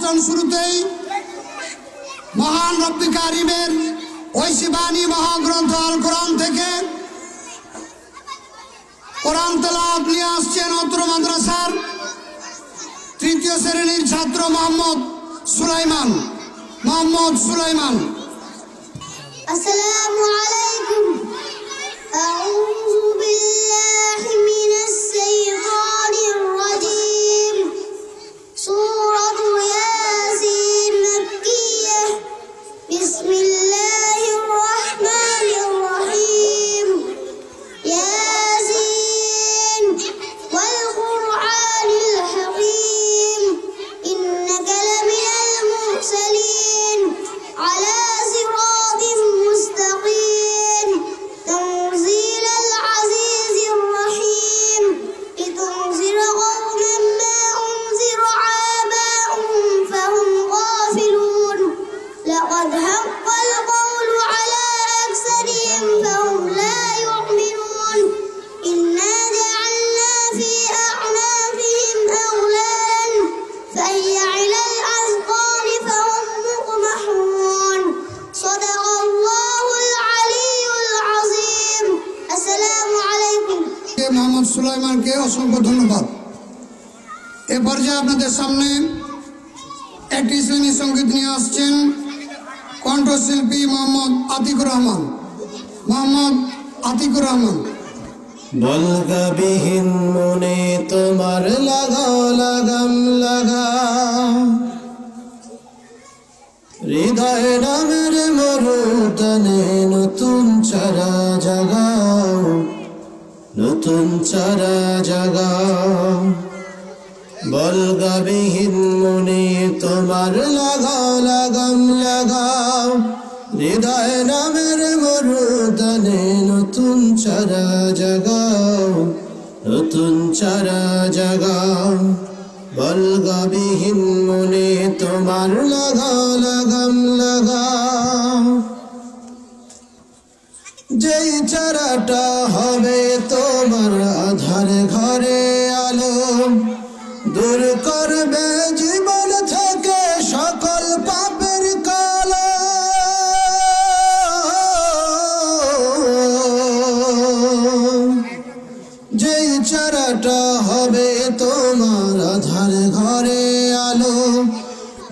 অনুষ্ঠান শুরুতেই মহান রব্বি কারিমের ঐশী বাণী মহাগ্রন্থ আল কোরআন থেকে কোরআন তেলাওয়াত নিয়ে আসছেন অত্র মাদ্রাসার তৃতীয় শ্রেণীর ছাত্র মোহাম্মদ সুলাইমান। আসসালামু আলাইকুম। আউযু বিল্লাহি মিনাশ শাইতানির রাজীম। সূরাতু ইয়াসিন মাক্কিয়াহ। বিসমিল্লাহির রাহমানির রাহিম। ইয়াসিন ওয়াল কুরআনিল হাকীম। ইন্নাকা লামিনাল মুরসালিন আলা সিরাতিম মুস্তাকিম। تنزيل العزيز الرحيم لتنذر قوما ما أنذر آباؤهم فهم غافلون لقد حق القول على أكثرهم فهم لا يؤمنون إنا جعلنا في أعناقهم أغلالا فهي إلى الأذقان فهم مقمحون صدق الله العلي العظيم السلام عليكم মোহাম্মদ সুলাইমানকে অসংখ্য ধন্যবাদ। এ পর্যায়ে আপনাদের সামনে একটি ইসলামী সঙ্গীত নিয়ে আসছেন কণ্ঠশিল্পী মোহাম্মদ আতিকুর রহমান। বলগাবিহীন মনে তোমার লাগাও লাগাম লাগা, হৃদয় নামের মরুদানে নতুন চারা জাগাও, নতুন চারা জাগাও। বলগাবিহীন মনে তোমার লাগাও লাগাম লাগাও, হৃদয় নামের মরুদানে নতুন চারা জাগাও, নতুন চারা জাগাও। বলগাবিহীন মনে তোমার লাগাও লাগাম লাগাও। যেই চারাটা হবে তোমার আধার ঘরে আলো, দূর করবে জীবন থেকে সকল পাপের কালো। যেই চারাটা হবে তোমার আধার ঘরে আলো,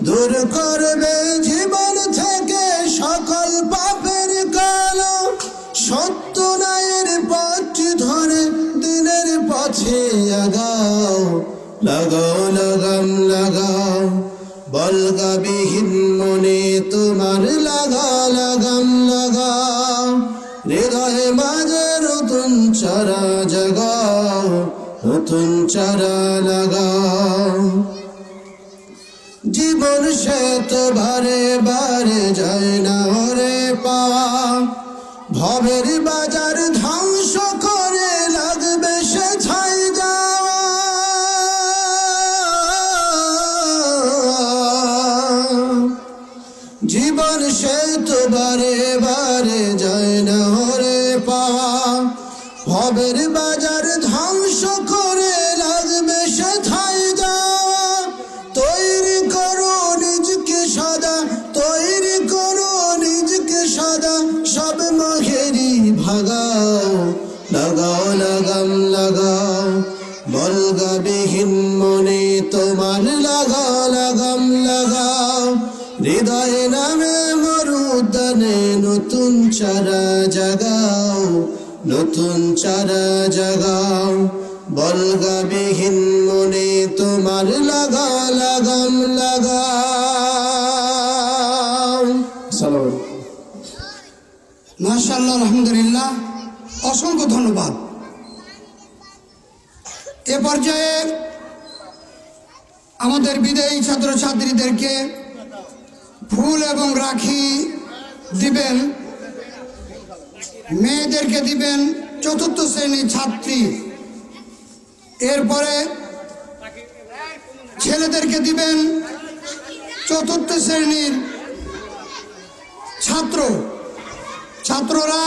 দূর করবে জীবন থেকে সকল পাপের কালো। সত্য ন্যায়ের পথ ধরে দিনের পথে আগাও, লাগাও লাগাম লাগাও। বলগাবিহীন মনে তোমার লাগাও লাগাম লাগাও, হৃদয়ে মাঝে নতুন চারা জাগাও, নতুন চারা লাগাও। জীবন সে তো বারে বারে যায় না ওরে পাওয়া, ভবের বাজার ধ্বংস করে লাগবে সে ছাই যাওয়া। জীবন সে তো বারে বারে যায় না ওরে পাওয়া, ভবের বাজার ধ্বংস করে লাগবে সে ছাই যাওয়া। তৈরি করো নিজকে সদা, তৈরি করো নিজকে সদা, সব মহেরি ভাগাও, লাগাও লাগাম লাগাও। বলগাবিহীন মনে তোমার লাগাও লাগাম লাগাও, হৃদয়ে নামে মরুদানে নতুন চারা জাগাও, নতুন চারা জাগাও। বলগাবিহীন মনে তোমার লাগাও লাগাম লাগাও। মাশাআল্লাহ, আলহামদুলিল্লাহ, অসংখ্য ধন্যবাদ। এ পর্যায়ে আমাদের বিদায়ী ছাত্রছাত্রীদেরকে ফুল এবং রাখি দিবেন, মেয়েদেরকে দিবেন চতুর্থ শ্রেণীর ছাত্রী, এরপরে ছেলেদেরকে দিবেন চতুর্থ শ্রেণীর ছাত্ররা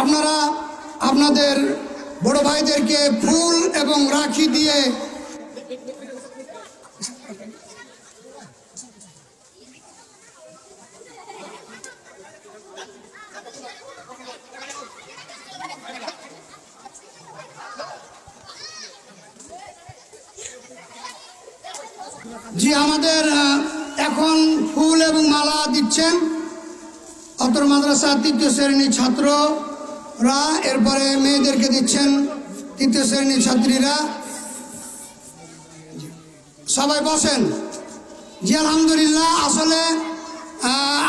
আপনারা আপনাদের বড় ভাইদেরকে ফুল এবং রাখি দিয়ে জি আমাদের এখন ফুল এবং মালা দিচ্ছেন অত্র মাদ্রাসার 3য় শ্রেণীর ছাত্ররা, এরপরে মেয়েদেরকে দিচ্ছেন 3য় শ্রেণীর ছাত্রীরা। সবাই বসেন। জি আলহামদুলিল্লাহ। আসলে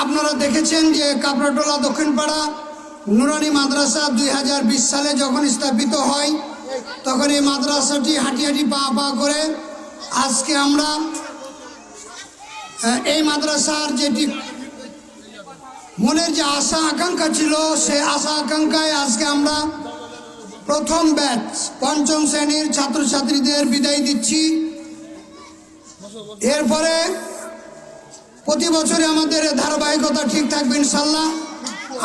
আপনারা দেখেছেন যে কাপড়াটোলা দক্ষিণপাড়া নুরানি মাদ্রাসা 2020 সালে যখন স্থাপিত হয় তখন এই মাদ্রাসাটি হাঁটি হাঁটি পা পা করে আজকে আমরা এই মাদ্রাসার যেটি মনের যে আশা আকাঙ্ক্ষা ছিল সেই আশা আকাঙ্ক্ষায় আজকে আমরা প্রথম ব্যাচ 5ম শ্রেণীর ছাত্রছাত্রীদের বিদায় দিচ্ছি। এরপরে প্রতি বছরে আমাদের ধারাবাহিকতা ঠিক থাকবে ইনশাল্লাহ।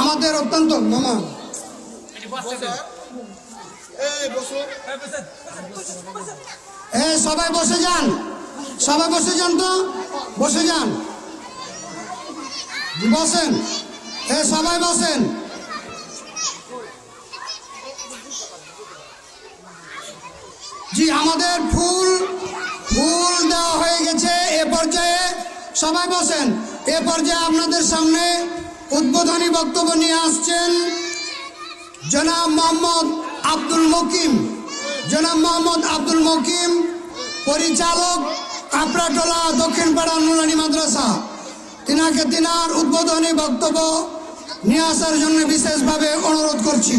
আমাদের অত্যন্ত মামা সবাই বসে যান, সবাই বসে যান, তো বসে যান, বসেন, সবাই বসেন। জি আমাদের ফুল দেওয়া হয়ে গেছে। এ পর্যায়ে সবাই বসেন। এ পর্যায়ে আপনাদের সামনে উদ্বোধনী বক্তব্য নিয়ে আসছেন জনাব মোহাম্মদ আব্দুল মকিম, পরিচালক কাপড়াটোলা দক্ষিণপাড়া নুরানি মাদ্রাসা। তিনার উদ্বোধনী বক্তব্য নিয়ে আসার জন্য বিশেষভাবে অনুরোধ করছি।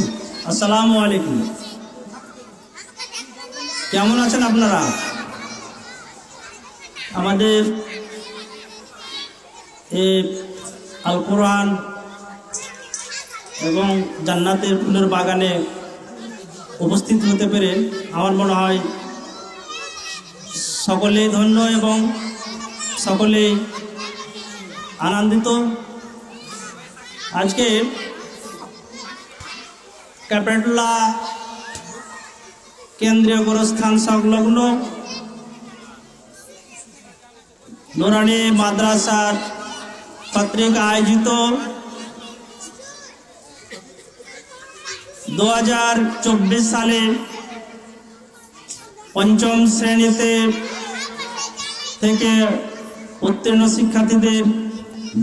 আসসালামু আলাইকুম। কেমন আছেন আপনারা? আমাদের এই আল কোরআন এবং জান্নাতের ফুলের বাগানে উপস্থিত হতে পেরে আমার মনে হয় সকলেই ধন্য এবং সকলেই আনন্দিত। আজকে কাপড়াটোলা কেন্দ্রীয় গোরস্থান সংলগ্ন নুরানি মাদ্রাসার কর্তৃক আয়োজিত 2024 সালে 5ম শ্রেণীতে থেকে উত্তীর্ণ শিক্ষার্থীদের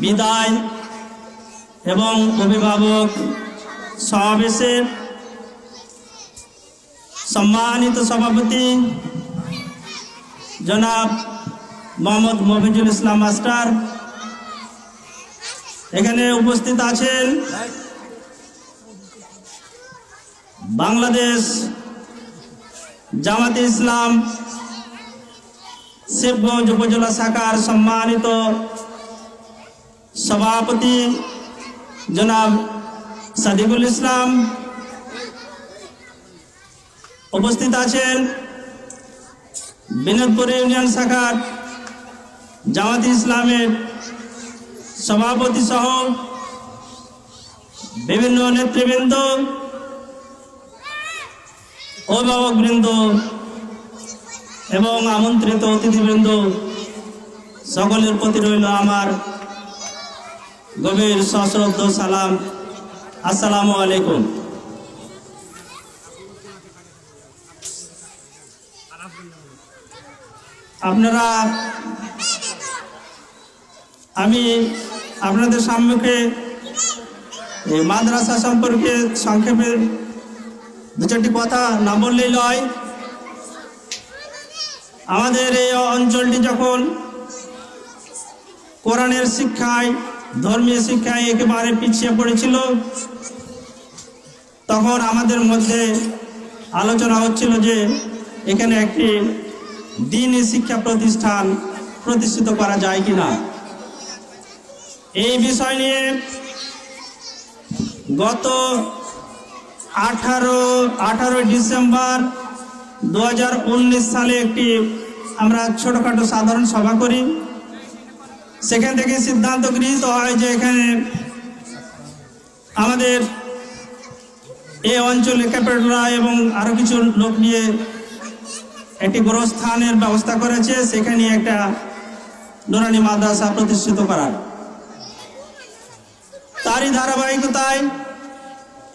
বিদায় এবং অভিভাবক সমাবেশের সম্মানিত সভাপতি জনাব মোহাম্মদ মফিজুল ইসলাম মাস্টার, এখানে উপস্থিত আছেন বাংলাদেশ জামাতে ইসলাম শিবগঞ্জ উপজেলা শাখার সম্মানিত সভাপতি জনাব সাদিকুল ইসলাম, উপস্থিত আছেন বিনোদপুর ইউনিয়ন শাখার জামাতে ইসলামের সভাপতি সহ বিভিন্ন নেতৃবৃন্দ, অভিভাবকবৃন্দ এবং আমন্ত্রিত অতিথিবৃন্দ, সকলের প্রতি রইল আমার গভীর সশ্রদ্ধ সালাম। আসসালামু আলাইকুম। আপনারা, আমি আপনাদের সম্মুখে এই মাদ্রাসা সম্পর্কে সংক্ষেপে 2-4টি কথা না বললেই নয়। আমাদের এই অঞ্চলটি যখন কোরআনের শিক্ষায়, ধর্মীয় শিক্ষায় একেবারে পিছিয়ে পড়েছিল, তখন আমাদের মধ্যে আলোচনা হচ্ছিল যে এখানে একটি দ্বীনি শিক্ষা প্রতিষ্ঠান প্রতিষ্ঠিত করা যায় কিনা। এই বিষয় নিয়ে গত 18 ডিসেম্বর 2019 সালে একটি আমরা ছোটখাটো সাধারণ সভা করি। সেখান থেকে সিদ্ধান্ত গৃহীত হয় যে এখানে আমাদের এই অঞ্চলে কাপড়াটোলা এবং আরো কিছু লোক নিয়ে একটি গোরস্থানের ব্যবস্থা করেছে, সেখানে একটা নুরানি মাদ্রাসা প্রতিষ্ঠিত করার। তারই ধারাবাহিকতায়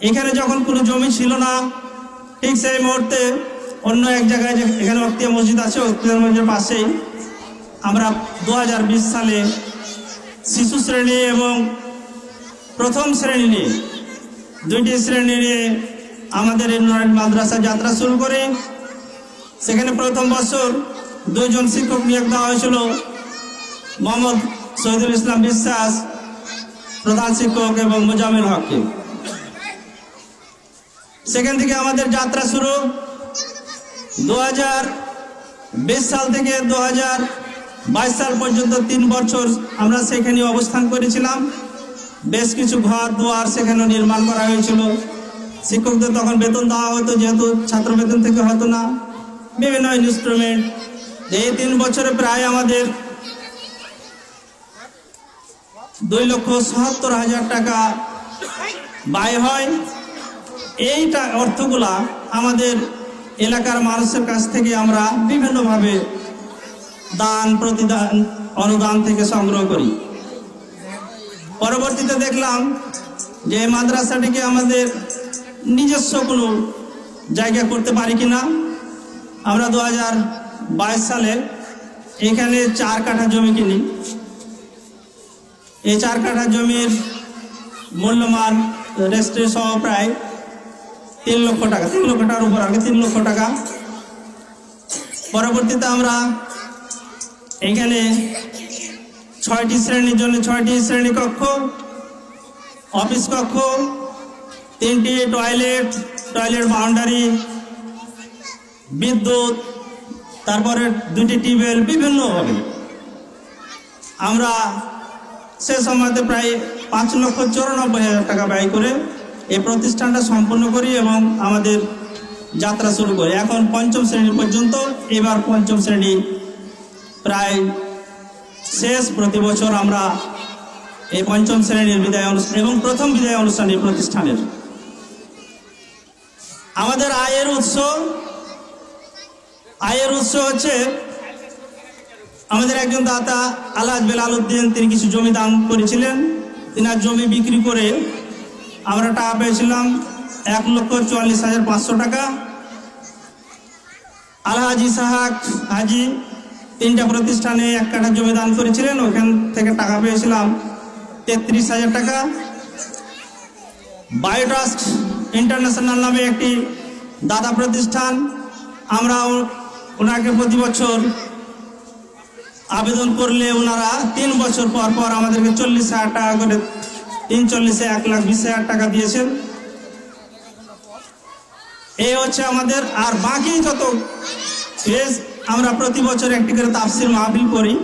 এখানে যখন কোনো জমি ছিল না, ঠিক সেই মুহূর্তে অন্য এক জায়গায়, এখানে অক্তিয়া মসজিদ আছে, অক্তিয়া মসজিদের পাশেই আমরা 2020 সালে শিশু শ্রেণী এবং প্রথম শ্রেণী নিয়ে দুইটি শ্রেণী নিয়ে আমাদের এই নুরানি মাদ্রাসা যাত্রা শুরু করে সেখানে প্রথম বছর 2 জন শিক্ষক নিয়োগ দেওয়া হয়েছিল, মোহাম্মদ শহীদুল ইসলাম বিশ্বাস প্রধান শিক্ষক এবং মোজাম্মেল হককে। সেখান থেকে আমাদের যাত্রা শুরু। 2020 সাল থেকে 2022 সাল পর্যন্ত 3 বছর আমরা সেখানে অবস্থান করেছিলাম। বেশ কিছু ঘর দুয়ার সেখানে নির্মাণ করা হয়েছিল। শিক্ষকদের তখন বেতন দেওয়া হতো, যেহেতু ছাত্র বেতন থেকে হতো না। বিভিন্ন ইনস্ট্রুমেন্ট, এই 3 বছরে প্রায় আমাদের 2,77,000 টাকা ব্যয় হয়। এইটা অর্থগুলা আমাদের এলাকার মানুষের কাছ থেকে আমরা বিভিন্নভাবে দান প্রতিদান অনুদান থেকে সংগ্রহ করি। পরবর্তীতে দেখলাম যে এই মাদ্রাসাটিকে আমাদের নিজস্ব কোনো জায়গা করতে পারি কিনা। আমরা 2022 সালে এখানে 4 কাঠা জমি কিনি। এই 4 কাঠা জমির মূল্যমান রেজিস্ট্রি সহ প্রায় 3 লক্ষ টাকা, 3 লক্ষ টাকার উপর আগে 3 লক্ষ টাকা। পরবর্তীতে আমরা এখানে 6টি শ্রেণীর জন্য 6টি শ্রেণী কক্ষ, অফিস কক্ষ, 3টি টয়লেট বাউন্ডারি, বিদ্যুৎ, তারপরে 2টি টিউবওয়েল বিভিন্নভাবে আমরা সে সময়তে প্রায় 5,94,000 টাকা ব্যয় করে এই প্রতিষ্ঠানটা সম্পন্ন করি এবং আমাদের যাত্রা শুরু করি। এখন 5ম শ্রেণী পর্যন্ত, এবার 5ম শ্রেণী প্রায় শেষ। প্রতি বছর আমরা এই 5ম শ্রেণীর বিদায় অনুষ্ঠান এবং প্রথম বিদায় অনুষ্ঠান এই প্রতিষ্ঠানের। আমাদের আয়ের উৎস হচ্ছে আমাদের একজন দাতা আলহাজ বেলাল উদ্দিন, তিনি কিছু জমি দান করেছিলেন। তিনার জমি বিক্রি করে আমরা টাকা পেয়েছিলাম 1,44,500 টাকা। আলহাজ ইসাহাক হাজি 3টা প্রতিষ্ঠানে 1 কাঠা জমি দান করেছিলেন, ওখান থেকে টাকা পেয়েছিলাম 33,000 টাকা। বায়োট্রাস্ট ইন্টারন্যাশনাল নামে একটি দাতা প্রতিষ্ঠান, আমরা ওনাকে প্রতি বছর আবেদন করলে ওনারা 3 বছর পর আমাদেরকে 40,000 টাকা করে 340-এ 1,20,000 টাকা দিয়েছেন। এই হচ্ছে আমাদের। আর বাকি যত ফেজ, আমরা প্রতি বছর একটি করে তাফসির মাহফিল করি।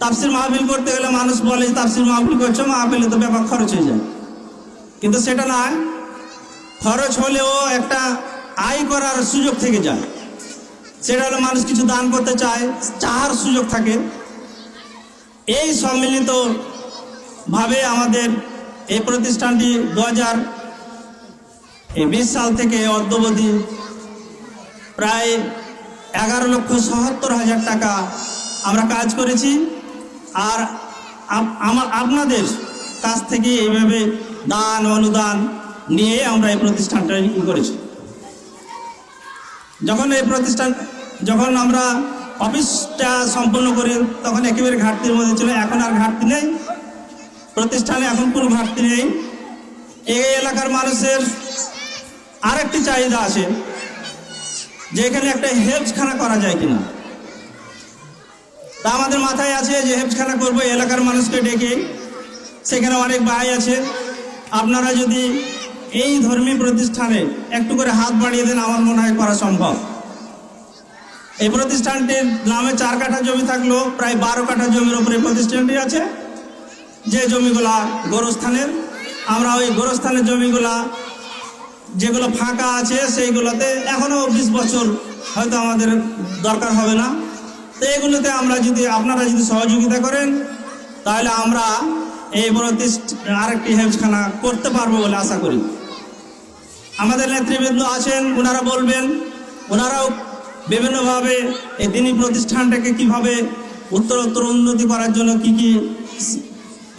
তাফসির মাহফিল করতে গেলে মানুষ বলে তাফসির মাহফিল করছো, মাহফিলে তো ব্যাপক খরচ হয়ে যায়, কিন্তু সেটা নয়। খরচ হলেও একটা আয় করার সুযোগ থেকে যায়। সেটা হলো মানুষ কিছু দান করতে চায়, চাহার সুযোগ থাকে। এই সম্মিলিত ভাবে আমাদের এই প্রতিষ্ঠানটি 2020 সাল থেকে অদ্যাবধি প্রায় 11,77,000 টাকা আমরা কাজ করেছি। আর আপনাদের কাছ থেকে এইভাবে দান অনুদান নিয়ে আমরা এই প্রতিষ্ঠানটা করেছি। যখন আমরা অফিসটা সম্পন্ন করি তখন একেবারে ঘাটতির মধ্যে ছিল, এখন আর ঘাটতি নেই। প্রতিষ্ঠানে এখন কোনো ঘাটতি নেই। এই এলাকার মানুষের আরেকটি চাহিদা আছে যে এখানে একটা হেফজখানা করা যায় কিনা। তা আমাদের মাথায় আছে যে হেফজখানা করবো এলাকার মানুষকে ডেকে। সেখানে অনেক ভাই আছে, আপনারা যদি এই ধর্মীয় প্রতিষ্ঠানে একটু করে হাত বাড়িয়ে দেন, আমার মনে হয় করা সম্ভব। এই প্রতিষ্ঠানটির নামে 4 কাঠা জমি থাকলেও প্রায় 12 কাঠা জমির উপরে প্রতিষ্ঠানটি আছে, যে জমিগুলা গোরস্থানের। আমরা ওই গোরস্থানের জমিগুলা যেগুলো ফাঁকা আছে সেইগুলোতে এখনও 20 বছর হয়তো আমাদের দরকার হবে না। তো এগুলোতে আপনারা যদি সহযোগিতা করেন তাহলে আমরা এই আরেকটি হেফজখানা করতে পারবো বলে আশা করি। আমাদের নেতৃবৃন্দ আছেন, ওনারা বলবেন। ওনারাও বিভিন্নভাবে এই দিনী প্রতিষ্ঠানটাকে কিভাবে উত্তরোত্তর উন্নতি করার জন্য কি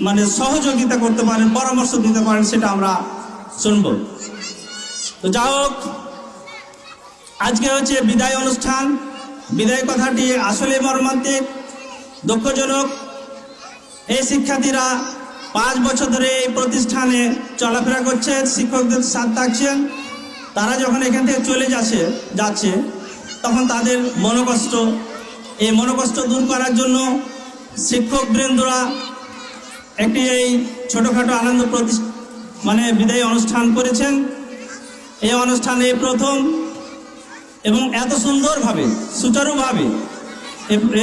মানে সহযোগিতা করতে পারেন, পরামর্শ দিতে পারেন, সেটা আমরা শুনব। তো যা হোক, আজকে হচ্ছে বিদায় অনুষ্ঠান। বিদায় কথাটি আসলে মর্মান্তিক। দুঃখজনক এই শিক্ষার্থীরা 5 বছর ধরে এই প্রতিষ্ঠানে চলাফেরা করছে, শিক্ষকদের সাথ থাকছেন। তারা যখন এখান থেকে চলে যাচ্ছে তখন তাদের মনোকষ্ট, এই মনোকষ্ট দূর করার জন্য শিক্ষকবৃন্দরা একটি এই ছোটোখাটো আনন্দ বিদায়ী অনুষ্ঠান করেছেন। এই অনুষ্ঠানে প্রথম এবং এত সুন্দরভাবে সুচারুভাবে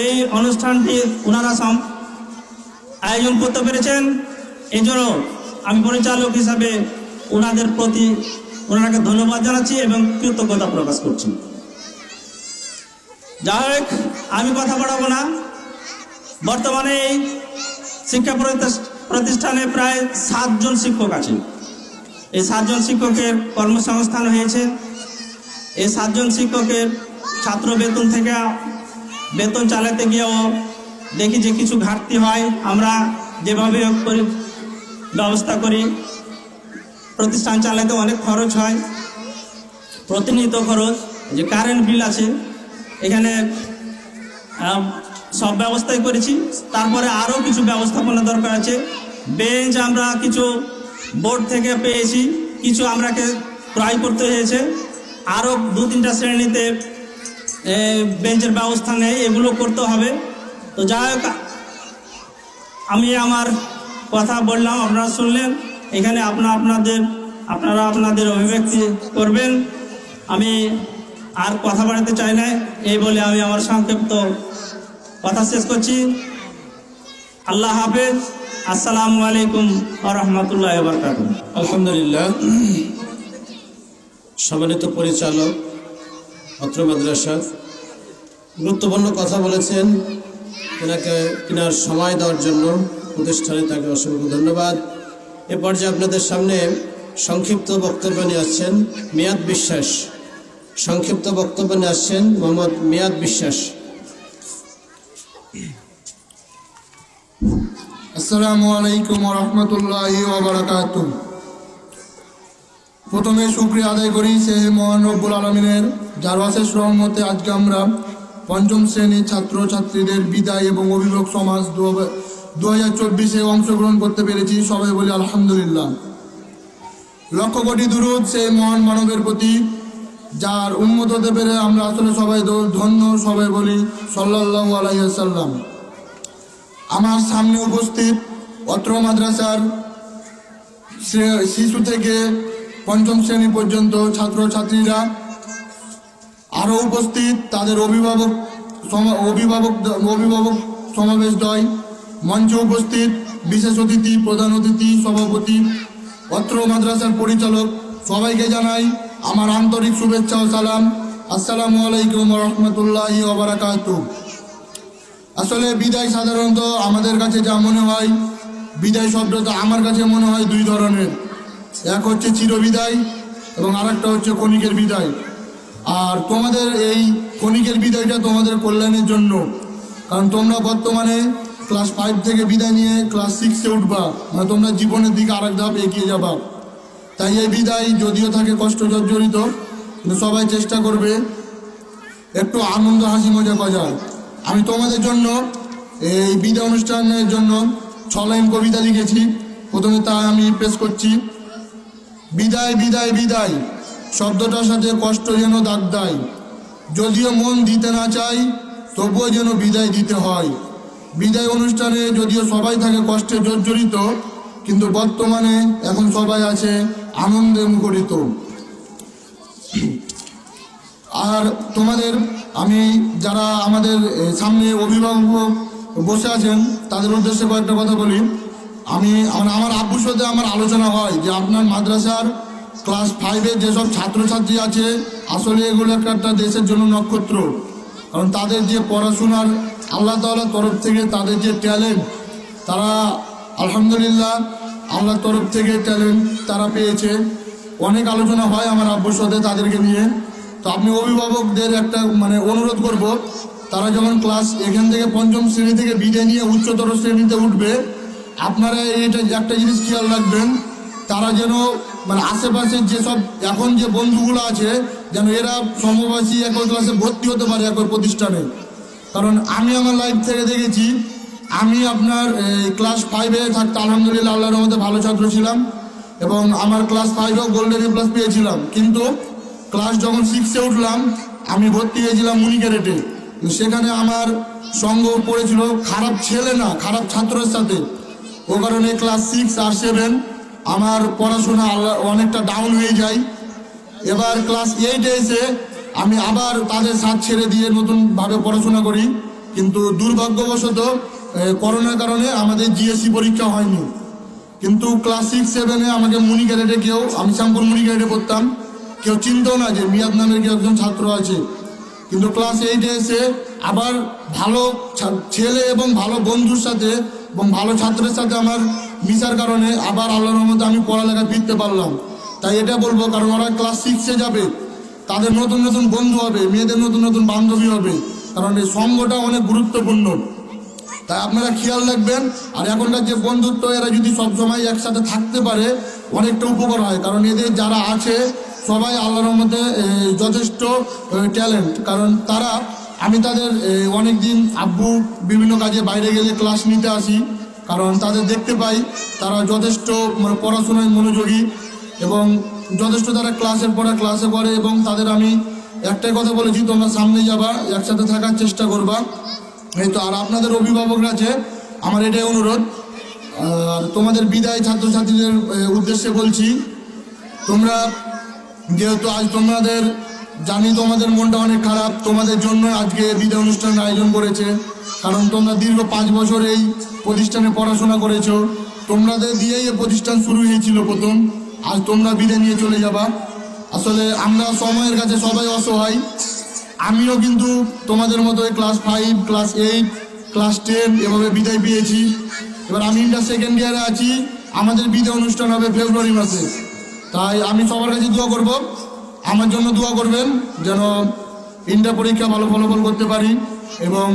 এই অনুষ্ঠানটি ওনারা আয়োজন করতে পেরেছেন। এই জন্য আমি পরিচালক হিসাবে ওনাদের প্রতি ওনাকে ধন্যবাদ জানাচ্ছি এবং কৃতজ্ঞতা প্রকাশ করছি। যাই হোক, আমি কথা বাড়াবো না। বর্তমানে এই শিক্ষা প্রতিষ্ঠানে প্রায় 7 জন শিক্ষক আছে। এই 7 জন শিক্ষকের কর্মসংস্থান হয়েছে। এই 7 জন শিক্ষকের ছাত্র বেতন থেকে বেতন চালাতে গিয়েও দেখি যে কিছু ঘাটতি হয়। আমরা যেভাবে ব্যবস্থা করি, প্রতিষ্ঠান চালাতে অনেক খরচ হয়, প্রতিনিয়ত খরচ। যে কারেন্ট বিল আছে, এখানে সব ব্যবস্থাই করেছি। তারপরে আরও কিছু ব্যবস্থাপনা দরকার আছে। বেঞ্চ আমরা কিছু বোর্ড থেকে পেয়েছি, কিছু আমরাকে ক্রয় করতে হয়েছে। আরও 2-3টা শ্রেণীতে বেঞ্চের ব্যবস্থা নেই, এগুলো করতে হবে। তো যাই হোক, আমি আমার কথা বললাম, আপনারা শুনলেন। এখানে আপনারা আপনাদের অভিব্যক্তি করবেন। আমি আর কথা বাড়াতে চাই না, এই বলে আমি আমার সংক্ষিপ্ত কথা শেষ করছি। আল্লাহ হাফেজ। আসসালামু আলাইকুম ওয়া রাহমাতুল্লাহি ওয়া বারাকাতুহু। আলহামদুলিল্লাহ। সম্মানিত পরিচালক অত্র মাদ্রাসার গুরুত্বপূর্ণ কথা বলেছেন। তিনার সময় দেওয়ার জন্য প্রতিষ্ঠানে তাকে অসংখ্য ধন্যবাদ। এ পর্যায়ে আপনাদের সামনে সংক্ষিপ্ত বক্তব্য নিয়ে আসছেন মিয়াদ বিশ্বাস। সংক্ষিপ্ত বক্তব্য নিয়ে আসছেন মোহাম্মদ মিয়াদ বিশ্বাস। আসসালামু আলাইকুম ওয়া রাহমাতুল্লাহি ওয়া বারাকাতুহু। প্রথমে শুকরিয়া আদায় করি সেই মহান রব্বুল আলামিনের, যার অশেষ রহমতে আজকে আমরা 5ম শ্রেণীর ছাত্রছাত্রীদের বিদায় এবং অভিভাবক সমাজ 2024-এ অংশগ্রহণ করতে পেরেছি। সবাই বলি আলহামদুলিল্লাহ। লক্ষ কোটি দুরূদ সেই মহান মানবের প্রতি, যার উম্মত হতে পেরে আমরা আসলে সবাই ধন্য। সবাই বলি সাল্লাল্লাহু আলাইহি ওয়াসাল্লাম। আমার সামনে উপস্থিত অত্র মাদ্রাসার শিশু থেকে 5ম শ্রেণী পর্যন্ত ছাত্রছাত্রীরা, আরও উপস্থিত তাদের অভিভাবক সমাবেশদ্বয়, মঞ্চে উপস্থিত বিশেষ অতিথি, প্রধান অতিথি, সভাপতি, অত্র মাদ্রাসার পরিচালক, সবাইকে জানাই আমার আন্তরিক শুভেচ্ছা ও সালাম। আসসালামু আলাইকুম ওয়া রাহমাতুল্লাহি ওয়া বারাকাতুহু। আসলে বিদায় সাধারণত আমাদের কাছে যা মনে হয়, বিদায় শব্দটা আমার কাছে মনে হয় 2 ধরনের। এক হচ্ছে চিরবিদায় এবং আরেকটা হচ্ছে ক্ষণিকের বিদায়। আর তোমাদের এই ক্ষণিকের বিদায়টা তোমাদের কল্যাণের জন্য, কারণ তোমরা বর্তমানে ক্লাস 5 থেকে বিদায় নিয়ে ক্লাস 6-এ উঠবা, মানে তোমরা জীবনের দিকে আরেক ধাপ এগিয়ে যাবা। তাই এই বিদায় যদিও থাকে কষ্ট জর্জরিত, কিন্তু সবাই চেষ্টা করবে একটু আনন্দ হাসি মজা করার। আমি তোমাদের জন্য এই বিদায় অনুষ্ঠানের জন্য 6 লাইন কবিতা লিখেছি। প্রথমে তা আমি পেশ করছি। বিদায় বিদায় বিদায় শব্দটার সাথে কষ্ট যেন দাগ দেয়, যদিও মন দিতে না চাই তবুও যেন বিদায় দিতে হয়। বিদায় অনুষ্ঠানে যদিও সবাই থাকে কষ্টে জর্জরিত, কিন্তু বর্তমানে এখন সবাই আছে আনন্দে মুখরিত। আর তোমাদের আমি, যারা আমাদের সামনে অভিভাবক বসে আছেন, তাদের উদ্দেশ্যে কয়েকটা কথা বলি। আমার আব্বুর সাথে আমার আলোচনা হয় যে আপনার মাদ্রাসার ক্লাস 5-এর যেসব ছাত্রছাত্রী আছে, আসলে এগুলো একটা দেশের জন্য নক্ষত্র। কারণ তাদের যে পড়াশোনার আল্লাহ তাআলার তরফ থেকে তাদের যে ট্যালেন্ট, তারা আলহামদুলিল্লাহ আল্লাহর তরফ থেকে ট্যালেন্ট তারা পেয়েছে। অনেক আলোচনা হয় আমার আব্বুর সাথে তাদেরকে নিয়ে। তো আপনি অভিভাবকদের একটা অনুরোধ করব, তারা যখন ক্লাস এখান থেকে 5ম শ্রেণী থেকে বিদায় নিয়ে উচ্চতর শ্রেণীতে উঠবে, আপনারা এটা একটা জিনিস খেয়াল রাখবেন, তারা যেন আশেপাশের যেসব এখন যে বন্ধুগুলো আছে, যেন এরা সমবয়সী একই ক্লাসে ভর্তি হতে পারে একই প্রতিষ্ঠানে। কারণ আমি আমার লাইফ থেকে দেখেছি, আমি আপনার ক্লাস 5-এ থাকতে আলহামদুলিল্লাহ আল্লাহর রহমতে ভালো ছাত্র ছিলাম এবং আমার ক্লাস 5-এও গোল্ডেন এ প্লাস পেয়েছিলাম। কিন্তু ক্লাস যখন 6-এ উঠলাম আমি ভর্তি হয়েছিলাম মুনি ক্যাডেটে। সেখানে আমার সঙ্গ পড়েছিল খারাপ ছেলে না, খারাপ ছাত্রের সাথে। ও কারণে ক্লাস 6 আর 7 আমার পড়াশোনা অনেকটা ডাউন হয়ে যায়। এবার ক্লাস 8-এ এসে আমি আবার তাদের সাথ ছেড়ে দিয়ে নতুনভাবে পড়াশোনা করি। কিন্তু দুর্ভাগ্যবশত করোনার কারণে আমাদের জিএসসি পরীক্ষা হয়নি। কিন্তু ক্লাস 6-7-এ আমাকে মুনি ক্যাডেটে আমি শ্যামপুর মুনি ক্যাডেটে পড়তাম, কেউ চিনতো না যে মিয়াদ নামের কেউ একজন ছাত্র আছে। কিন্তু ক্লাস 8-এ এসে আবার ভালো ছেলে এবং ভালো বন্ধুর সাথে এবং ভালো ছাত্রের সাথে আমার মিশার কারণে আবার আল্লাহর রহমতে আমি পড়ালেখায় ফিরতে পারলাম। তাই এটা বলবো, কারণ ওরা ক্লাস 6-এ যাবে, তাদের নতুন নতুন বন্ধু হবে, মেয়েদের নতুন নতুন বান্ধবী হবে, কারণ এই সঙ্গটা অনেক গুরুত্বপূর্ণ। তাই আপনারা খেয়াল রাখবেন। আর এখনকার যে বন্ধুত্ব, এরা যদি সবসময় একসাথে থাকতে পারে অনেকটা উপকার হয়, কারণ এদের যারা আছে সবাই আল্লাহর রহমতে যথেষ্ট ট্যালেন্ট। কারণ আমি তাদের অনেক দিন আব্বু বিভিন্ন কাজে বাইরে গেলে ক্লাস নিতে আসি, কারণ তাদের দেখতে পাই তারা যথেষ্ট পড়াশোনায় মনোযোগী এবং যথেষ্ট তারা ক্লাসে পড়ে। এবং তাদের আমি একটাই কথা বলেছি, তোমরা সামনে যাবা, একসাথে থাকার চেষ্টা করবা। এই তো। আর আপনাদের অভিভাবকরা আছে, আমার এটাই অনুরোধ। আর তোমাদের বিদায় ছাত্রছাত্রীদের উদ্দেশ্যে বলছি, তোমরা যেহেতু আজ জানি তোমাদের মনটা অনেক খারাপ, তোমাদের জন্য আজকে বিদায় অনুষ্ঠানের আয়োজন করেছে। কারণ তোমরা দীর্ঘ 5 বছর এই প্রতিষ্ঠানে পড়াশোনা করেছো, তোমাদের দিয়েই এই প্রতিষ্ঠান শুরু হয়েছিল প্রথম। আজ তোমরা বিদায় নিয়ে চলে যাবা। আসলে আমরা সময়ের কাছে সবাই অসহায়। আমিও কিন্তু তোমাদের মতো ক্লাস 5, ক্লাস 8, ক্লাস 10 এভাবে বিদায় পেয়েছি। এবার আমি ইন্টার সেকেন্ড ইয়ারে আছি, আমাদের বিদায় অনুষ্ঠান হবে ফেব্রুয়ারি মাসে। তাই আমি সবার কাছে দোয়া করব, আমার জন্য দোয়া করবেন যেন ইন্টার পরীক্ষা ভালো ফলাফল করতে পারি এবং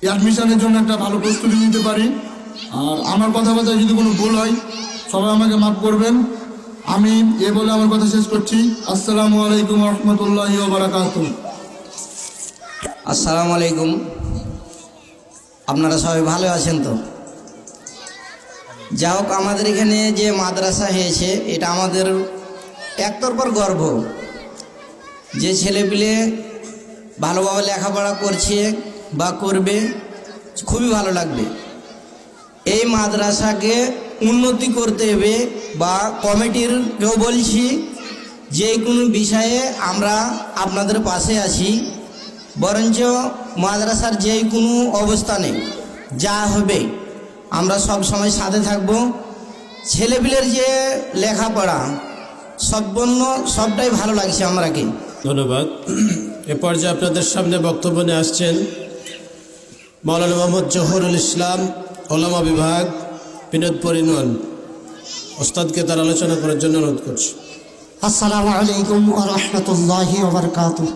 অ্যাডমিশনের জন্য একটা ভালো প্রস্তুতি নিতে পারি। আর আমার কথাবার্তায় যদি কোনো ভুল হয় সবাই আমাকে মাফ করবেন। আমি বলে আমার কথা শেষ করছি। আসসালামু আলাইকুম রহমতুল্লাহি ওয়া বারাকাতুহু। আসসালামু আলাইকুম। আপনারা সবাই ভালো আছেন তো? যা হোক, আমাদের এখানে যে মাদ্রাসা হয়েছে এটা আমাদের একতরফার গর্ব। যে ছেলেপিলে ভালোভাবে লেখাপড়া করছে বা করবে, খুবই ভালো লাগবে। এই মাদ্রাসাকে উন্নতি করতে হবে বা কমিটিরকেও বলছি, যে কোনো বিষয়ে আমরা আপনাদের পাশে আছি। বরঞ্চ মাদ্রাসার যে কোনো অবস্থানে যা হবে আমরা সব সময় সাথে থাকব। ছেলেপিলের যে লেখাপড়া সম্পূর্ণ সবটাই ভালো লাগছে আমরাকে। ধন্যবাদ। এ পর্যায়ে আপনাদের সামনে বক্তব্য নিয়ে আসছেন মাওলানা মোহাম্মদ জহরুল ইসলাম, ওলামা বিভাগ, বিনোদপুর ইউনিয়ন। ওস্তাদকে তার আলোচনা করার জন্য অনুরোধ করছি। আসসালামু আলাইকুম ওয়া রাহমাতুল্লাহি ওয়া বারাকাতুহু।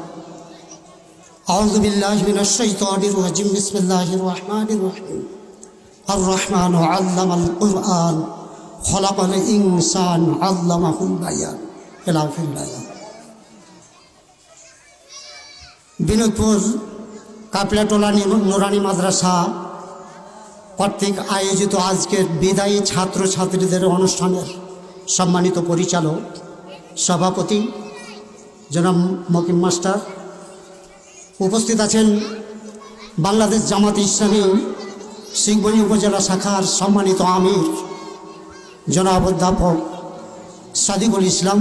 আউযু বিল্লাহি মিনাশ শাইতানির রাজিম। বিসমিল্লাহির রহমানির রহিম। আর রহমানু আল্লামাল কুরআন খলাকাল ইনসান আল্লামাহুল বায়ান। ইলা আখির বায়ান। বিনোদপুর কাপলাটোলা নুরানি মাদ্রাসা কর্তৃক আয়োজিত আজকের বিদায়ী ছাত্রছাত্রীদের অনুষ্ঠানের সম্মানিত পরিচালক, সভাপতি জনাব মকিম মাস্টার, উপস্থিত আছেন বাংলাদেশ জামাত ইসলামী শিংবনী উপজেলা শাখার সম্মানিত আমির জনাব অধ্যাপক সাদিকুল ইসলাম।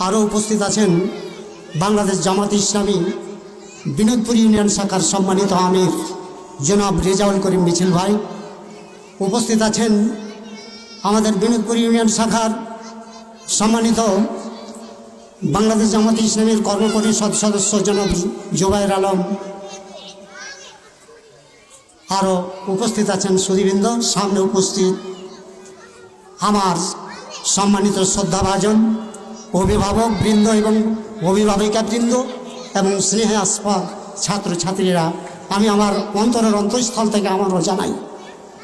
আরও উপস্থিত আছেন বাংলাদেশ জামাত ইসলামী বিনোদপুর ইউনিয়ন শাখার সম্মানিত আমির জনাব রেজাউল করিম মিছিল ভাই। উপস্থিত আছেন আমাদের বিনোদপুর ইউনিয়ন শাখার সম্মানিত বাংলাদেশ জামাত ইসলামীর কর্মপরিষদ সদস্য জনাব জোবায়ের আলম। আরও উপস্থিত আছেন সুধীবৃন্দ। সামনে উপস্থিত আমার সম্মানিত শ্রদ্ধাভাজন অভিভাবক বৃন্দ এবং অভিভাবিকা বৃন্দ এবং স্নেহে আস্পদ ছাত্রছাত্রীরা, আমি আমার অন্তরের অন্তঃস্থল থেকে আমারও জানাই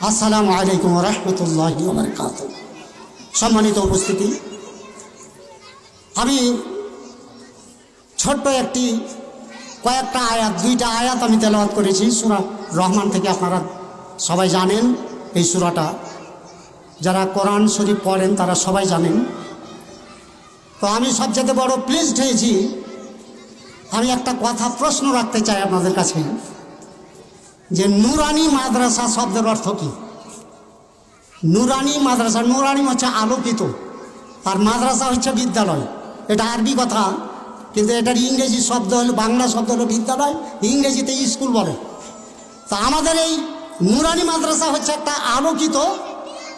আসসালামু আলাইকুম ওয়া রাহমাতুল্লাহি ওয়া বারাকাতুহু। সম্মানিত উপস্থিতি, আমি ছোট্ট একটি কয়েকটা আয়াত, 2টা আয়াত আমি তেলাওয়াত করেছি সূরা রহমান থেকে। আপনারা সবাই জানেন এই সূরাটা, যারা কোরআন শরীফ পড়েন তারা সবাই জানেন। তো আমি সবচেয়ে বড় প্লিজড হয়েছি। আমি একটা কথা প্রশ্ন রাখতে চাই আপনাদের কাছে, যে নুরানি মাদ্রাসা শব্দের অর্থ কি? নুরানি মাদ্রাসা, নুরানি হচ্ছে আলোকিত, আর মাদ্রাসা হচ্ছে বিদ্যালয়। এটা আরবি কথা, কিন্তু এটার ইংরেজি শব্দ হলো, বাংলা শব্দ হলো বিদ্যালয়, ইংরেজিতে স্কুল বলে। তো আমাদের এই নুরানি মাদ্রাসা হচ্ছে একটা আলোকিত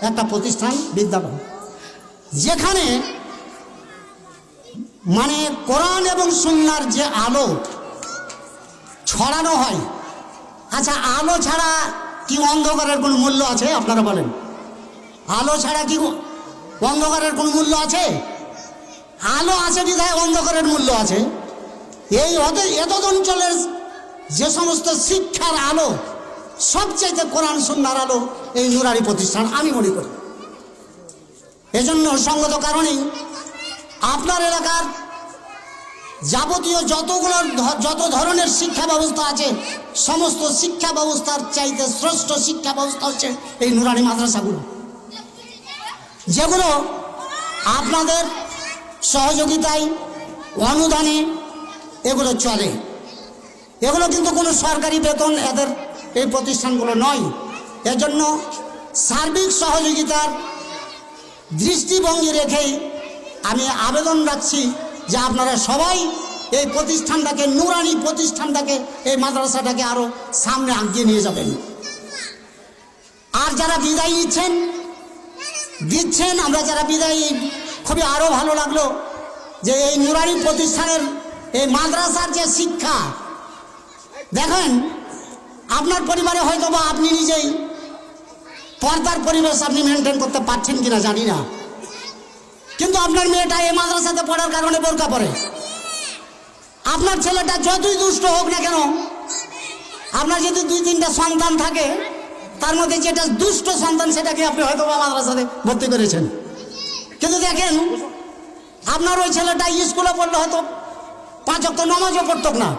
একটা প্রতিষ্ঠান, বিদ্যালয়, যেখানে মানে কোরআন এবং সুন্নাহর যে আলো ছড়ানো হয়। আচ্ছা, আলো ছাড়া কি অন্ধকারের কোনো মূল্য আছে? আপনারা বলেন, আলো ছাড়া কি অন্ধকারের কোনো মূল্য আছে? আলো আছে বিধায় অন্ধকারের মূল্য আছে। এই এতদ অঞ্চলের যে সমস্ত শিক্ষার আলো, সবচাইতে কোরআন সুন্নাহর আলো এই নুরানি প্রতিষ্ঠান, আমি মনে করি। এজন্য সঙ্গত কারণেই আপনার এলাকার যাবতীয় যত ধরনের শিক্ষা ব্যবস্থা আছে, সমস্ত শিক্ষা ব্যবস্থার চাইতে শ্রেষ্ঠ শিক্ষা ব্যবস্থা হচ্ছে এই নুরানি মাদ্রাসাগুলো, যেগুলো আপনাদের সহযোগিতায়, অনুদানে এগুলো চলে। এগুলো কিন্তু কোনো সরকারি বেতন এদের এই প্রতিষ্ঠানগুলো নয়। এজন্য সার্বিক সহযোগিতার দৃষ্টিভঙ্গি রেখেই আমি আবেদন রাখছি যে আপনারা সবাই এই প্রতিষ্ঠানটাকে, নুরানি প্রতিষ্ঠানটাকে, এই মাদ্রাসাটাকে আরও সামনে এগিয়ে নিয়ে যাবেন। আর যারা বিদায় দিচ্ছেন, আমরা যারা বিদায়, খুবই আরও ভালো লাগলো যে এই নুরানি প্রতিষ্ঠানের এই মাদ্রাসার যে শিক্ষা, দেখেন আপনার পরিবারে হয়তো বা আপনি নিজেই পর্দার পরিবেশ আপনি মেনটেন করতে পারছেন কিনা জানি না, কিন্তু আপনার মেয়েটা এই মাদ্রাসাতে পড়ার কারণে বোরকা পরে। আপনার ছেলেটা যতই দুষ্ট হোক না কেন, আপনার যদি 2-3টা সন্তান থাকে, তার মধ্যে যেটা দুষ্ট সন্তান সেটাকে আপনি হয়তো বা মাদ্রাসাতে ভর্তি করেছেন। কিন্তু দেখেন আপনার ওই ছেলেটা স্কুলে পড়লে হয়তো 5 ওয়াক্ত নামাজও পড়তো না,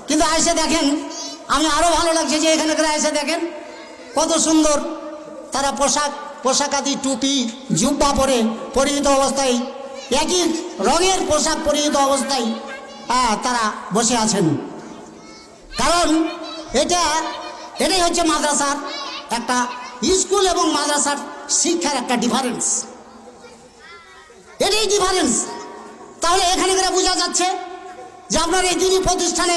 কিন্তু এসে দেখেন, আমি আরও ভালো লাগছে যে এখানে এসে দেখেন কত সুন্দর তারা পোশাক আদি, টুপি, জুব্বা পরে পরিহিত অবস্থায়, একই রঙের পোশাক পরিহিত অবস্থায় তারা বসে আছেন। কারণ এটাই হচ্ছে মাদ্রাসার একটা, স্কুল এবং মাদ্রাসার শিক্ষার একটা ডিফারেন্স। এটাই ডিফারেন্স। তাহলে এখানে বোঝা যাচ্ছে যে আপনার এই দিনী প্রতিষ্ঠানে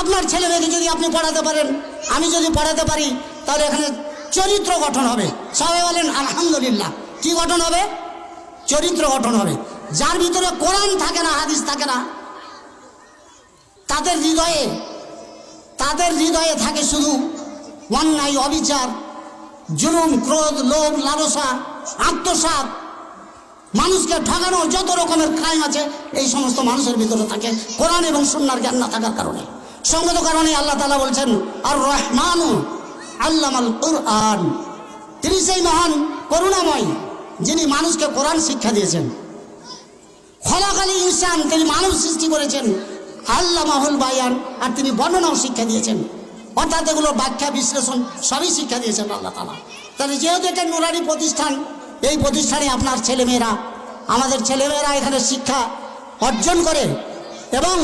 আপনার ছেলে মেয়েকে যদি আপনি পড়াতে পারেন, আমি যদি পড়াতে পারি, তাহলে এখানে চরিত্র গঠন হবে। সবাই বলেন আলহামদুলিল্লাহ। কি গঠন হবে? চরিত্র গঠন হবে। যার ভিতরে কোরআন থাকে না, হাদিস থাকে না, তাদের হৃদয়ে থাকে শুধু অন্যায়, অবিচার, জুলুম, ক্রোধ, লোভ, লালসা, আত্মসাৎ, মানুষকে ঠকানো, যত রকমের ক্রাইম আছে, এই সমস্ত মানুষের ভিতরে থাকে কোরআন এবং সুন্নাহর জ্ঞান না থাকার কারণে। সঙ্গত কারণে আল্লাহ তাআলা বলছেন, আর রহমানু আল্লামাল কুরআন, তিনি সেই মহান করুণাময় যিনি মানুষকে কোরআন শিক্ষা দিয়েছেন। খলাকাল ইনসান, তিনি মানব সৃষ্টি করেছেন। আল্লামাহুল বায়ান, আর তিনি বর্ণনাও শিক্ষা দিয়েছেন। অর্থাৎ এগুলো ব্যাখ্যা, বিশ্লেষণ সবই শিক্ষা দিয়েছেন আল্লাহ তাআলা। তাহলে যেহেতু এটা নুরানি প্রতিষ্ঠান, এই প্রতিষ্ঠানে আপনার ছেলেমেয়েরা, আমাদের ছেলেমেয়েরা এখানে শিক্ষা অর্জন করে এবং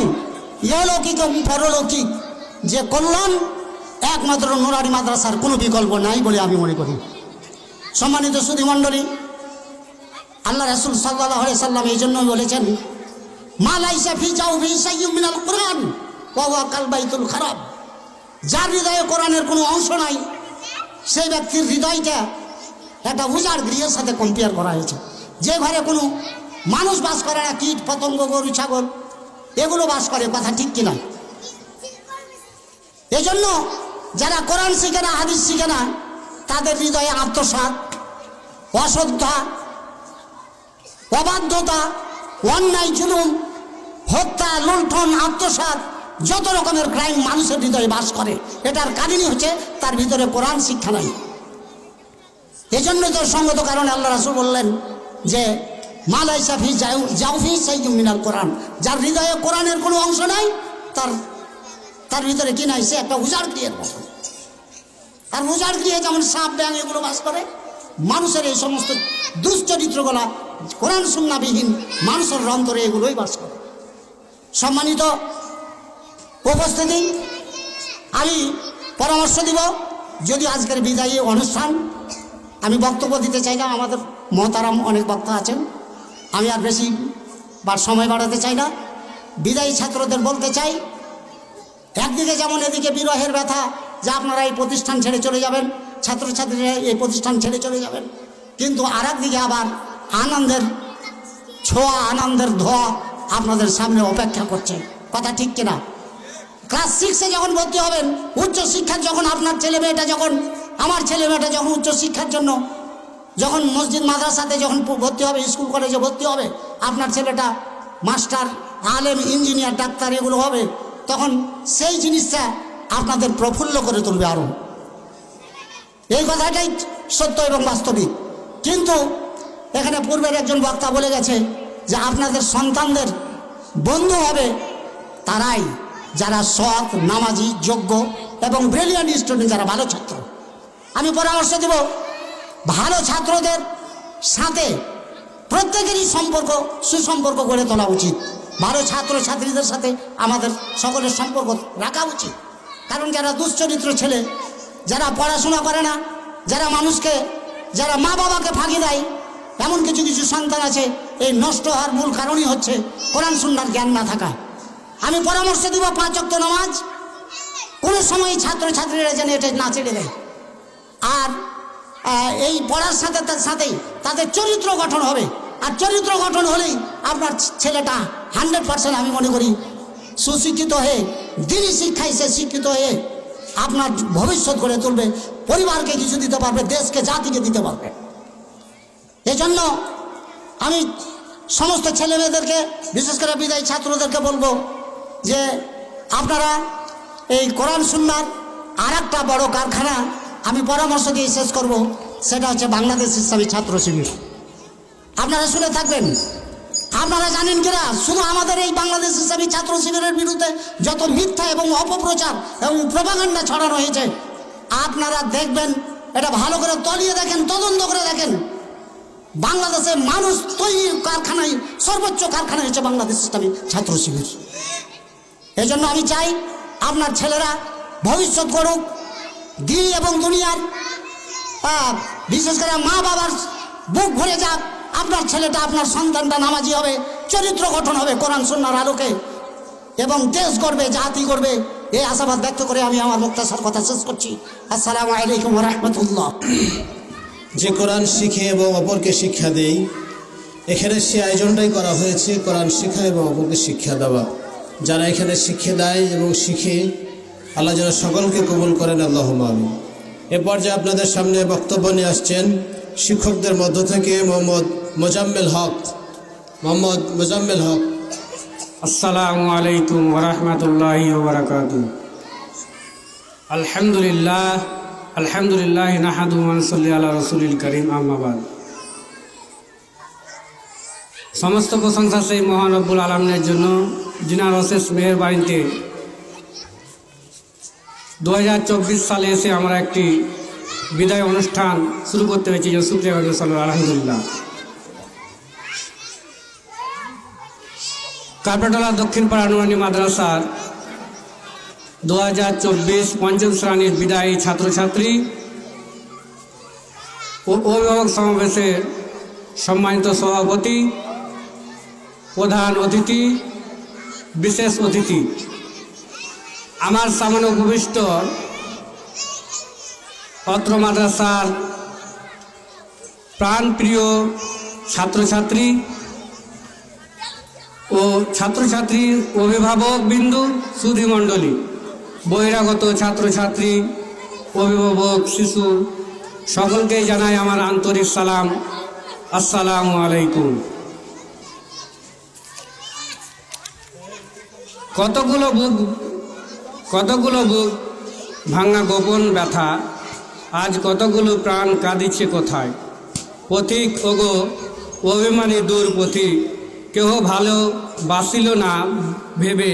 ইহলৌকিক এবং পরলৌকিক যে কল্যাণ, একমাত্র নুরানি মাদ্রাসার কোনো বিকল্প নাই বলে আমি মনে করি। সম্মানিত সুধীমণ্ডলী, আল্লাহ রাসূল সাল্লাল্লাহু আলাইহি সাল্লাম এই জন্য বলেছেন, মা লাইসা ফি জাওফি শাইউম মিনাল কুরআন ওয়া হুয়া কাল বাইতুল খারাব। যার হৃদয়ে কোরআনের কোনো অংশ নাই, সেই ব্যক্তির হৃদয়টা একটা উজাড় গৃহের সাথে কম্পেয়ার করা হয়েছে। যে ঘরে কোনো মানুষ বাস করে না, কীট পতঙ্গ, গরু ছাগল এগুলো বাস করে, কথা ঠিক কিনা? এই জন্য যারা কোরআন শিখে না, হাদিস শিখে না, তাদের হৃদয়ে আত্মসাৎ, অশ্রদ্ধা, অবাধ্যতা, অন্যায়, জুলুম, হত্যা, লুণ্ঠন, আত্মসাৎ, যত রকমের ক্রাইম মানুষের হৃদয়ে বাস করে। এটার কারণই হচ্ছে তার ভিতরে কোরআন শিক্ষা নাই। এজন্য তো সঙ্গত কারণে আল্লাহ রাসূল বললেন যে মা লাইসা ফি জাওফি শাইউম মিনাল কোরআন, যার হৃদয়ে কোরআনের কোনো অংশ নাই, তার তার ভিতরে কি নাই, সে একটা উজাড় গৃহের মতো। আর উজাড় গৃহে যেমন সাপ ব্যাঙ এগুলো বাস করে, মানুষের এই সমস্ত দুশ্চরিত্রগুলা কোরআন সুন্নাহবিহীন মানুষের অন্তরে এগুলোই বাস করে। সম্মানিত উপস্থিতি, আমি পরামর্শ দিব, যদি আজকের বিদায়ী অনুষ্ঠান, আমি বক্তব্য দিতে চাই না, আমাদের মহতারাম অনেক বক্তা আছেন, আমি আর বেশি সময় বাড়াতে চাই না। বিদায়ী ছাত্রদের বলতে চাই, একদিকে যেমন এদিকে বিরহের ব্যথা যে আপনারা এই প্রতিষ্ঠান ছেড়ে চলে যাবেন, ছাত্রছাত্রীরা এই প্রতিষ্ঠান ছেড়ে চলে যাবেন, কিন্তু আর একদিকে আবার আনন্দের ছোঁয়া, আনন্দের ধোয়া আপনাদের সামনে অপেক্ষা করছে। কথা ঠিক কিনা? ক্লাস 6-এ যখন ভর্তি হবেন, উচ্চশিক্ষার যখন আপনার ছেলেমেয়েটা, যখন আমার ছেলেমেয়েটা যখন উচ্চশিক্ষার জন্য যখন মসজিদ মাদ্রাসাতে যখন ভর্তি হবে, স্কুল কলেজে ভর্তি হবে, আপনার ছেলেটা মাস্টার, আলেম, ইঞ্জিনিয়ার, ডাক্তার এগুলো হবে, তখন সেই জিনিসটা আপনাদের প্রফুল্ল করে তুলবে আরও। এই কথাটাই সত্য এবং বাস্তবিক। কিন্তু এখানে পূর্বের একজন বক্তা বলে গেছে যে আপনাদের সন্তানদের বন্ধু হবে তারাই যারা সৎ, নামাজি, যোগ্য এবং ব্রিলিয়ান্ট স্টুডেন্ট, যারা ভালো ছাত্র। আমি পরামর্শ দেব, ভালো ছাত্রদের সাথে প্রত্যেকেরই সুসম্পর্ক গড়ে তোলা উচিত। ভালো ছাত্রছাত্রীদের সাথে আমাদের সকলের সম্পর্ক রাখা উচিত। কারণ যারা দুশ্চরিত্র ছেলে, যারা পড়াশোনা করে না, যারা মা বাবাকে ফাঁকি দেয়, এমন কিছু কিছু সন্তান আছে, এই নষ্ট হওয়ার মূল কারণই হচ্ছে কোরআন সুন্নাহর জ্ঞান না থাকা। আমি পরামর্শ দিব, 5 ওয়াক্ত নামাজ কোনো সময় ছাত্রছাত্রীরা যেন এটা না ছেড়ে দেয়। আর এই পড়ার সাথেই তাদের চরিত্র গঠন হবে। আর চরিত্র গঠন হলেই আপনার ছেলেটা 100% আমি মনে করি সুশিক্ষিত হয়ে, দিনই শিক্ষায় সে শিক্ষিত হয়ে আপনার ভবিষ্যৎ গড়ে তুলবে, পরিবারকে কিছু দিতে পারবে, দেশকে, জাতিকে দিতে পারবে। এজন্য আমি সমস্ত ছেলে মেয়েদেরকে, বিশেষ করে বিদায়ী ছাত্রদেরকে বলবো যে আপনারা এই কোরআন সুন্নাহর আর একটা বড় কারখানা আমি পরামর্শ দিয়ে শেষ করব, সেটা হচ্ছে বাংলাদেশ ইসলামী ছাত্র শিবির। আপনারা শুনে থাকবেন। আপনারা জানেন কিনা, শুধু আমাদের এই বাংলাদেশ ইসলামী ছাত্র শিবিরের বিরুদ্ধে যত মিথ্যা এবং অপপ্রচার এবং প্রপাগান্ডা ছড়ানো হয়েছে, আপনারা দেখবেন, এটা ভালো করে তলিয়ে দেখেন, তদন্ত করে দেখেন। বাংলাদেশের মানুষ তৈরির কারখানায় সর্বোচ্চ কারখানা হচ্ছে বাংলাদেশ ইসলামী ছাত্র শিবির। এই জন্য আমি চাই আপনার ছেলেরা ভবিষ্যৎ করুক, দিন এবং দুনিয়ার, বিশেষ করে মা বাবার বুক ভরে যাক। আপনার ছেলেটা, আপনার সন্তানটা নামাজি হবে, চরিত্র গঠন হবে কোরআন সুন্নাহর আলোকে, এবং দেশ গড়বে, জাতি গড়বে, এই আশাবাদ ব্যক্ত করে আমি আমার মুক্তাসার কথা শেষ করছি। আসসালামু আলাইকুম ওয়া রাহমাতুল্লাহ। যে কোরআন শিখে এবং অপরকে শিক্ষা দেই, এখানে সে আয়োজনটাই করা হয়েছে কোরআন শিক্ষা এবং অপরকে শিক্ষা দেওয়া। যারা এখানে শিক্ষা দেয় এবং শিখে, আল্লাহ যেন সকলকে কবুল করেন, আল্লাহুম্মা আমিন। এ পর্যায়ে আপনাদের সামনে বক্তব্য নিয়ে আসছেন শিক্ষকদের মধ্য থেকে মোহাম্মদ মোজাম্মেল হক। আসসালামু আলাইকুম ওয়া রাহমাতুল্লাহি ওয়া বারাকাতুহু। আলহামদুলিল্লাহ নাহমাদুহু ওয়া নুসাল্লি আলা রাসূলিল কারীম, আম্মা বাদ। সমস্ত প্রশংসা সেই মহান রব্বুল আলামিনের জন্য, যিনার অশেষ মেহেরবানিতে 2024 সালে এসে আমরা একটি বিদায় অনুষ্ঠান শুরু করতে হয়েছে। শুকরিয়া আলহামদুলিল্লাহ। কারপাটোলা দক্ষিণ পাড়া নুরানি মাদ্রাসার 2024 পঞ্চম শ্রেণীর বিদায়ী ছাত্রছাত্রী ও অভিভাবক সমাবেশের সম্মানিত সভাপতি, প্রধান অতিথি, বিশেষ অতিথি, আমার সামনে উপবিষ্ট অত্র মাদ্রাসার প্রাণপ্রিয় ছাত্রছাত্রী ও ছাত্রছাত্রীর অভিভাবক বিন্দু, সুধীমণ্ডলী, বহিরাগত ছাত্রছাত্রী, অভিভাবক, শিশু, সকলকে জানাই আমার আন্তরিক সালাম। আসসালামু আলাইকুম। কতগুলো বুক ভাঙা গোপন ব্যথা, আজ কতগুলো প্রাণ কাঁদিছে কোথায়। পথিক ওগো অভিমানী দূর পথিক, কেহ ভালো বাসিল না ভেবে,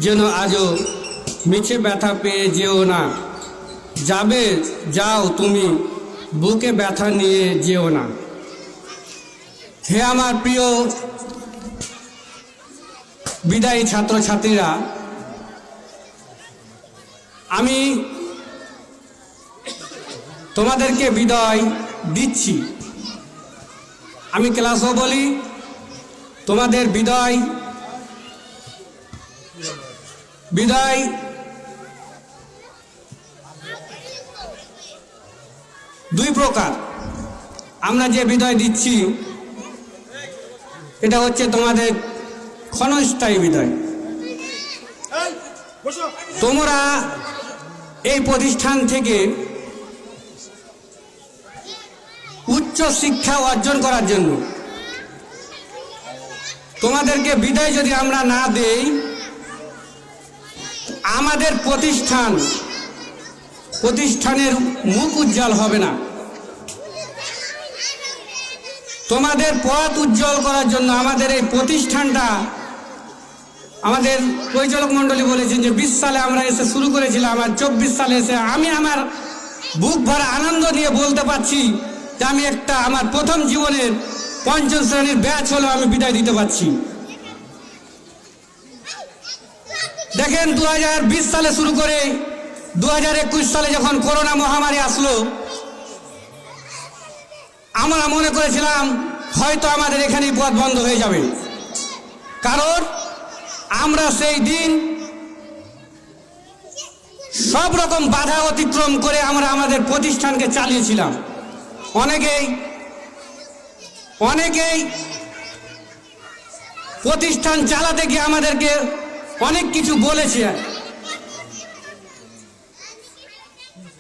যেন আজও মিছে ব্যথা পেয়ে যেও না, যাবে যাও তুমি, বুকে ব্যথা নিয়ে যেও না। হে আমার প্রিয় বিদায়ী ছাত্রছাত্রীরা, আমি তোমাদেরকে বিদায় দিচ্ছি। আমি ক্লাসও বলি, তোমাদের বিদায় দুই প্রকার। আমরা যে বিদায় দিচ্ছি এটা হচ্ছে তোমাদের ক্ষণস্থায়ী বিদায়। তোমরা এই প্রতিষ্ঠান থেকে উচ্চ শিক্ষা অর্জন করার জন্য তোমাদেরকে বিদায় যদি আমরা না দেই, আমাদের প্রতিষ্ঠানের মুখ উজ্জ্বল হবে না। তোমাদের পথ উজ্জ্বল করার জন্য আমাদের এই প্রতিষ্ঠানটা, আমাদের পরিচালক মণ্ডলী বলেছেন যে 20 সালে আমরা এসে শুরু করেছিলাম, আর 24 সালে এসে আমি আমার বুক ভরা আনন্দ নিয়ে বলতে পারছি যে আমি আমার প্রথম জীবনের 5ম শ্রেণীর ব্যাচ হলো আমি বিদায় দিতে পারছি। দেখেন 2020 সালে শুরু করে 2021 সালে যখন করোনা মহামারী আসলো, আমরা মনে করেছিলাম হয়তো আমাদের এখানেই পথ বন্ধ হয়ে যাবে, কারণ আমরা সেই দিন সব রকম বাধা অতিক্রম করে আমরা আমাদের প্রতিষ্ঠানকে চালিয়েছিলাম। অনেকেই প্রতিষ্ঠান চালাতে গিয়ে আমাদেরকে অনেক কিছু বলেছে,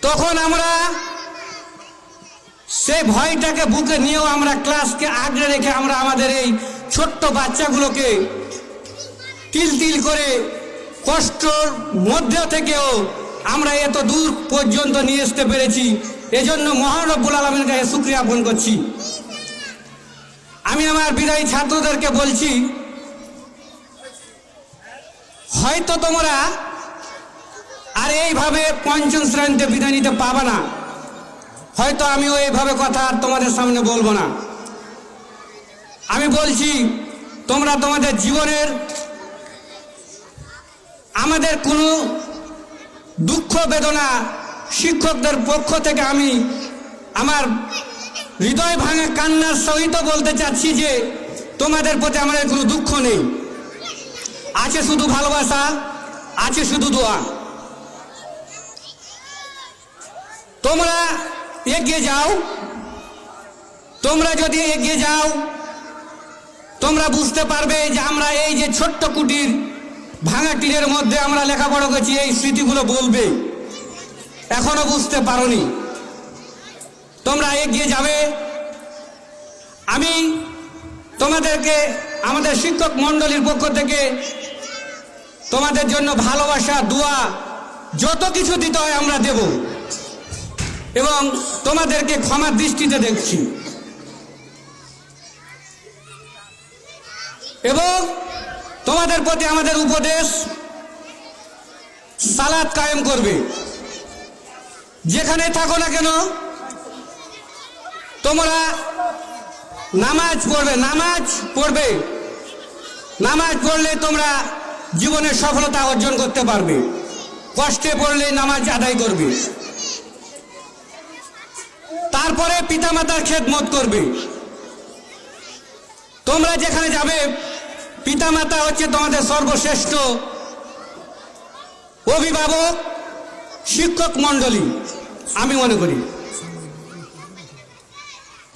তখন আমরা সেই ভয়টাকে বুকে নিয়েও আমরা ক্লাসকে আগলে রেখে আমরা আমাদের এই ছোট্ট বাচ্চাগুলোকে তিল তিল করে কষ্টর মধ্য থেকেও আমরা এত দূর পর্যন্ত নিয়ে আসতে পেরেছি। এজন্য মহান রব্বুল আলামিনের কাছে শুকরিয়া জ্ঞাপন করছি। আমি আমার বিদায়ী ছাত্রদেরকে বলছি, হয়তো তোমরা আর এইভাবে 5ম শ্রেণীতে বিদায় নিতে পাবে না, হয়তো আমিও এইভাবে কথা আর তোমাদের সামনে বলবো না। আমি বলছি, তোমরা তোমাদের জীবনের আমাদের কোনো দুঃখ বেদনা শিক্ষকদের পক্ষ থেকে আমি আমার হৃদয় ভাঙা কান্নার সহিত বলতে চাচ্ছি যে তোমাদের প্রতি আমাদের কোনো দুঃখ নেই, আছে শুধু ভালোবাসা, আছে শুধু দোয়া। তোমরা এগিয়ে যাও, তোমরা যদি এগিয়ে যাও তোমরা বুঝতে পারবে যে আমরা এই যে ছোট্ট কুটির ভাঙা টিনের মধ্যে আমরা লেখাপড়া করছি, এই স্মৃতিগুলো বলবে এখনো বুঝতে পারোনি। তোমরা এগিয়ে যাবে। আমি তোমাদেরকে আমাদের শিক্ষক মণ্ডলীর পক্ষ থেকে তোমাদের জন্য ভালোবাসা, দোয়া, যত কিছু দিতে হয় আমরা দেব, এবং তোমাদেরকে ক্ষমার দৃষ্টিতে দেখছি। এবং তোমাদের প্রতি আমাদের উপদেশ, সালাত কায়েম করবে। যেখানে থাকো না কেন তোমরা নামাজ পড়বে। নামাজ পড়লে তোমরা জীবনে সফলতা অর্জন করতে পারবে। কষ্টে পড়লে নামাজ আদায় করবে। তারপরে পিতামাতার খেদমত করবে। তোমরা যেখানে যাবে, পিতামাতা হচ্ছে তোমাদের সর্বশ্রেষ্ঠ অভিভাবক, শিক্ষক মণ্ডলী আমি মনে করি।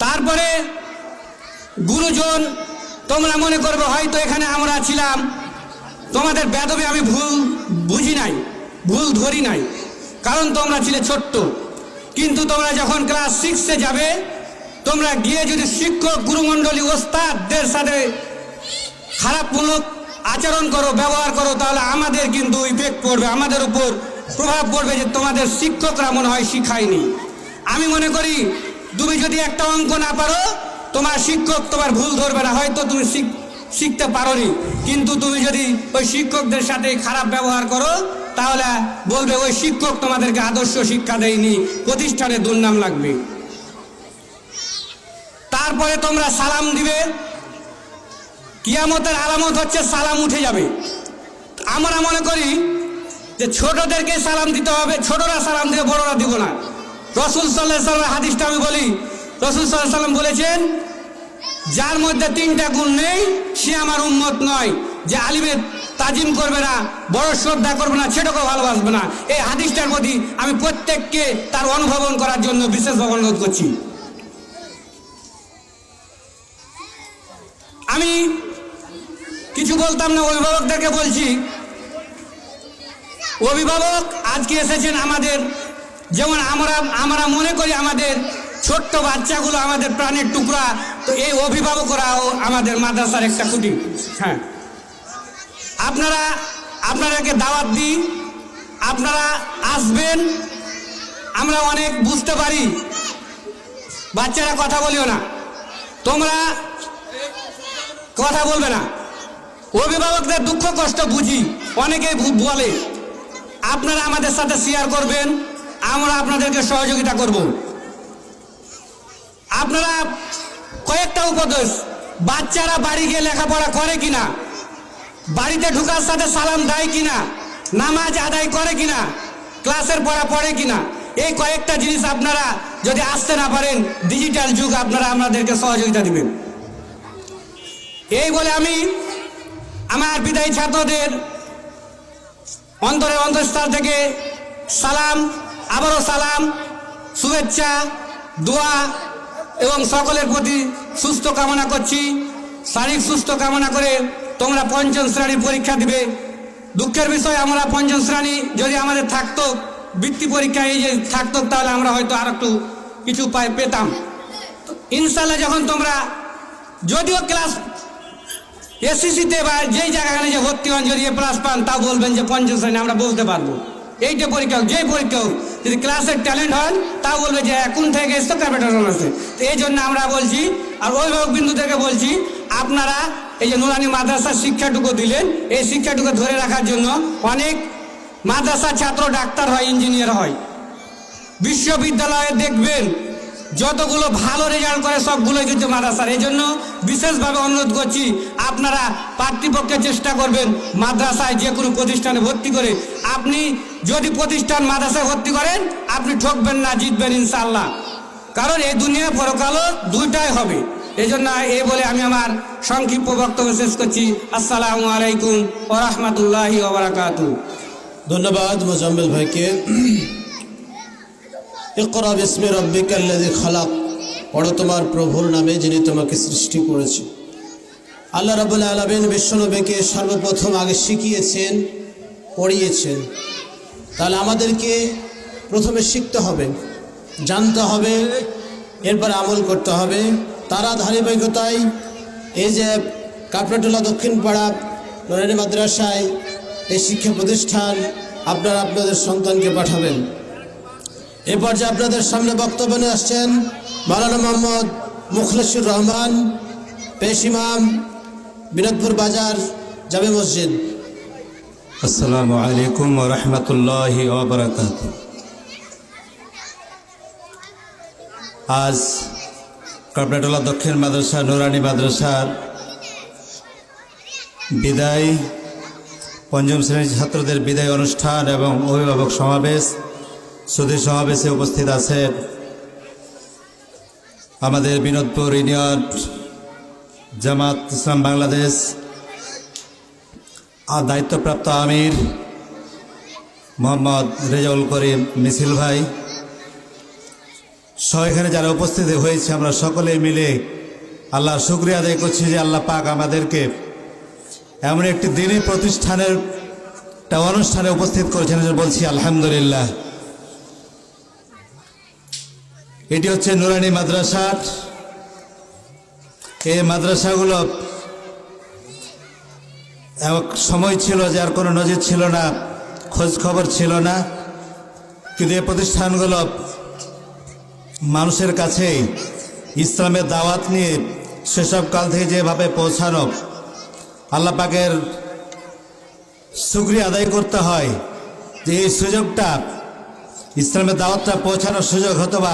তারপরে গুরুজন, তোমরা মনে করবে হয়তো এখানে আমরা ছিলাম, তোমাদের বেদবি আমি ভুল বুঝি নাই, ভুল ধরি নাই, কারণ তোমরা ছিলে ছোট্ট। কিন্তু তোমরা যখন ক্লাস 6-এ যাবে, তোমরা গিয়ে যদি শিক্ষক, গুরুমণ্ডলী, ওস্তাদদের সাথে খারাপমূলক আচরণ করো, ব্যবহার করো, তাহলে আমাদের কিন্তু ইফেক্ট পড়বে, আমাদের উপর প্রভাব পড়বে যে তোমাদের শিক্ষকরা মনে হয় শিখায়নি। আমি মনে করি তুমি যদি একটা অঙ্ক না পারো, তোমার শিক্ষক তোমার ভুল ধরবে না, হয়তো তুমি শিখতে পারোনি, কিন্তু তুমি যদি ওই শিক্ষকদের সাথে খারাপ ব্যবহার করো তাহলে বলবে ওই শিক্ষক তোমাদেরকে আদর্শ শিক্ষা দেয়নি, প্রতিষ্ঠানে দুর্নাম লাগবে। তারপরে তোমরা সালাম দিবে, কিয়ামতের আলামত হচ্ছে সালাম উঠে যাবে। আমরা মনে করি যে ছোটদেরকে সালাম দিতে হবে, ছোটরা সালাম দিবে, বড়রা দিব না। রসুল সাল্লাল্লাহু আলাইহি ওয়াসাল্লামের হাদিসটা আমি বলি, রসুল সাল্লাল্লাহু আলাইহি ওয়াসাল্লাম বলেছেন, যার মধ্যে 3টা গুণ নেই সে আমার উম্মত নয়। যে আলিমের তাজিম করবে না, বড় শ্রদ্ধা করবে না, ছেলেকেও ভালোবাসবে না। এই হাদিসটার প্রতি আমি প্রত্যেককে তার অনুভবন করার জন্য বিশেষভাবে অনুরোধ করছি। আমি কিছু বলতাম না, অভিভাবকদেরকে বলছি, অভিভাবক আজকে এসেছেন আমাদের, যেমন আমরা মনে করি আমাদের ছোট্ট বাচ্চাগুলো আমাদের প্রাণের টুকরা, তো এই অভিভাবকরাও আমাদের মাদ্রাসার একটা খুঁটি। হ্যাঁ, আপনাদেরকে দাওয়াত দিই, আপনারা আসবেন। আমরা অনেক বুঝতে পারি, বাচ্চারা কথা বলিও না, তোমরা কথা বলবে না। অভিভাবকদের দুঃখ কষ্ট বুঝি, অনেকেই বলে, আপনারা আমাদের সাথে শেয়ার করবেন, আমরা আপনাদেরকে সহযোগিতা করব। আপনারা কয়েকটা উপদেশ, বাচ্চারা বাড়ি গিয়ে লেখাপড়া করে কিনা, বাড়িতে ঢোকার সাথে সালাম দেয় কিনা, নামাজ আদায় করে কিনা, ক্লাসের পড়া পড়ে কিনা, এই কয়েকটা জিনিস আপনারা যদি আসতে না পারেন, ডিজিটাল যুগ, আপনারা আমাদেরকে সহযোগিতা দিবেন। এই বলে আমি আমার বিদায়ী ছাত্রদের অন্তরের অন্তঃস্থল থেকে সালাম, আবারও সালাম, শুভেচ্ছা, দোয়া এবং সকলের প্রতি সুস্থ কামনা করছি। শারীরিক সুস্থ কামনা করে তোমরা 5ম শ্রেণীর পরীক্ষা দিবে। দুঃখের বিষয়, আমরা 5ম শ্রেণী যদি আমাদের থাকতো, বৃত্তি পরীক্ষা এই যে থাকতো, তাহলে আমরা হয়তো আর একটু কিছু পেতাম। ইনশাল্লাহ যখন তোমরা যদিও ক্লাস এসএসসিতে বা যেই জায়গাখানে যে ভর্তি হন, যদি এ প্লাস পান, তাও বলবেন যে 5ম শ্রেণী আমরা বলতে পারবো। এইটা পরীক্ষা হোক, যেই পরীক্ষা হোক, যদি ক্লাসের ট্যালেন্ট হন, তাও বলবে যে এখন থেকে এসে ক্যাপিটাল আছে। তো এই জন্য আমরা বলছি, আর অভিভাবক বিন্দুদেরকে বলছি, আপনারা এই যে নুরানি মাদ্রাসার শিক্ষাটুকু দিলেন, এই শিক্ষাটুকু ধরে রাখার জন্য অনেক মাদ্রাসার ছাত্র ডাক্তার হয়, ইঞ্জিনিয়ার হয়। বিশ্ববিদ্যালয়ে দেখবেন যতগুলো ভালো রেজাল্ট করে সবগুলোই কিন্তু মাদ্রাসার। এই জন্য বিশেষভাবে অনুরোধ করছি, আপনারা পার্টিপক্ষে চেষ্টা করবেন মাদ্রাসায় যে কোনো প্রতিষ্ঠানে ভর্তি করে। আপনি যদি প্রতিষ্ঠান মাদ্রাসায় ভর্তি করেন, আপনি ঠকবেন না, জিতবেন ইনশাআল্লাহ। কারণ এই দুনিয়া পরকালও দুইটাই হবে। এই জন্য এই বলে আমি আমার সংক্ষিপ্ত বক্তব্য শেষ করছি। আসসালামু আলাইকুম ওয়া রাহমাতুল্লাহি ওয়া বারাকাতুহু। ধন্যবাদ মোজাম্মেল ভাইকে। ইকরা বিসমি রাব্বিকাল্লাযী খালাক, পড়ো তোমার প্রভুর নামে যিনি তোমাকে সৃষ্টি করেছে। আল্লাহ রাব্বুল আলামিন বিশ্বনবীকে সর্বপ্রথম আগে শিখিয়েছেন, পড়িয়েছেন। তাহলে আমাদেরকে প্রথমে শিখতে হবে, জানতে হবে, এরপর আমল করতে হবে। তারা ধারাবাহিকতায় এই যে কাপড়াটোলা দক্ষিণ পাড়া নুরানি মাদ্রাসায় এই শিক্ষা প্রতিষ্ঠান, আপনারা আপনাদের সন্তানকে পাঠাবেন। এ পর্যায়ে আপনাদের সামনে বক্তব্য নিয়ে আসছেন মাওলানা মোহাম্মদ মুখলেসুর রহমান, পেশ ইমাম, বিনোদপুর বাজার জামে মসজিদ। আসসালামু আলাইকুম ওয়া রাহমাতুল্লাহি ওয়া বারাকাতুহু। আজ কাপড়াটোলা দক্ষিণ মাদ্রাসা নুরানি মাদ্রাসার বিদায়, 5ম শ্রেণীর ছাত্রদের বিদায় অনুষ্ঠান এবং অভিভাবক সমাবেশ। সুধী সমাবেশে উপস্থিত আছেন আমাদের বিনোদপুর ইউনিয়ন জামাত ইসলাম বাংলাদেশ দায়িত্বপ্রাপ্ত আমির মোহাম্মদ রেজাউল করিম মিছিল ভাই সহ এখানে যারা উপস্থিত হয়েছে, আমরা সকলে মিলে আল্লাহর শুকরিয়া আদায় করছি যে আল্লাহ পাক আমাদেরকে এমন একটি দিনই প্রতিষ্ঠানের একটা অনুষ্ঠানে উপস্থিত করেছেন। বলছি আলহামদুলিল্লাহ। এটি হচ্ছে নুরানি মাদ্রাসা। এই মাদ্রাসাগুলো এক সময় ছিল যার কোনো নজির ছিল না, খোঁজ খবর ছিল না, কিন্তু এই প্রতিষ্ঠানগুলো মানুষের কাছে ইসলামের দাওয়াত নিয়ে সেসব কাল থেকে যেভাবে পৌঁছানো, আল্লাহ পাকের শুকরিয়া আদায় করতে হয়। যে এই সুযোগটা ইসলামের দাওয়াতটা পৌঁছানোর সুযোগ হতো বা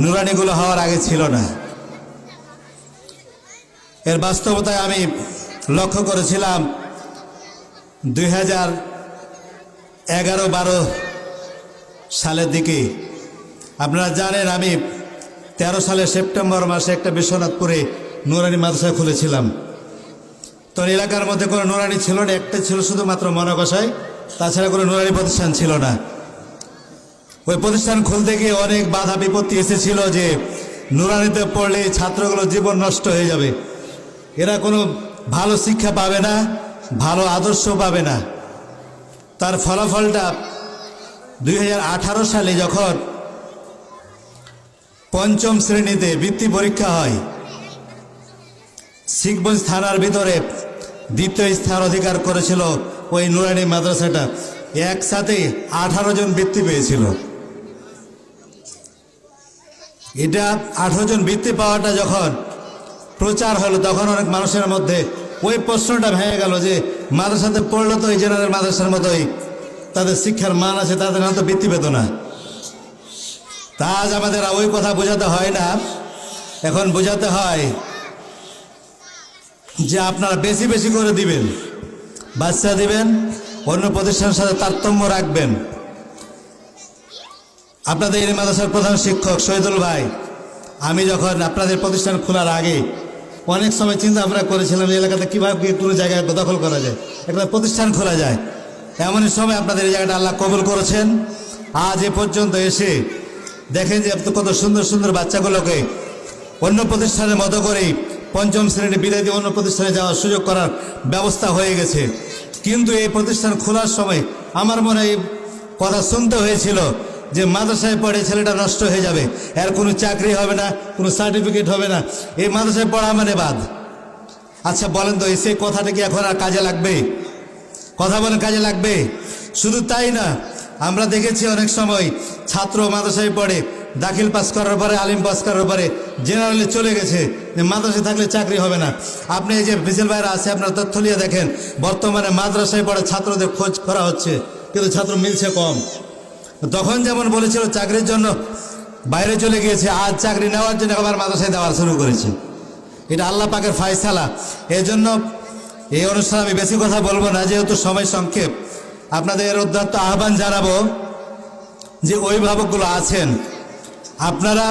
নুরানিগুলো হওয়ার আগে ছিল না। এর বাস্তবতায় আমি লক্ষ্য করেছিলাম 2011-12 সালের দিকে। আপনারা জানেন আমি 13 সালের সেপ্টেম্বর মাসে একটা বিশ্বনাথপুরে নুরানি মাদ্রাসা খুলেছিলাম। তো এলাকার মধ্যে কোনো নুরানি ছিল না, একটা ছিল শুধুমাত্র মনোকষায়, তাছাড়া কোনো নুরানি প্রতিষ্ঠান ছিল না। ওই প্রতিষ্ঠান খুলতে গিয়ে অনেক বাধা বিপত্তি এসেছিল যে নুরানিতে পড়লে ছাত্রগুলোর জীবন নষ্ট হয়ে যাবে, এরা কোনো ভালো শিক্ষা পাবে না, ভালো আদর্শ পাবে না। তার ফলাফলটা 2018 সালে যখন 5ম শ্রেণীতে বৃত্তি পরীক্ষা হয়, শিখগঞ্জ থানার ভিতরে 2য় স্থান অধিকার করেছিল ওই নুরানি মাদ্রাসাটা। একসাথে 18 জন বৃত্তি পেয়েছিল। এটা 18 জন বৃত্তি পাওয়াটা যখন প্রচার হলো তখন অনেক মানুষের মধ্যে ওই প্রশ্নটা ভেঙে গেল যে মাদ্রাসাতে পড়লো তো এই জেনারেল মাদ্রাসার মতোই তাদের শিক্ষার মান আছে, তাদের হয়তো বৃত্তি পেত না। তা আজ আমাদের ওই কথা বোঝাতে হয় না, এখন বোঝাতে হয় যে আপনারা বেশি বেশি করে দিবেন, বাচ্চা দিবেন, অন্য প্রতিষ্ঠানের সাথে তারতম্য রাখবেন। আপনাদের এই মাদ্রাসার প্রধান শিক্ষক শহীদুল ভাই, আমি যখন আপনাদের প্রতিষ্ঠান খোলার আগে অনেক সময় চিন্তা ভাবনা করেছিলাম এই এলাকাতে কীভাবে কোনো জায়গায় দখল করা যায়, একটা প্রতিষ্ঠান খোলা যায়। এমনই সময় আপনাদের এই জায়গাটা আল্লাহ কবুল করেছেন। আজ এ পর্যন্ত এসে দেখেন যে কত সুন্দর সুন্দর বাচ্চাগুলোকে অন্য প্রতিষ্ঠানের মতো করেই 5ম শ্রেণী বিদায় দিয়ে অন্য প্রতিষ্ঠানে যাওয়ার সুযোগ করার ব্যবস্থা হয়ে গেছে। কিন্তু এই প্রতিষ্ঠান খোলার সময় আমার মনে হয় কথা শুনতে হয়েছিল যে মাদ্রাসায় পড়ে ছেলেটা নষ্ট হয়ে যাবে, এর কোনো চাকরি হবে না, কোনো সার্টিফিকেট হবে না, এই মাদ্রাসায় পড়া মানে বাদ। আচ্ছা বলেন তো সেই কথাটা কি এখন আর কাজে লাগবে? কথা বলেন কাজে লাগবে? শুধু তাই না, আমরা দেখেছি অনেক সময় ছাত্র মাদ্রাসায় পড়ে দাখিল পাস করার পরে, আলিম পাস করার পরে জেনারেলে চলে গেছে যে মাদ্রাসায় থাকলে চাকরি হবে না। আপনি এই যে বিজেল ভাইরা আছে আপনার তথ্য নিয়ে দেখেন, বর্তমানে মাদ্রাসায় পড়ে ছাত্রদের খোঁজ করা হচ্ছে কিন্তু ছাত্র মিলছে কম। তখন যেমন বলেছিল চাকরির জন্য বাইরে চলে গিয়েছে, আজ চাকরি নেওয়ার জন্য আবার মাদ্রাসায় দেওয়া শুরু করেছে। এটা আল্লাহ পাকের ফায়সালা। এই জন্য এই অনুষ্ঠানে আমি বেশি কথা বলবো না, যেহেতু সময় সংক্ষেপ। আপনাদের উদ্যত আহ্বান জানাবো যে অভিভাবকগুলো আছেন, আপনারা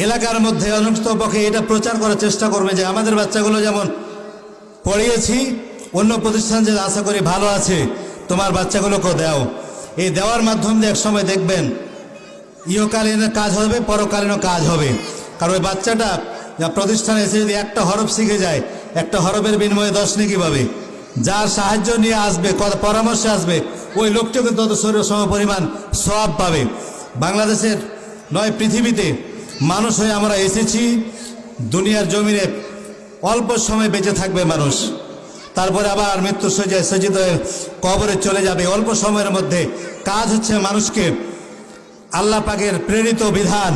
এলাকার মধ্যে অন্ততপক্ষে এটা প্রচার করার চেষ্টা করবেন যে আমাদের বাচ্চাগুলো যেমন পড়িয়েছি, অন্য প্রতিষ্ঠান যে আশা করি ভালো আছে, তোমার বাচ্চাগুলোকেও দাও। এই দেওয়ার মাধ্যম দিয়ে এক সময় দেখবেন ইহকালীন কাজ হবে, পরকালীনও কাজ হবে। কারণ ওই বাচ্চাটা প্রতিষ্ঠানে এসে যদি একটা হরফ শিখে যায়, একটা হরফের বিনিময়ে 10 নেকি পাবে। যার সাহায্য নিয়ে আসবে, পরামর্শে আসবে, ওই লোকটিও কিন্তু তত সমপরিমাণ সওয়াব পাবে। বাংলাদেশের নয় পৃথিবীতে মানুষ হয়ে আমরা এসেছি, দুনিয়ার জমিনে অল্প সময় বেঁচে থাকবে মানুষ, তারপরে আবার মৃত্যু সজ্জিত হয়ে কবরে চলে যাবে। অল্প সময়ের মধ্যে কাজ হচ্ছে মানুষকে আল্লাহ পাকের প্রেরিত বিধান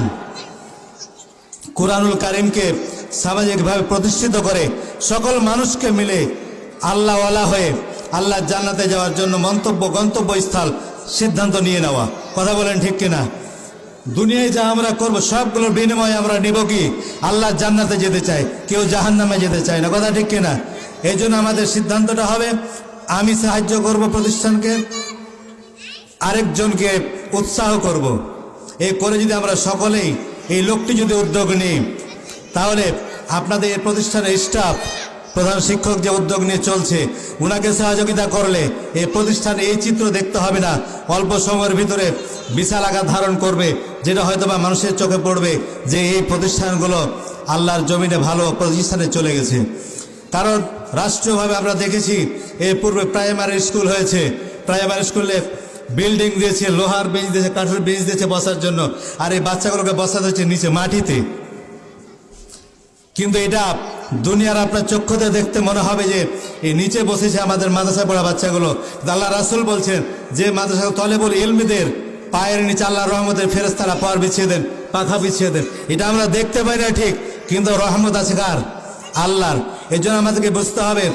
কুরআনুল কারীমকে সামাজিকভাবে প্রতিষ্ঠিত করে সকল মানুষকে মিলে আল্লাহওয়ালা হয়ে আল্লাহ জান্নাতে যাওয়ার জন্য গন্তব্যস্থল সিদ্ধান্ত নিয়ে নেওয়া। কথা বলেন ঠিক কিনা? দুনিয়ায় যা আমরা করব সবগুলোর বিনিময়ে আমরা নিব কি? আল্লাহ জান্নাতে যেতে চাই, কেউ জাহান্নামে যেতে চায় না। কথা ঠিক কিনা? এই জন্য আমাদের সিদ্ধান্তটা হবে আমি সাহায্য করব প্রতিষ্ঠানকে, আরেকজনকে উৎসাহ করব। এই করে যদি আমরা সকলেই এই লোকটি যদি উদ্যোগ নিই, তাহলে আপনাদের এই প্রতিষ্ঠানের স্টাফ, প্রধান শিক্ষক যে উদ্যোগ নিয়ে চলছে, ওনাকে সহযোগিতা করলে এই প্রতিষ্ঠানে এই চিত্র দেখতে হবে না। অল্প সময়ের ভিতরে বিশাল আকার ধারণ করবে, যেটা হয়তো বা মানুষের চোখে পড়বে যে এই প্রতিষ্ঠানগুলো আল্লাহর জমিনে ভালো প্রতিষ্ঠানে চলে গেছে। কারণ রাষ্ট্রীয়ভাবে আমরা দেখেছি এর পূর্বে প্রাইমারি স্কুল হয়েছে, প্রাইমারি স্কুলে বিল্ডিং দিয়েছে, লোহার বেঞ্চ দিয়েছে, কাঠের বেঞ্চ দিয়েছে বসার জন্য, আর এই বাচ্চাগুলোকে বসাতে হচ্ছে নিচে মাটিতে। কিন্তু এটা দুনিয়ার আপনার চক্ষুতে দেখতে মনে হবে যে এই নিচে বসেছে আমাদের মাদ্রাসায় পড়া বাচ্চাগুলো। আল্লাহ রাসূল বলছেন যে মাদ্রাসা তলেবুল ইলমিদের পায়ের নিচে আল্লাহ রহমতের ফেরেশতারা পার বিছিয়ে দেন, পাখা বিছিয়ে দেন। এটা আমরা দেখতে পাই না ঠিক, কিন্তু রহমত আছে কার? আল্লাহর। এই জন্য আমাদেরকে বুঝতে হবে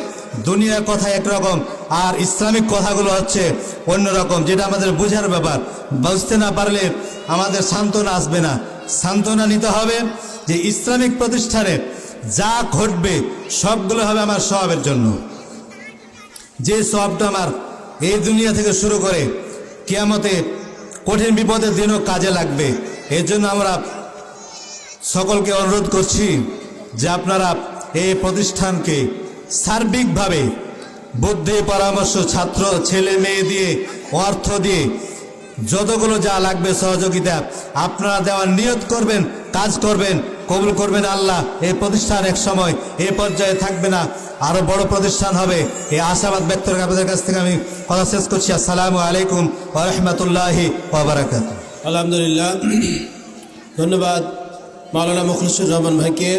দুনিয়ার কথা একরকম, আর ইসলামিক কথাগুলো হচ্ছে অন্যরকম, যেটা আমাদের বোঝার ব্যাপার। বুঝতে না পারলে আমাদের সান্ত্বনা আসবে না। সান্ত্বনা নিতে হবে যে ইসলামিক প্রতিষ্ঠানে যা ঘটবে সবগুলো হবে আমার সওয়াবের জন্য। যে সওয়াবটা আমার এই দুনিয়া থেকে শুরু করে কিয়ামতে কঠিন বিপদের দিনও কাজে লাগবে। এর জন্য আমরা সকলকে অনুরোধ করছি যে আপনারা এই প্রতিষ্ঠানকে সার্বিকভাবে বুদ্ধি পরামর্শ, ছাত্র ছেলে মেয়ে দিয়ে, অর্থ দিয়ে, যতগুলো যা লাগবে সহযোগিতা আপনারা দেওয়ার নিয়ত করবেন, কাজ করবেন, কবুল করবেন আল্লাহ। এই প্রতিষ্ঠান এক সময় এই পর্যায়ে থাকবে না, আরো বড় প্রতিষ্ঠান হবে। এই আশাবাদ ব্যক্ত করে আপনাদের কাছ থেকে আমি কথা শেষ করছি। আসসালামু আলাইকুম ওয়া রাহমাতুল্লাহি ওয়া বারাকাতুহু। আলহামদুলিল্লাহ, ধন্যবাদ মাওলানা মুখলিসুর রহমান ভাইকে।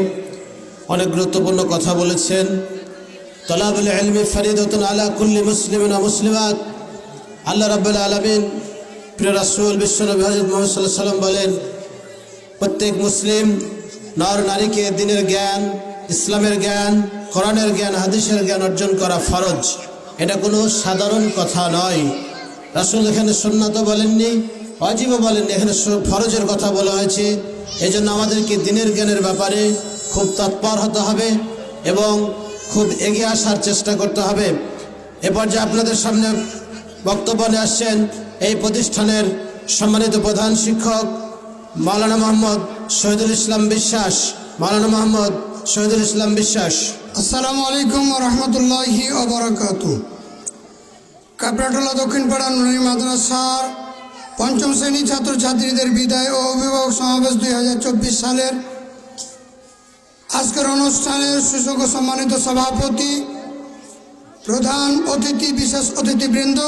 অনেক গুরুত্বপূর্ণ কথা বলেছেন। তলাবুল ইলমি ফরিদাতুন আলা কুল্লি মুসলিমিন ওয়া মুসলিমাত। আল্লাহ রাব্বুল আলামিন, প্রিয় রাসূল বিশ্বনবী হযরত মুহাম্মদ সাল্লাল্লাহু আলাইহি ওয়াসাল্লাম বলেন, প্রত্যেক মুসলিম নর নারীকে দ্বীনের জ্ঞান, ইসলামের জ্ঞান, কোরআনের জ্ঞান, হাদিসের জ্ঞান অর্জন করা ফরজ। এটা কোনো সাধারণ কথা নয়। রাসূল এখানে সুন্নাতও বলেননি, ওয়াজিবও বলেননি, এখানে ফরজের কথা বলা হয়েছে। এই জন্য আমাদেরকে দ্বীনের জ্ঞানের ব্যাপারে খুব তৎপর হতে হবে এবং খুব এগিয়ে আসার চেষ্টা করতে হবে। এ পর্যায়ে আপনাদের সামনে বক্তব্য নিয়ে আসছেন এই প্রতিষ্ঠানের সম্মানিত প্রধান শিক্ষক মাওলানা মোহাম্মদ শহীদুল ইসলাম বিশ্বাস। মাওলানা মোহাম্মদ শহীদুল ইসলাম বিশ্বাস। আসসালামু আলাইকুম ওয়া রাহমাতুল্লাহি ওয়া বারাকাতুহু। কাপড়াটোলা দক্ষিণপাড়া নুরানি মাদ্রাসার পঞ্চম শ্রেণী ছাত্রছাত্রীদের বিদায় ও অভিভাবক সমাবেশ 2024 সালের আজকের অনুষ্ঠানের সুযোগ্য সম্মানিত সভাপতি, প্রধান অতিথি, বিশেষ অতিথিবৃন্দ,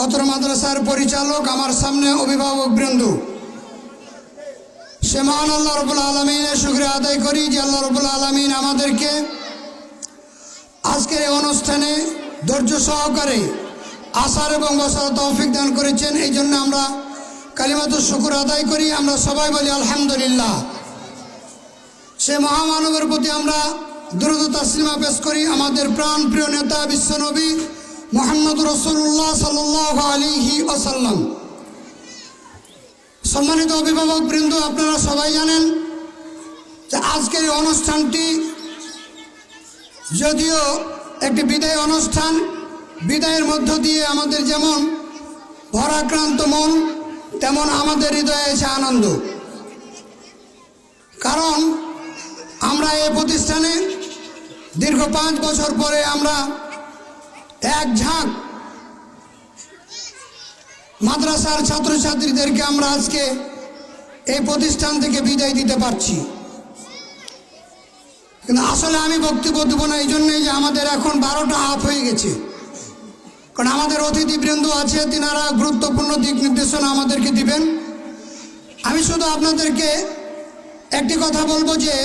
অত্র মাদ্রাসার পরিচালক, আমার সামনে অভিভাবকবৃন্দ, সে মহান আল্লাহ রাব্বুল আলামিনের শুকরিয়া আদায় করি যে আল্লাহ রাব্বুল আলামিন আমাদেরকে আজকের এই অনুষ্ঠানে ধৈর্য সহকারে আসার এবং বসার তৌফিক দান করেছেন। এই জন্য আমরা কালিমাতুশ শুকর আদায় করি। আমরা সবাই বলি আলহামদুলিল্লাহ। সে মহামানবের প্রতি আমরা দুরূদ ও তাসলিমা পেশ করি। আমাদের প্রাণ প্রিয় নেতা বিশ্বনবী মুহাম্মদ রাসূলুল্লাহ সাল্লাল্লাহু আলাইহি ওয়াসাল্লাম। সম্মানিত অভিভাবক বৃন্দ, আপনারা সবাই জানেন যে আজকের এই অনুষ্ঠানটি যদিও একটি বিদায় অনুষ্ঠান, বিদায়ের মধ্য দিয়ে আমাদের যেমন ভারাক্রান্ত মন, তেমন আমাদের হৃদয়ে আছে আনন্দ। কারণ আমরা এই প্রতিষ্ঠানে দীর্ঘ 5 বছর পরে আমরা এক ঝাঁক মাদ্রাসার ছাত্রছাত্রীদেরকে আমরা আজকে এই প্রতিষ্ঠান থেকে বিদায় দিতে পারছি। কিন্তু আসলে আমি বক্তব্য দেবো না এই জন্যই যে আমাদের এখন 12টা হাফ হয়ে গেছে। কারণ আমাদের অতিথিবৃন্দ আছে, তিনারা গুরুত্বপূর্ণ দিক নির্দেশনা আমাদেরকে দিবেন। আমি শুধু আপনাদেরকে একটি কথা বলবো যে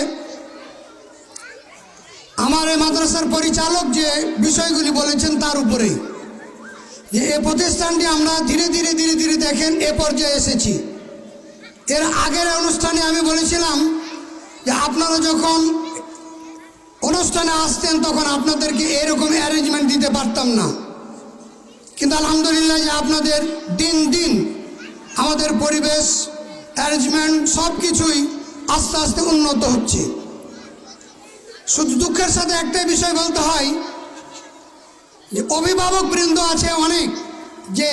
আমার এই মাদ্রাসার পরিচালক যে বিষয়গুলি বলেছেন তার উপরেই, যে এই প্রতিষ্ঠানটি আমরা ধীরে ধীরে দেখেন এ পর্যায়ে এসেছি। এর আগের অনুষ্ঠানে আমি বলেছিলাম যে আপনারা যখন অনুষ্ঠানে আসতেন তখন আপনাদেরকে এরকম অ্যারেঞ্জমেন্ট দিতে পারতাম না, কিন্তু আলহামদুলিল্লাহ যে আপনাদের দিন দিন আমাদের পরিবেশ, অ্যারেঞ্জমেন্ট সব কিছুই আস্তে আস্তে উন্নত হচ্ছে। শুধু দুঃখের সাথে একটাই বিষয় বলতে হয় যে অভিভাবক বৃন্দ আছে অনেক, যে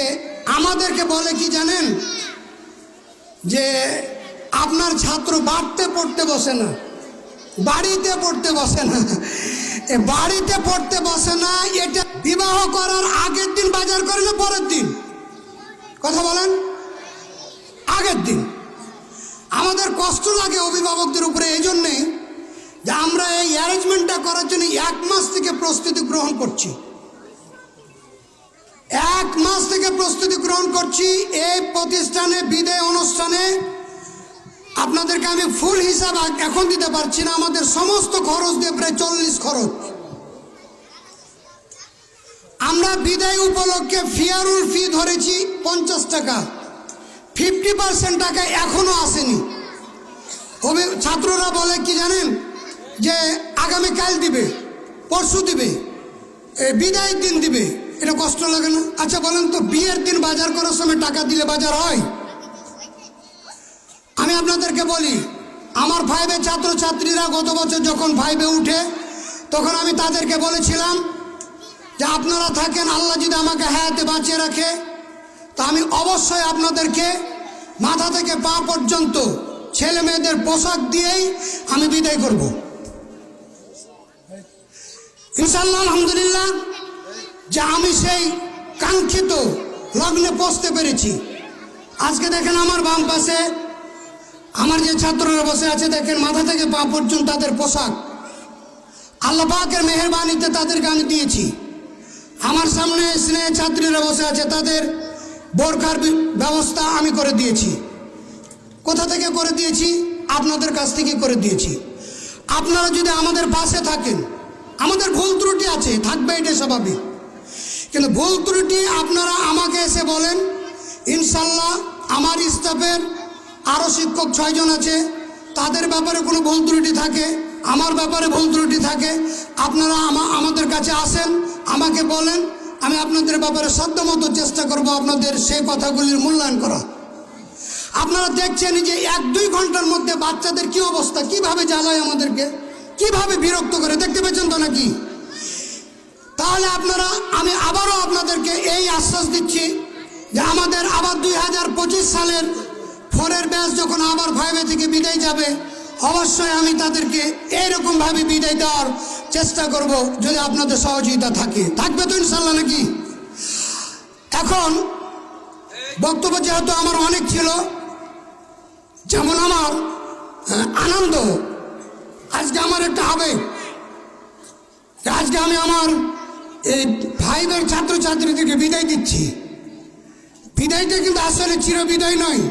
আমাদেরকে বলে কি জানেন, যে আপনার ছাত্র বাড়তে পড়তে বসে না, বাড়িতে পড়তে বসে না। বাড়িতে পড়তে বসে না, এটা বিবাহ করার আগের দিন বাজার করে না পরের দিন? কথা বলেন, আগের দিন। আমাদের কষ্ট লাগে অভিভাবকদের উপরে এই জন্যে যে আমরা এই অ্যারেঞ্জমেন্টটা করার জন্য 1 মাস থেকে প্রস্তুতি গ্রহণ করছি। 1 মাস থেকে প্রস্তুতি গ্রহণ করছি। এই প্রতিষ্ঠানে বিদায় অনুষ্ঠানে আপনাদেরকে আমি ফুল হিসাব এখন দিতে পারছি না, আমাদের সমস্ত খরচ দিয়ে প্রায় 40 খরচ। আমরা বিদায় উপলক্ষে ফিয়ারুল ফি ধরেছি 50 টাকা, 50% টাকা এখনো আসেনি। ছাত্ররা বলে কি জানেন, যে আগামীকাল দিবে, পরশু দিবে, বিদায়ের দিন দিবে, এটা কষ্ট লাগে না? আচ্ছা বলেন তো, বিয়ের দিন বাজার করার সময় টাকা দিলে বাজার হয়? আমি আপনাদেরকে বলি, আমার 5-এর ছাত্রছাত্রীরা গত বছর যখন 5-এ উঠে, তখন আমি তাদেরকে বলেছিলাম যে আপনারা থাকেন, আল্লাহ যদি আমাকে হায়াতে বাঁচিয়ে রাখে, তা আমি অবশ্যই আপনাদেরকে মাথা থেকে পা পর্যন্ত ছেলে মেয়েদের পোশাক দিয়েই আমি বিদায় করব। ইনশাআল্লাহ, আলহামদুলিল্লাহ, যে আমি সেই কাঙ্ক্ষিত লগ্নে পৌঁছতে পেরেছি। আজকে দেখেন আমার বাম পাশে আমার যে ছাত্ররা বসে আছে, দেখেন মাথা থেকে পা পর্যন্ত তাদের পোশাক আল্লাহ পাকের মেহেরবানিতে তাদেরকে আমি দিয়েছি। আমার সামনে স্নেহ ছাত্রীরা বসে আছে, তাদের বোরখার ব্যবস্থা আমি করে দিয়েছি। কোথা থেকে করে দিয়েছি? আপনাদের কাছ থেকে করে দিয়েছি। আপনারা যদি আমাদের পাশে থাকেন, আমাদের ভুল ত্রুটি আছে, থাকবে, এটা স্বাভাবিক, কিন্তু ভুল ত্রুটি আপনারা আমাকে এসে বলেন। ইনশাল্লাহ আমার স্টাফের আরও শিক্ষক 6 জন আছে, তাদের ব্যাপারে কোনো ভুল ত্রুটি থাকে, আমার ব্যাপারে ভুল ত্রুটি থাকে, আপনারা আমাদের কাছে আসেন, আমাকে বলেন, আমি আপনাদের ব্যাপারে সাধ্যমতো চেষ্টা করব আপনাদের সেই কথাগুলির মূল্যায়ন করা। আপনারা দেখছেন যে 1-2 ঘন্টার মধ্যে বাচ্চাদের কি অবস্থা, কিভাবে জ্বালায় আমাদেরকে, কিভাবে বিরক্ত করে, দেখতে পেয়েছেন তো নাকি? তাহলে আপনারা, আমি আবারও আপনাদেরকে এই আশ্বাস দিচ্ছি যে আমাদের আবার 2025 সালের 4-এর ব্যাচ যখন আবার 5-এ থেকে বিদায় যাবে, অবশ্যই আমি তাদেরকে এইরকমভাবে বিদায় দেওয়ার চেষ্টা করব, যদি আপনাদের সহযোগিতা থাকবে তো ইনশাল্লাহ নাকি? এখন বক্তব্য যেহেতু আমার অনেক ছিল, যেমন আমার আনন্দ, আজকে আমার একটা আবেগ, আজকে আমি আমার এই 5-এর ছাত্রছাত্রীদেরকে বিদায় দিচ্ছি। বিদায়টা কিন্তু আসলে চিরবিদায় নয়,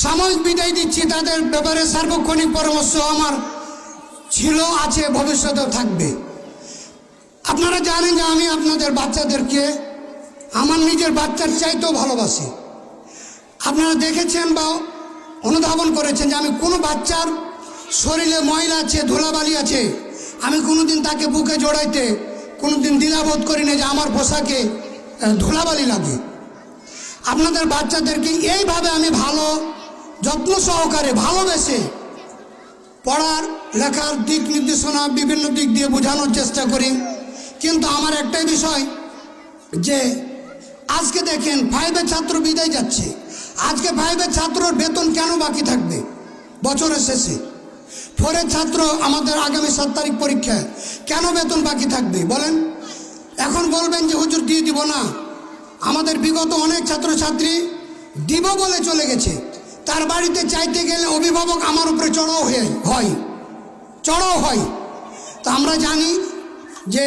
সাময়িক বিদায় দিচ্ছি। তাদের ব্যাপারে সার্বক্ষণিক পরামর্শ আমার ছিল, আছে, ভবিষ্যতেও থাকবে। আপনারা জানেন যে আমি আপনাদের বাচ্চাদেরকে আমার নিজের বাচ্চার চাইতেও ভালোবাসি। আপনারা দেখেছেন বা অনুধাবন করেছেন যে আমি কোনো বাচ্চার শরীরে ময়লা আছে, ধুলাবালি আছে, আমি কোনোদিন তাকে বুকে জড়াইতে কোনোদিন দ্বিধাবোধ করি না যে আমার পোশাকে ধুলাবালি লাগে। আপনাদের বাচ্চাদেরকে এইভাবে আমি ভালো যত্ন সহকারে ভালোবেসে পড়ার লেখার দিক নির্দেশনা বিভিন্ন দিক দিয়ে বোঝানোর চেষ্টা করি। কিন্তু আমার একটাই বিষয় যে আজকে দেখেন 5-এর ছাত্র বিদায় যাচ্ছে, আজকে 5-এর ছাত্রর বেতন কেন বাকি থাকবে বছরের শেষে? 4-এর ছাত্র আমাদের আগামী 7 তারিখ পরীক্ষা, কেন বেতন বাকি থাকবে বলেন? এখন বলবেন যে হুজুর দিয়ে দিব না। আমাদের বিগত অনেক ছাত্রছাত্রী দিব বলে চলে গেছে, তার বাড়িতে চাইতে গেলে অভিভাবক আমার উপরে চড়াও হয়। তো আমরা জানি যে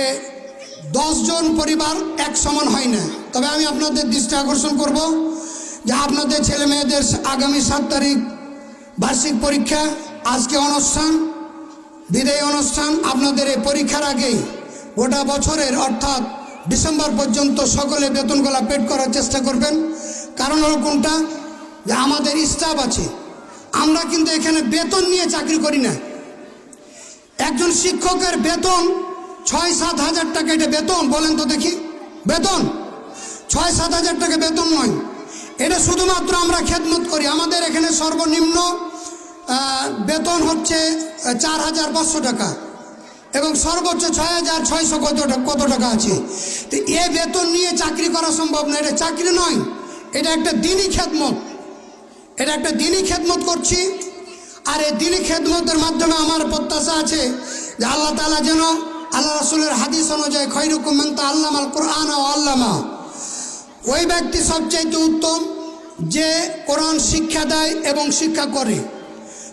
10 জন পরিবার এক সমান হয় না। তবে আমি আপনাদের দৃষ্টি আকর্ষণ করব যে আপনাদের ছেলে মেয়েদের আগামী 7 তারিখ বার্ষিক পরীক্ষা, আজকে অনুষ্ঠান, বিদায় অনুষ্ঠান। আপনাদের এই পরীক্ষার আগেই গোটা বছরের অর্থাৎ ডিসেম্বর পর্যন্ত সকলে বেতনগুলো পেড করার চেষ্টা করবেন। কারণ হলো কোনটা, যে আমাদের স্টাফ আছে, আমরা কিন্তু এখানে বেতন নিয়ে চাকরি করি না। একজন শিক্ষকের বেতন 6-7 হাজার টাকা, এটা বেতন বলেন তো দেখি? বেতন 6-7 হাজার টাকা বেতন নয়, এটা শুধুমাত্র আমরা খেদমত করি। আমাদের এখানে সর্বনিম্ন বেতন হচ্ছে 4,500 টাকা এবং সর্বোচ্চ 6,600 কত টাকা আছে। তো এ বেতন নিয়ে চাকরি করা সম্ভব না, এটা চাকরি নয়, এটা একটা দিনই খেদমত, এটা একটা দিনই খেদমত করছি। আর এই দিনই খেদমতের মাধ্যমে আমার প্রত্যাশা আছে যে আল্লাহ তাআলা যেন আল্লাহ রাসূলের হাদিস অনুযায়ী খৈরুকুম মান তাআল্লামাল কুরআন ওয়া আল্লামা, ওই ব্যক্তি সবচাইতে উত্তম যে কোরআন শিক্ষা দেয় এবং শিক্ষা করে।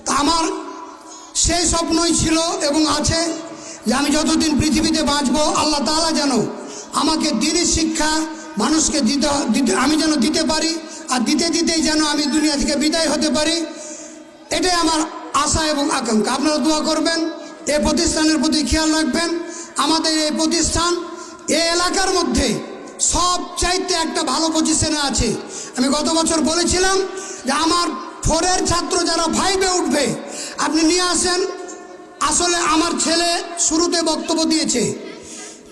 তা আমার সেই স্বপ্নই ছিল এবং আছে যে আমি যতদিন পৃথিবীতে বাঁচব, আল্লাহ তাআলা যেন আমাকে দিনের শিক্ষা মানুষকে আমি যেন দিতে পারি, আর দিতেই যেন আমি দুনিয়া থেকে বিদায় হতে পারি। এটাই আমার আশা এবং আকাঙ্ক্ষা। আপনারা দোয়া করবেন, এই প্রতিষ্ঠানের প্রতি খেয়াল রাখবেন। আমাদের এই প্রতিষ্ঠান এই এলাকার মধ্যে সবচাইতে একটা ভালো পজিশনে আছে। আমি গত বছর বলেছিলাম যে আমার 4-এর ছাত্র যারা 5-এ উঠবে আপনি নিয়ে আসেন। আসলে আমার ছেলে শুরুতে বক্তব্য দিয়েছে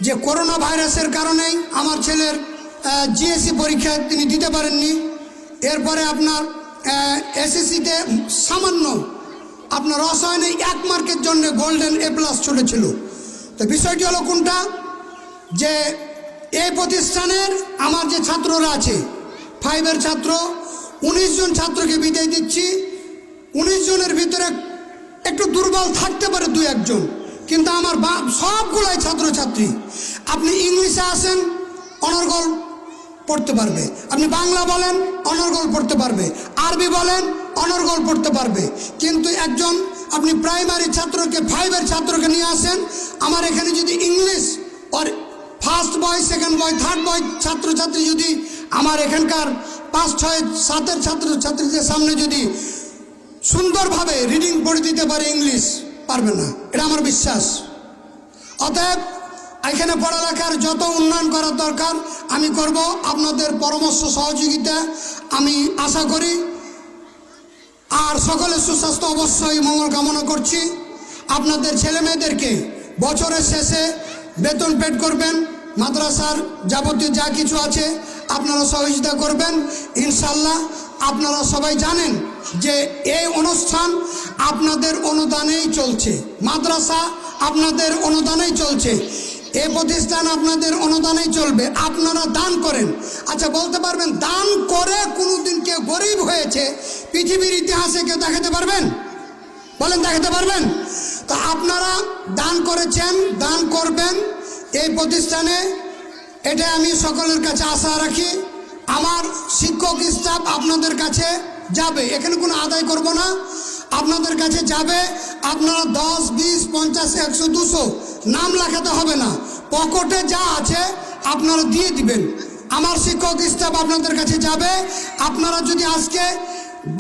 যে করোনা ভাইরাসের কারণেই আমার ছেলের জিএসসি পরীক্ষা তিনি দিতে পারেননি। এরপরে আপনার এসএসসিতে সামান্য আপনার রসায়নে 1 মার্কের জন্য গোল্ডেন A+ চলেছিল। তো বিষয়টি হলো কোনটা, যে এই প্রতিষ্ঠানের আমার যে ছাত্ররা আছে 5-এর ছাত্র 19 জন ছাত্রকে বিদায় দিচ্ছি। 19 জনের ভিতরে একটু দুর্বল থাকতে পারে 2-1 জন, কিন্তু আমার সবগুলাই ছাত্রছাত্রী। আপনি ইংলিশে আসেন অনর্গল পড়তে পারবে, আপনি বাংলা বলেন অনর্গল পড়তে পারবে, আরবি বলেন অনর্গল পড়তে পারবে। কিন্তু একজন আপনি প্রাইমারি ছাত্রকে 5-এর ছাত্রকে নিয়ে আসেন, আমার এখানে যদি ইংলিশ আর first boy, second boy, third boy ছাত্রছাত্রী যদি আমার এখানকার 5, 6, 7-এর ছাত্রছাত্রীদের সামনে যদি সুন্দরভাবে রিডিং পড়ে দিতে পারে, ইংলিশ পারবে না, এটা আমার বিশ্বাস। অতএব এখানে পড়ালেখার যত উন্নয়ন করার দরকার আমি করব, আপনাদের পরামর্শ সহযোগিতা আমি আশা করি। আর সকলের সুস্বাস্থ্য অবশ্যই মঙ্গল কামনা করছি। আপনাদের ছেলেমেয়েদেরকে বছরের শেষে বেতন পেড করবেন, মাদ্রাসার যাবতীয় যা কিছু আছে আপনারা সহযোগিতা করবেন ইনশাল্লাহ। আপনারা সবাই জানেন যে এই অনুষ্ঠান আপনাদের অনুদানেই চলছে, মাদ্রাসা আপনাদের অনুদানেই চলছে, এই প্রতিষ্ঠান আপনাদের অনুদানেই চলবে। আপনারা দান করেন। আচ্ছা, বলতে পারবেন দান করে কোনোদিন কেউ গরিব হয়েছে পৃথিবীর ইতিহাসে কেউ দেখাতে পারবেন? বলেন, দেখাতে পারবেন? তো আপনারা দান করেছেন, দান করবেন এই প্রতিষ্ঠানে, এটা আমি সকলের কাছে আশা রাখি। আমার শিক্ষক স্টাফ আপনাদের কাছে যাবে, এখানে কোনো আদায় করব না, আপনাদের কাছে যাবে। আপনারা 10, 20, 50, 100, 200 নাম লেখাতে হবে না, পকেটে যা আছে আপনারা দিয়ে দিবেন। আমার শিক্ষক স্টাফ আপনাদের কাছে যাবে। আপনারা যদি আজকে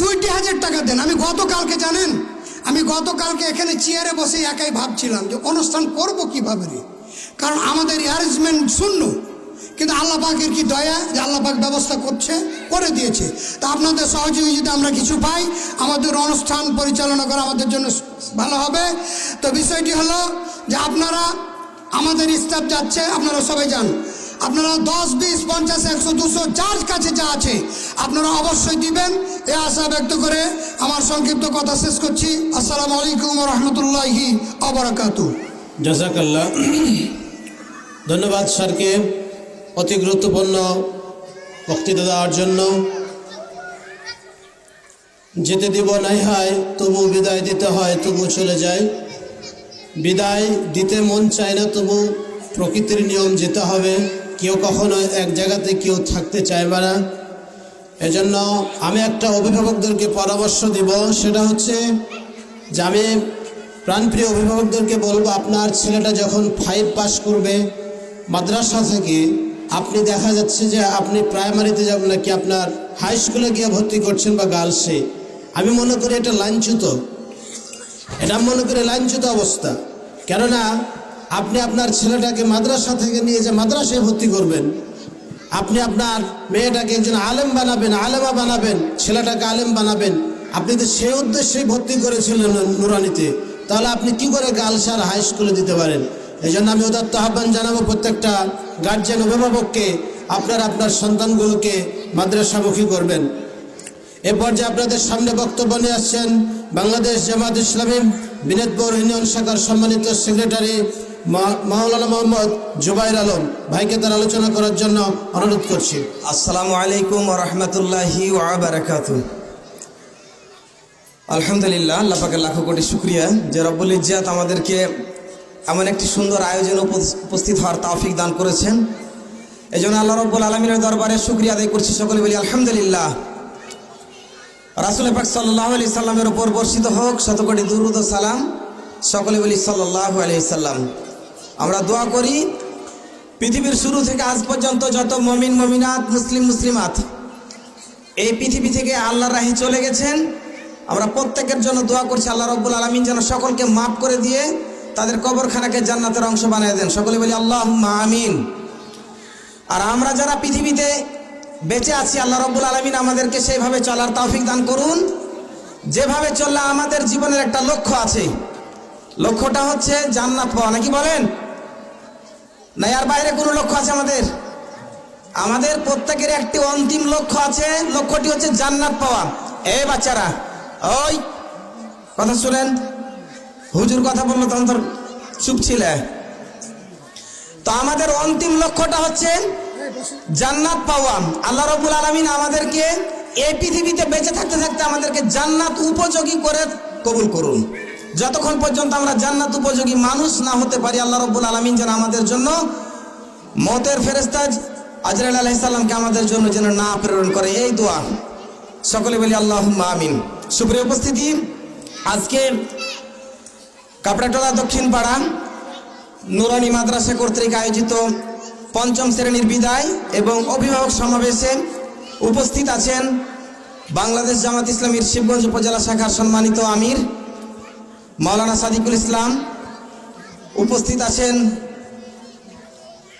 2000 টাকা দেন, আমি গতকালকে জানেন, আমি গতকালকে এখানে চেয়ারে বসে একাই ভাবছিলাম যে অনুষ্ঠান করব কিভাবে রে, কারণ আমাদের অ্যারেঞ্জমেন্ট শূন্য। কিন্তু আল্লাহ পাকের কি দয়া যে আল্লাহ পাক ব্যবস্থা করে দিয়েছে। তা আপনাদের সহযোগিতা আমরা কিছু পাই, আমাদের অনুষ্ঠান পরিচালনা করা আমাদের জন্য ভালো হবে। তো বিষয়টি হলো যে আপনারা, আমাদের স্টাফ যাচ্ছে, আপনারা সবাই যান। আপনারা 10, 20, 50, 100, 200 যার কাছে যা আছে আপনারা অবশ্যই দিবেন, এ আশা ব্যক্ত করে আমার সংক্ষিপ্ত কথা শেষ করছি। আসসালামু আলাইকুম ওয়া রাহমাতুল্লাহি ওয়া বারাকাতুহু। জাযাকাল্লাহ। ধন্যবাদ স্যারকে অতি গুরুত্বপূর্ণ বক্তৃতা দেওয়ার জন্য। যেতে দিব নাই হয়, তবু বিদায় দিতে হয়, তবু চলে যায়। বিদায় দিতে মন চায় না, তবু প্রকৃতির নিয়ম যেতে হবে। কেউ কখনো এক জায়গাতে কেউ থাকতে চাইবে না। এজন্য আমি একটা অভিভাবকদেরকে পরামর্শ দিব, সেটা হচ্ছে যে আমি প্রাণপ্রিয় অভিভাবকদেরকে বলবো, আপনার ছেলেটা যখন 5 পাস করবে মাদ্রাসা থেকে, আপনি দেখা যাচ্ছে যে আপনি প্রাইমারিতে যাবেন নাকি আপনার হাই স্কুলে গিয়ে ভর্তি করছেন বা গার্লসে, আমি মনে করি এটা লাঞ্ছিত, এটা মনে করি লাঞ্ছিত অবস্থা। কেননা আপনি আপনার ছেলেটাকে মাদ্রাসা থেকে নিয়ে যে মাদ্রাসায় ভর্তি করবেন, আপনি আপনার মেয়েটাকে একজন আলেম বানাবেন, আলেমা বানাবেন, ছেলেটাকে আলেম বানাবেন, আপনি তো সেই উদ্দেশ্যেই ভর্তি করেছিলেন নুরানিতে, তাহলে আপনি কি করে গার্লস আর হাই স্কুলে দিতে পারেন? এই জন্য আমি উদাত্ত আহ্বান জানাবো প্রত্যেকটা গার্জিয়ান অভিভাবককে, আপনার সন্তানগুলোকে মাদ্রাসামুখী করবেন। এ পর্যায়ে আপনাদের সামনে বক্তব্য নিয়ে আসছেন বাংলাদেশ জামাত ইসলামী বিনোদপুর ইউনিয়ন শাখার সম্মানিত সেক্রেটারি মাওলানা মোহাম্মদ জুবাইর আলম ভাইকে তার আলোচনা করার জন্য অনুরোধ করছি। আসসালামু আলাইকুম ওয়া রাহমাতুল্লাহি ওয়া বারাকাতুহু। আলহামদুলিল্লাহ, আল্লাহ পাকের লাখো কোটি শুকরিয়া যে রব্বুল ইজ্জাত আমাদেরকে এমন একটি সুন্দর আয়োজনে উপস্থিত হওয়ার তৌফিক দান করেছেন। এজন্য আল্লাহ রাব্বুল আলামিনের দরবারে শুকরিয়া আদায় করছি, সকলে বলি আলহামদুলিল্লাহ। রাসূল পাক সাল্লাল্লাহু আলাইহি সাল্লামের উপর বর্ষিত হোক শতকোটি দুরূদ ও সালাম, সকলে বলি সাল্লাল্লাহু আলাইহি সাল্লাম। আমরা দোয়া করি পৃথিবীর শুরু থেকে আজ পর্যন্ত যত মুমিন মুমিনাত, মুসলিম মুসলিমাত এই পৃথিবী থেকে আল্লাহর রাহে চলে গেছেন, আমরা প্রত্যেকের জন্য দোয়া করছি আল্লাহ রাব্বুল আলামিন যেন সকলকে মাফ করে দিয়ে তাদের কবরখানাকে জান্নাতের অংশ বানিয়ে দেন, সকলে বলি আল্লাহুম্মা আমিন। আর আমরা যারা পৃথিবীতে বেঁচে আছি, আল্লাহ রাব্বুল আলামিন আমাদেরকে সেইভাবে চলার তৌফিক দান করুন যেভাবে চললে আমাদের জীবনের একটা লক্ষ্য আছে, লক্ষ্যটা হচ্ছে জান্নাত পাওয়া, নাকি বলেন? না আর বাইরে কোনো লক্ষ্য আছে আমাদের? আমাদের প্রত্যেকের একটি অন্তিম লক্ষ্য আছে, লক্ষ্যটি হচ্ছে জান্নাত পাওয়া। এই বাচ্চারা, ওই কথা শুনেন, হুজুর কথা বললো তখন তোর চুপ ছিলে। তো আমাদের অন্তিম লক্ষ্যটা হচ্ছে জান্নাত পাওয়া। আল্লাহ রাব্বুল আলামিন আমাদেরকে এই পৃথিবীতে বেঁচে থাকতে থাকতে আমাদেরকে জান্নাত উপযোগী করে কবুল করুন। যতক্ষণ পর্যন্ত আমরা জান্নাত উপযোগী মানুষ না হতে পারি, আল্লাহ রাব্বুল আলামিন যেন আমাদের জন্য মওতের ফেরেশতা আজরাইল আলাইহিস সালামকে আমাদের জন্য যেন না প্রেরণ করে, এই দোয়া সকলে বলি আল্লাহুম্মা আমিন। সুপ্রিয় উপস্থিতি, আজকে কাপড়াটোলা দক্ষিণ পাড়া নুরানি মাদ্রাসা কর্তৃক আয়োজিত পঞ্চম শ্রেণীর বিদায় এবং অভিভাবক সমাবেশে উপস্থিত আছেন বাংলাদেশ জামাত ইসলামীর শিবগঞ্জ উপজেলা শাখার সম্মানিত আমির মাওলানা সাদিকুল ইসলাম, উপস্থিত আছেন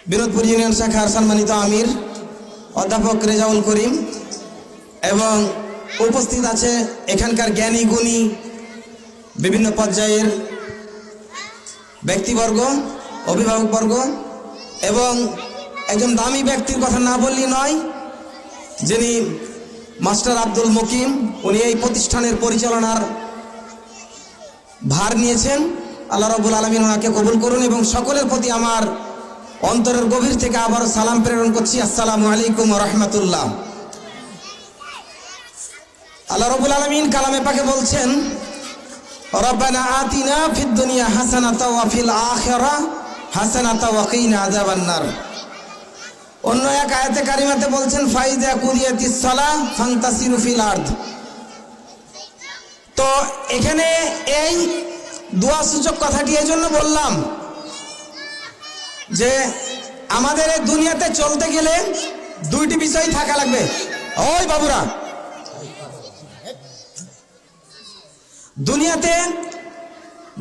বিনোদপুর ইউনিয়ন শাখার সম্মানিত আমির অধ্যাপক রেজাউল করিম, এবং উপস্থিত আছে এখানকার জ্ঞানী গুণী বিভিন্ন পর্যায়ের ব্যক্তিবর্গ, অভিভাবকবর্গ, এবং একজন দামি ব্যক্তির কথা না বললেই নয়, যিনি মাস্টার আব্দুল মকিম, উনি এই প্রতিষ্ঠানের পরিচালনার ভার নিয়েছেন। আল্লাহ রাব্বুল আলামিন ওনাকে কবুল করুন এবং সকলের প্রতি আমার অন্তরের গভীর থেকে আবারও সালাম প্রেরণ করছি, আসসালামু আলাইকুম ওয়া রাহমাতুল্লাহ। আল্লাহ রাব্বুল আলামিন কালামে পাকে বলছেন, রব্বানা আতিনা ফিদ দুনিয়া হাসানাতাও ওয়া ফিল আখিরাহ হাসানাতাও ওয়া কিনা আযাবান্নার। অন্য এক আয়াতে কারিমাতে বলছেন, ফাইযা কুদিয়াতিস সালাহ ফান্তাসিরু ফিল আরদ। তো এখানে এই দোয়া সূচক কথাটি এই জন্য বললাম যে আমাদের এই দুনিয়াতে চলতে গেলে দুইটি বিষয় থাকা লাগবে। ওই বাবুরা, দুনিয়াতে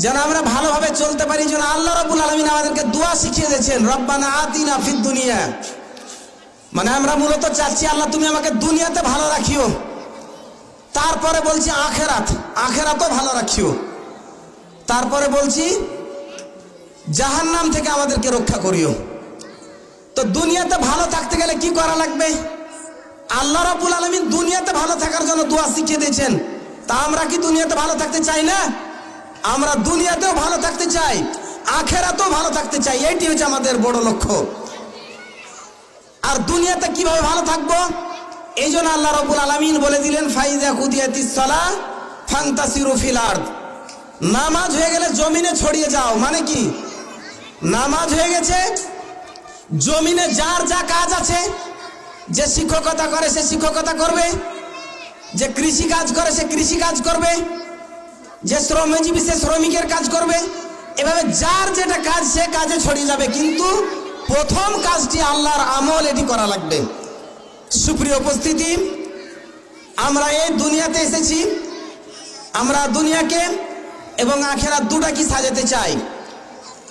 যেন আমরা ভালোভাবে চলতে পারি, যেন আল্লাহ রাব্বুল আলামিন আমাদেরকে দোয়া শিখিয়ে দিয়েছেন, রব্বানা আতিনা ফিদ দুনিয়া। মানে আমরা মূলত চাচ্ছি আল্লাহ তুমি আমাকে দুনিয়াতে ভালো রাখিও, তারপরে বলছি আখেরাতও ভালো রাখিও, তারপরে বলছি জাহান্নাম থেকে আমাদেরকে রক্ষা করিও। তো দুনিয়াতে ভালো থাকতে গেলে কি করা লাগবে? আল্লাহ রাব্বুল আলামিন দুনিয়াতে ভালো থাকার জন্য দোয়া শিখিয়ে দিয়েছেন। তা আমরা কি দুনিয়াতে ভালো থাকতে চাই না? আমরা দুনিয়াতেও ভালো থাকতে চাই, আখেরাতেও ভালো থাকতে চাই। এইটি হচ্ছে আমাদের বড় লক্ষ্য। আর দুনিয়াতে কিভাবে ভালো থাকবো, এই জন্য আল্লাহ রাব্বুল আলামিন বলে দিলেন, ফাইযা কুদিয়াতিস সালাহ ফান্তাসিরু ফিল আরদ। নামাজ হয়ে গেলে জমিনে ছড়িয়ে যাও। মানে কি? নামাজ হয়ে গেছে, জমিনে যার যা কাজ আছে, যে শিক্ষকতা করে সে শিক্ষকতা করবে, যে কৃষি কাজ করে সে কৃষি কাজ করবে, যে শ্রমজীবী সে শ্রমিকের কাজ করবে। এভাবে যার যেটা কাজ সে কাজে ছড়িয়ে যাবে, কিন্তু প্রথম কাজটি আল্লাহর আমল, এটি করা লাগবে। সুপ্রিয় উপস্থিতি, আমরা এই দুনিয়াতে এসেছি, আমরা দুনিয়াকে এবং আখেরাত দুটাকে সাজাতে চাই।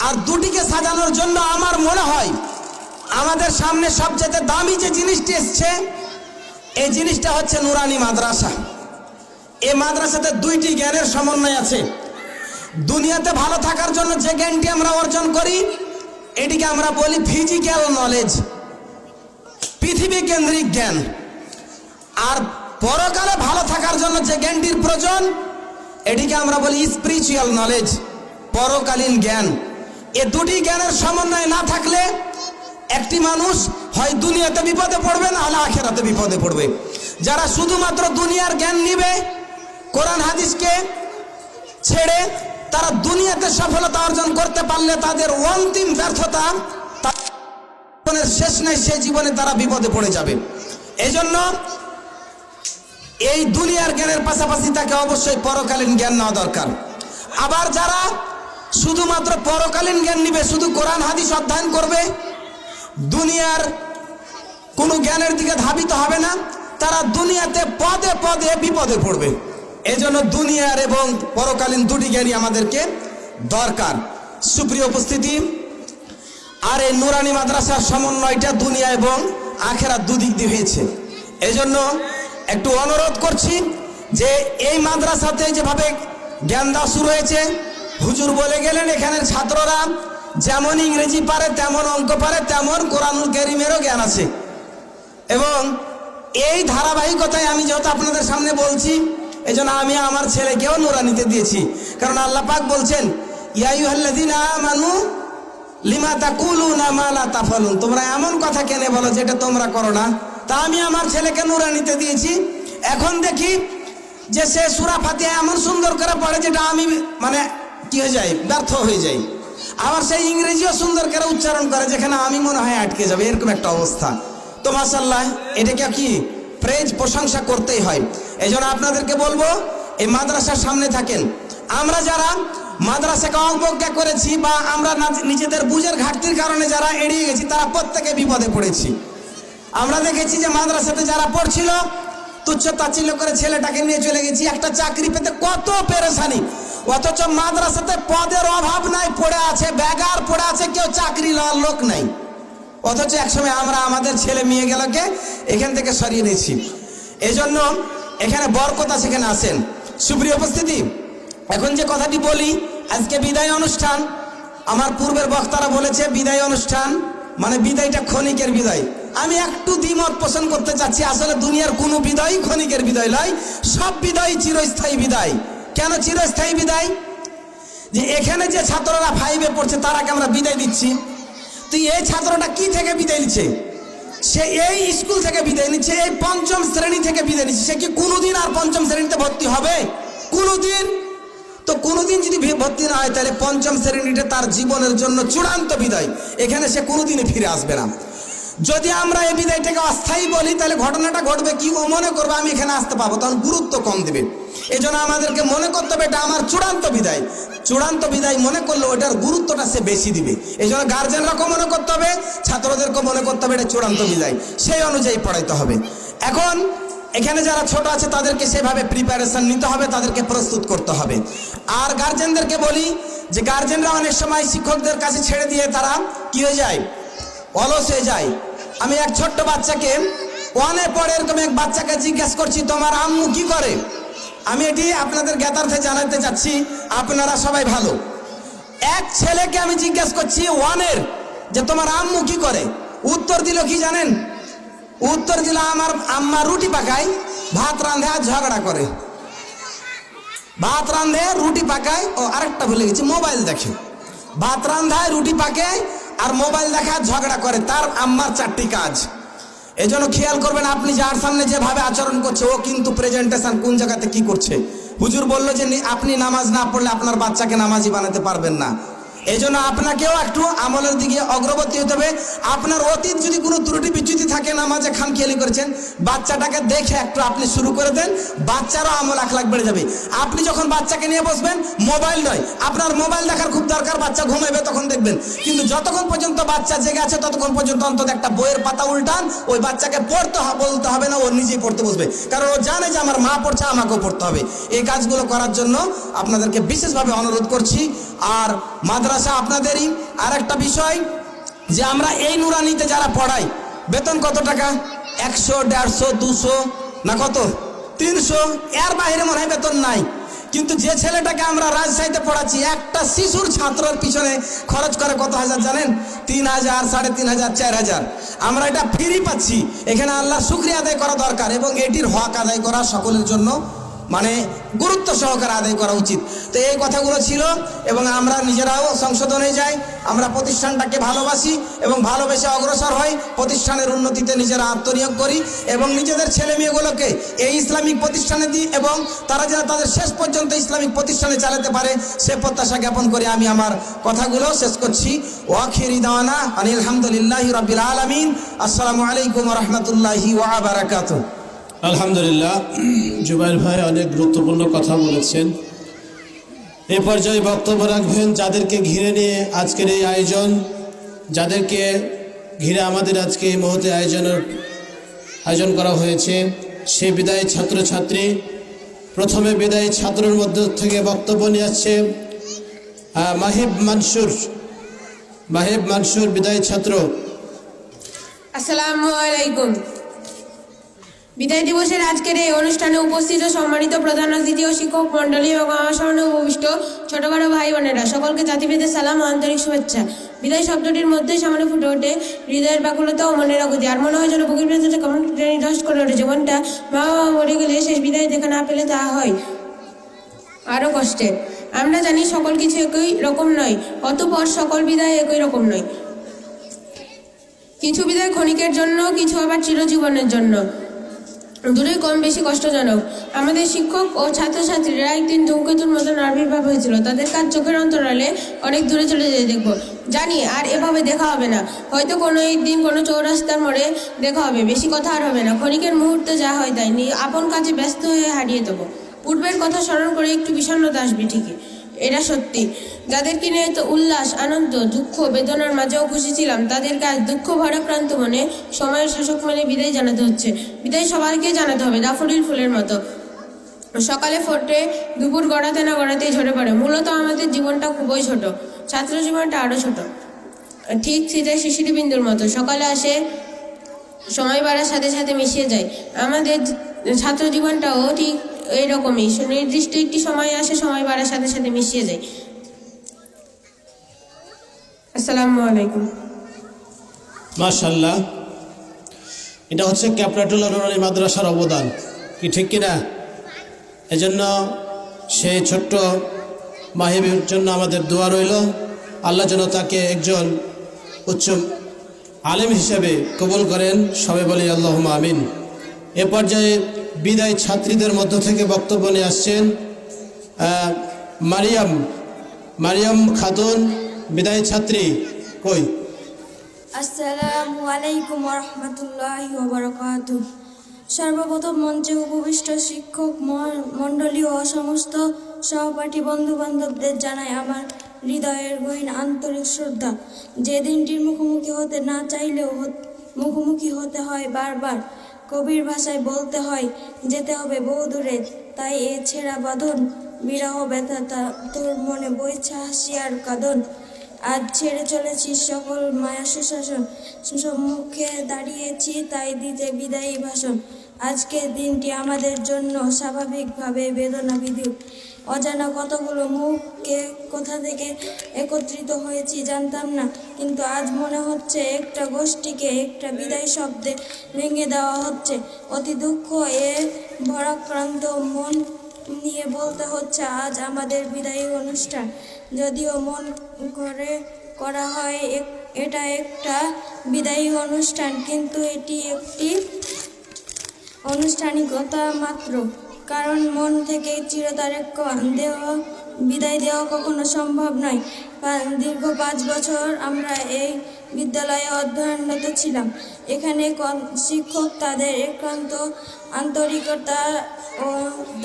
আর দুটিকে সাজানোর জন্য আমার মনে হয় আমাদের সামনে সবচেয়ে দামি যে জিনিসটি এসছে, এই জিনিসটা হচ্ছে নুরানি মাদ্রাসা। এই মাদ্রাসাতে দুইটি জ্ঞানের সমন্বয় আছে। দুনিয়াতে ভালো থাকার জন্য যে জ্ঞানটি আমরা অর্জন করি, এটিকে আমরা বলি ফিজিক্যাল নলেজ, পৃথিবী কেন্দ্রিক জ্ঞান। আর পরকালে ভালো থাকার জন্য যে জ্ঞানটির প্রয়োজন, এটিকে আমরা বলি স্পিরিচুয়াল নলেজ, পরকালীন জ্ঞান। এ দুটি জ্ঞানের সমন্বয় না থাকলে একটি মানুষ হয় দুনিয়াতে বিপদে পড়বে, না হলে আখেরাতে বিপদে পড়বে। যারা শুধুমাত্র দুনিয়ার জ্ঞান নিবে, কোরআন হাদিসকে ছেড়ে তারা দুনিয়াতে সফলতা অর্জন করতে পারলে তাদের অন্তিম ব্যর্থতা, জীবনের শেষ নাই, সে জীবনে তারা বিপদে পড়ে যাবে। এজন্য এই দুনিয়ার জ্ঞানের পাশাপাশি তাকে অবশ্যই পরকালীন জ্ঞান নেওয়া দরকার। আবার যারা শুধুমাত্র পরকালীন জ্ঞান নিবে, শুধু কোরআন হাদিস অধ্যয়ন করবে, দুনিয়ার কোনো জ্ঞানের দিকে ধাবিত হবে না, তারা দুনিয়াতে পদে পদে বিপদে পড়বে। এজন্য দুনিয়ার এবং পরকালীন দুটি জ্ঞানই আমাদেরকে দরকার। সুপ্রিয় উপস্থিতি, আর এই নুরানি মাদ্রাসার সমন্বয়টা দুনিয়া এবং আখেরাত দুদিক দিয়ে হয়েছে। এজন্য একটু অনুরোধ করছি যে এই মাদ্রাসাতে যেভাবে জ্ঞান দেওয়া শুরু হয়েছে, হুজুর বলে গেলেন এখানের ছাত্ররা যেমন ইংরেজি পারে, তেমন অঙ্ক পারে, তেমন কোরআনুল কারীমেরও জ্ঞান আছে। এবং এই ধারাবাহিকতায় আমি যেহেতু আপনাদের সামনে বলছি, এজন্য আমি আমার ছেলেকেও নুরানিতে দিয়েছি। কারণ আল্লাহ পাক বলছেন, ইয়া আইয়ুহাল্লাযীনা আমানু লিমা তাকুলুনা মা লা তাফালুন, তোমরা এমন কথা কেন বলো যেটা তোমরা করো না। তা আমি আমার ছেলেকে নুরানিতে দিয়েছি। এখন দেখি যে সে সূরা ফাতিহা এমন সুন্দর করে পড়ে যেটা আমি মানে কি হয়ে যায়, ব্যর্থ হয়ে যাই। আবার সেই ইংরেজিও সুন্দর করে উচ্চারণ করে যেখানে আমি মনে হয় আটকে যাবে, এরকম একটা অবস্থা। তো মাশাআল্লাহ, এটাকে কি প্রেজ প্রশংসা করতেই হয়। এই জন্য আপনাদেরকে বলবো, এই মাদ্রাসার সামনে থাকেন। আমরা যারা মাদ্রাসাকে অবজ্ঞা করেছি বা আমরা নিজেদের বুঝের ঘাটতির কারণে যারা এড়িয়ে গেছি, তারা প্রত্যেকে বিপদে পড়েছি। আমরা দেখেছি যে মাদ্রাসাতে যারা পড়ছিল তুচ্ছ তাচ্ছিল্য করে ছেলেটাকে নিয়ে চলে গেছি, একটা চাকরি পেতে কত পেরেশানি, অথচ মাদ্রাসাতে পদের অভাব নাই, পড়ে আছে বেগার, পড়ে আছে কেউ চাকরি লওয়ার লোক নাই। অথচ একসময় আমরা আমাদের ছেলে মেয়ে গেলকে এখান থেকে সরিয়ে নিয়েছি। এজন্য এখানে বরকত আছে, এখানে আসেন। সুপ্রিয় উপস্থিতি, এখন যে কথাটি বলি, আজকে বিদায় অনুষ্ঠান। আমার পূর্বের বক্তারা বলেছে বিদায় অনুষ্ঠান মানে বিদায়টা ক্ষণিকের বিদায়। আমি একটু দ্বিমত পোষণ করতে চাচ্ছি। আসলে দুনিয়ার কোনো বিদায় ক্ষণিকের বিদায় নয়, সব বিদায় চিরস্থায়ী বিদায়। কেন চিরস্থায়ী বিদায়? যে এখানে যে ছাত্ররা 5-এ পড়ছে তারাকে আমরা বিদায় দিচ্ছি, তো এই ছাত্রটা কি থেকে বিদায় নিচ্ছে? সে এই স্কুল থেকে বিদায় নিচ্ছে, এই 5ম শ্রেণী থেকে বিদায় নিচ্ছে। সে কি কোনোদিন আর 5ম শ্রেণীতে ভর্তি হবে? কোনোদিন? তো কোনোদিন যদি ভর্তি না হয়, তাহলে 5ম শ্রেণীটা তার জীবনের জন্য চূড়ান্ত বিদায়। এখানে সে কোনোদিনই ফিরে আসবে না। যদি আমরা এই বিদায়টাকে অস্থায়ী বলি, তাহলে ঘটনাটা ঘটবে কি, ও মনে করবে আমি এখানে আসতে পাবো, তখন গুরুত্ব কম দেবে। এই জন্য আমাদেরকে মনে করতে হবে এটা আমার চূড়ান্ত বিদায়। চূড়ান্ত বিদায় মনে করলে ওটার গুরুত্বটা সে বেশি দিবে। এই জন্য গার্জেনরাকেও মনে করতে হবে, ছাত্রদেরকেও মনে করতে হবে এটা চূড়ান্ত বিদায়, সেই অনুযায়ী পড়াইতে হবে। এখন এখানে যারা ছোট আছে তাদেরকে সেভাবে প্রিপারেশন নিতে হবে, তাদেরকে প্রস্তুত করতে হবে। আর গার্জেনদেরকে বলি যে গার্জেনরা অনেক সময় শিক্ষকদের কাছে ছেড়ে দিয়ে তারা কি হয়ে যায়, অলস হয়ে যায়। আমি এক ছোট্ট বাচ্চাকে 1-এ পড়ে এরকম এক বাচ্চাকে জিজ্ঞেস করছি, তোমার আম্মু কি করে? আমি এটি আপনাদের জ্ঞাতার্থে জানাতে চাচ্ছি, আপনারা সবাই ভালো। এক ছেলেকে আমি জিজ্ঞেস করছি 1-এর যে তোমার আম্মু কি করে? উত্তর দিল কি জানেন? উত্তর দিল, আমার আম্মা রুটি পাকায়, ভাত রাঁধে আর ঝগড়া করে। ভাত রাঁধে, রুটি পাকায়, ও আরেকটা ভুলে গেছি, মোবাইল দেখে। ভাত রান্ধায়, রুটি পাকায় আর মোবাইল দেখা, ঝগড়া করে। তার আম্মার 4টি কাজ। এই জন্য খেয়াল করবেন, আপনি যার সামনে যেভাবে আচরণ করছে, ও কিন্তু প্রেজেন্টেশন কোন জায়গাতে কি করছে। হুজুর বললো যে আপনি নামাজ না পড়লে আপনার বাচ্চাকে নামাজি বানাতে পারবেন না। এই জন্য আপনাকেও একটু আমলের দিকে অগ্রগতি হতে হবে। আপনার অতীত যদি কোনো ত্রুটি বিচ্যুতি থাকে, নামাজে খামখেয়ালি করেছেন, বাচ্চাটাকে দেখে একটু আপনি শুরু করে দেন, বাচ্চারও আমল আখলাক বেড়ে যাবে। আপনি যখন বাচ্চাকে নিয়ে বসবেন, মোবাইল নয়, আপনার মোবাইল দেখার খুব দরকার, বাচ্চা ঘুমাবে তখন দেখবেন। কিন্তু যতক্ষণ পর্যন্ত বাচ্চা জেগে আছে ততক্ষণ পর্যন্ত অন্তত একটা বইয়ের পাতা উল্টান, ওই বাচ্চাকে পড়তে বলতে হবে না, ও নিজেই পড়তে বসবে। কারণ ও জানে যে আমার মা পড়ছে, আমাকেও পড়তে হবে। এই কাজগুলো করার জন্য আপনাদেরকে বিশেষভাবে অনুরোধ করছি। আর মাদ্রাসা আপনাদেরই। আর একটা বিষয় যে আমরা এই নুরানিতে যারা পড়াই, বেতন কত টাকা? 100, 150, 200 না কত? 300, এর বাইরে মনে হয় বেতন নাই। কিন্তু যে ছেলেটাকে আমরা রাজশাহীতে পড়াচ্ছি, একটা শিশুর ছাত্রের পিছনে খরচ করে কত হাজার জানেন? 3000, 3500, 4000। আমরা এটা ফ্রি পাচ্ছি। এখানে আল্লাহর শুকরিয়া আদায় করা দরকার এবং এটির হক আদায় করা সকলের জন্য মানে গুরুত্ব সহকারে আদায় করা উচিত। তো এই কথাগুলো ছিল এবং আমরা নিজেরাও সংশোধনে যাই। আমরা প্রতিষ্ঠানটাকে ভালোবাসি এবং ভালোবেসে অগ্রসর হই, প্রতিষ্ঠানের উন্নতিতে নিজেরা আত্মনিয়োগ করি এবং নিজেদের ছেলে মেয়েগুলোকে এই ইসলামিক প্রতিষ্ঠানে দিই এবং তারা যেন তাদের শেষ পর্যন্ত ইসলামিক প্রতিষ্ঠানে চালাতে পারে, সে প্রত্যাশা জ্ঞাপন করে আমি আমার কথাগুলো শেষ করছি। ওয়াখিরি দাওয়ানা আনিল হামদুলিল্লাহি রাব্বিল আলামিন। আসসালামু আলাইকুম ওয়া রাহমাতুল্লাহি ওয়া বারাকাতুহু। আলহামদুলিল্লাহ, জুবাইর ভাই অনেক গুরুত্বপূর্ণ কথা বলেছেন। এই পর্যায়ে বক্তব্য রাখবেন যাদেরকে ঘিরে নিয়ে আজকের এই আয়োজন, যাদেরকে ঘিরে আমাদের আজকে এই মুহূর্তে আয়োজন করা হয়েছে, সেই বিদায়ী ছাত্রছাত্রী। প্রথমে বিদায়ী ছাত্রের মধ্য থেকে বক্তব্য নিয়ে আসছে মাহিব মানসুর, বিদায়ী ছাত্র। আসসালামু আলাইকুম। বিদায় দিবসের আজকের এই অনুষ্ঠানে উপস্থিত সম্মানিত প্রধান অতিথি ও শিক্ষক মণ্ডলী এবং আমার সামনে উপবিষ্ট ছোট বড় ভাই বোনেরা, সকলকে জাতিভেদের সালাম ও আন্তরিক শুভেচ্ছা। বিদায় শব্দটির মধ্যে সামনে ফুটে ওঠে হৃদয়ের ব্যাকুলতা ও মনের অগতি। আর মনে হয় যেন বুকের ভেতরে কেমন রস করে ওঠে। জীবনটা মা বাবা মরে গেলে শেষ বিদায় দেখা না পেলে তা হয় আরো কষ্টের। আমরা জানি সকল কিছু একই রকম নয়, অতঃপর সকল বিদায় একই রকম নয়। কিছু বিদায় ক্ষণিকের জন্য, কিছু আবার চিরজীবনের জন্য। দূরে কম বেশি কষ্টজনক। আমাদের শিক্ষক ও ছাত্রছাত্রীরা একদিন ধূমকেতুর মতন আবির্ভাব হয়েছিল। তাদের কাজ চোখের অন্তরালে অনেক দূরে চলে যেতে দেখবো। জানি আর এভাবে দেখা হবে না, হয়তো কোনো একদিন কোনো চৌরাস্তার মোড়ে দেখা হবে। বেশি কথা আর হবে না, ক্ষণিকের মুহূর্তে যা হয় তাই আপন কাজে ব্যস্ত হয়ে হারিয়ে দেবো। পূর্বের কথা স্মরণ করে একটু বিষণ্ণতা আসবে ঠিকই, এটা সত্যি। যাদেরকে নিয়ে তো উল্লাস, আনন্দ, দুঃখ, বেদনার মাঝেও খুশি ছিলাম, তাদের কাজ দুঃখ ভারাক্রান্ত মনে সময়ের শাসক মানে বিদায় জানাতে হচ্ছে। বিদায় সবাইকে জানাতে হবে, দাফড়ির ফুলের মতো। সকালে ফোটে, দুপুর গড়াতে না গড়াতেই ঝরে পড়ে। মূলত আমাদের জীবনটা খুবই ছোট, ছাত্র জীবনটা আরও ছোট, ঠিক শীতের শিশির বিন্দুর মতো। সকালে আসে, সময় বাড়ার সাথে সাথে মিশিয়ে যায়। আমাদের ছাত্র জীবনটাও ঠিক এইরকমই, নির্দিষ্ট একটি সময় আসে, সময় বাড়ার সাথে সাথে মিশিয়ে যায়। আসসালামু আলাইকুম। মাশাআল্লাহ, এটা হচ্ছে ক্যাপরাটুলা নুরানি মাদ্রাসার অবদান, কি ঠিক কিনা? এজন্য সেই ছোট্ট মাহিবের জন্য আমাদের দোয়া রইল, আল্লাহ যেন তাকে একজন উচ্চ আলেম হিসেবে কবুল করেন। সবাই বলি আল্লাহুম্মা আমিন। এ পর্যায়ে বিদায় ছাত্রীদের মধ্য থেকে বক্তব্য নিয়ে আসছেন মারিয়াম খাতুন, বিদায় ছাত্রী। কই? আসসালামু আলাইকুম ওয়া রাহমাতুল্লাহি ওয়া বারাকাতুহু। সর্বপ্রথম মঞ্চে উপবিষ্ট শিক্ষক মণ্ডলী ও সমস্ত সহপাঠী বন্ধু বান্ধবদের জানাই আমার হৃদয়ের গহীন আন্তরিক শ্রদ্ধা। যে দিনটির মুখোমুখি হতে না চাইলেও মুখোমুখি হতে হয় বারবার। কবির ভাষায় বলতে হয় যেতে হবে বহু দূরে, তাই এ ছেঁড়া বাঁধন বিরহ ব্যথা তোর মনে বইছে হাসি আর কাঁদন। আজ ছেড়ে চলেছি সকল মায়া সুশাসন, সম্মুখে দাঁড়িয়েছি তাই দিতে বিদায়ী ভাষণ। আজকের দিনটি আমাদের জন্য স্বাভাবিকভাবে বেদনা বিধুর। অজানা কতগুলো মুখকে কোথা থেকে একত্রিত হয়েছি জানতাম না, কিন্তু আজ মনে হচ্ছে একটা গোষ্ঠীকে একটা বিদায় শব্দে ভেঙে দেওয়া হচ্ছে। অতি দুঃখ এ ভারাক্রান্ত মন নিয়ে বলতে হচ্ছে আজ আমাদের বিদায়ী অনুষ্ঠান। যদিও মন করে করা হয় এটা একটা বিদায়ী অনুষ্ঠান, কিন্তু এটি একটি আনুষ্ঠানিকতা মাত্র। কারণ মন থেকে চিরতরে বিদায় দেওয়া কখনো সম্ভব নয়। দীর্ঘ 5 বছর আমরা এই বিদ্যালয়ে অধ্যয়নরত ছিলাম। এখানে শিক্ষক তাদের একান্ত আন্তরিকতা ও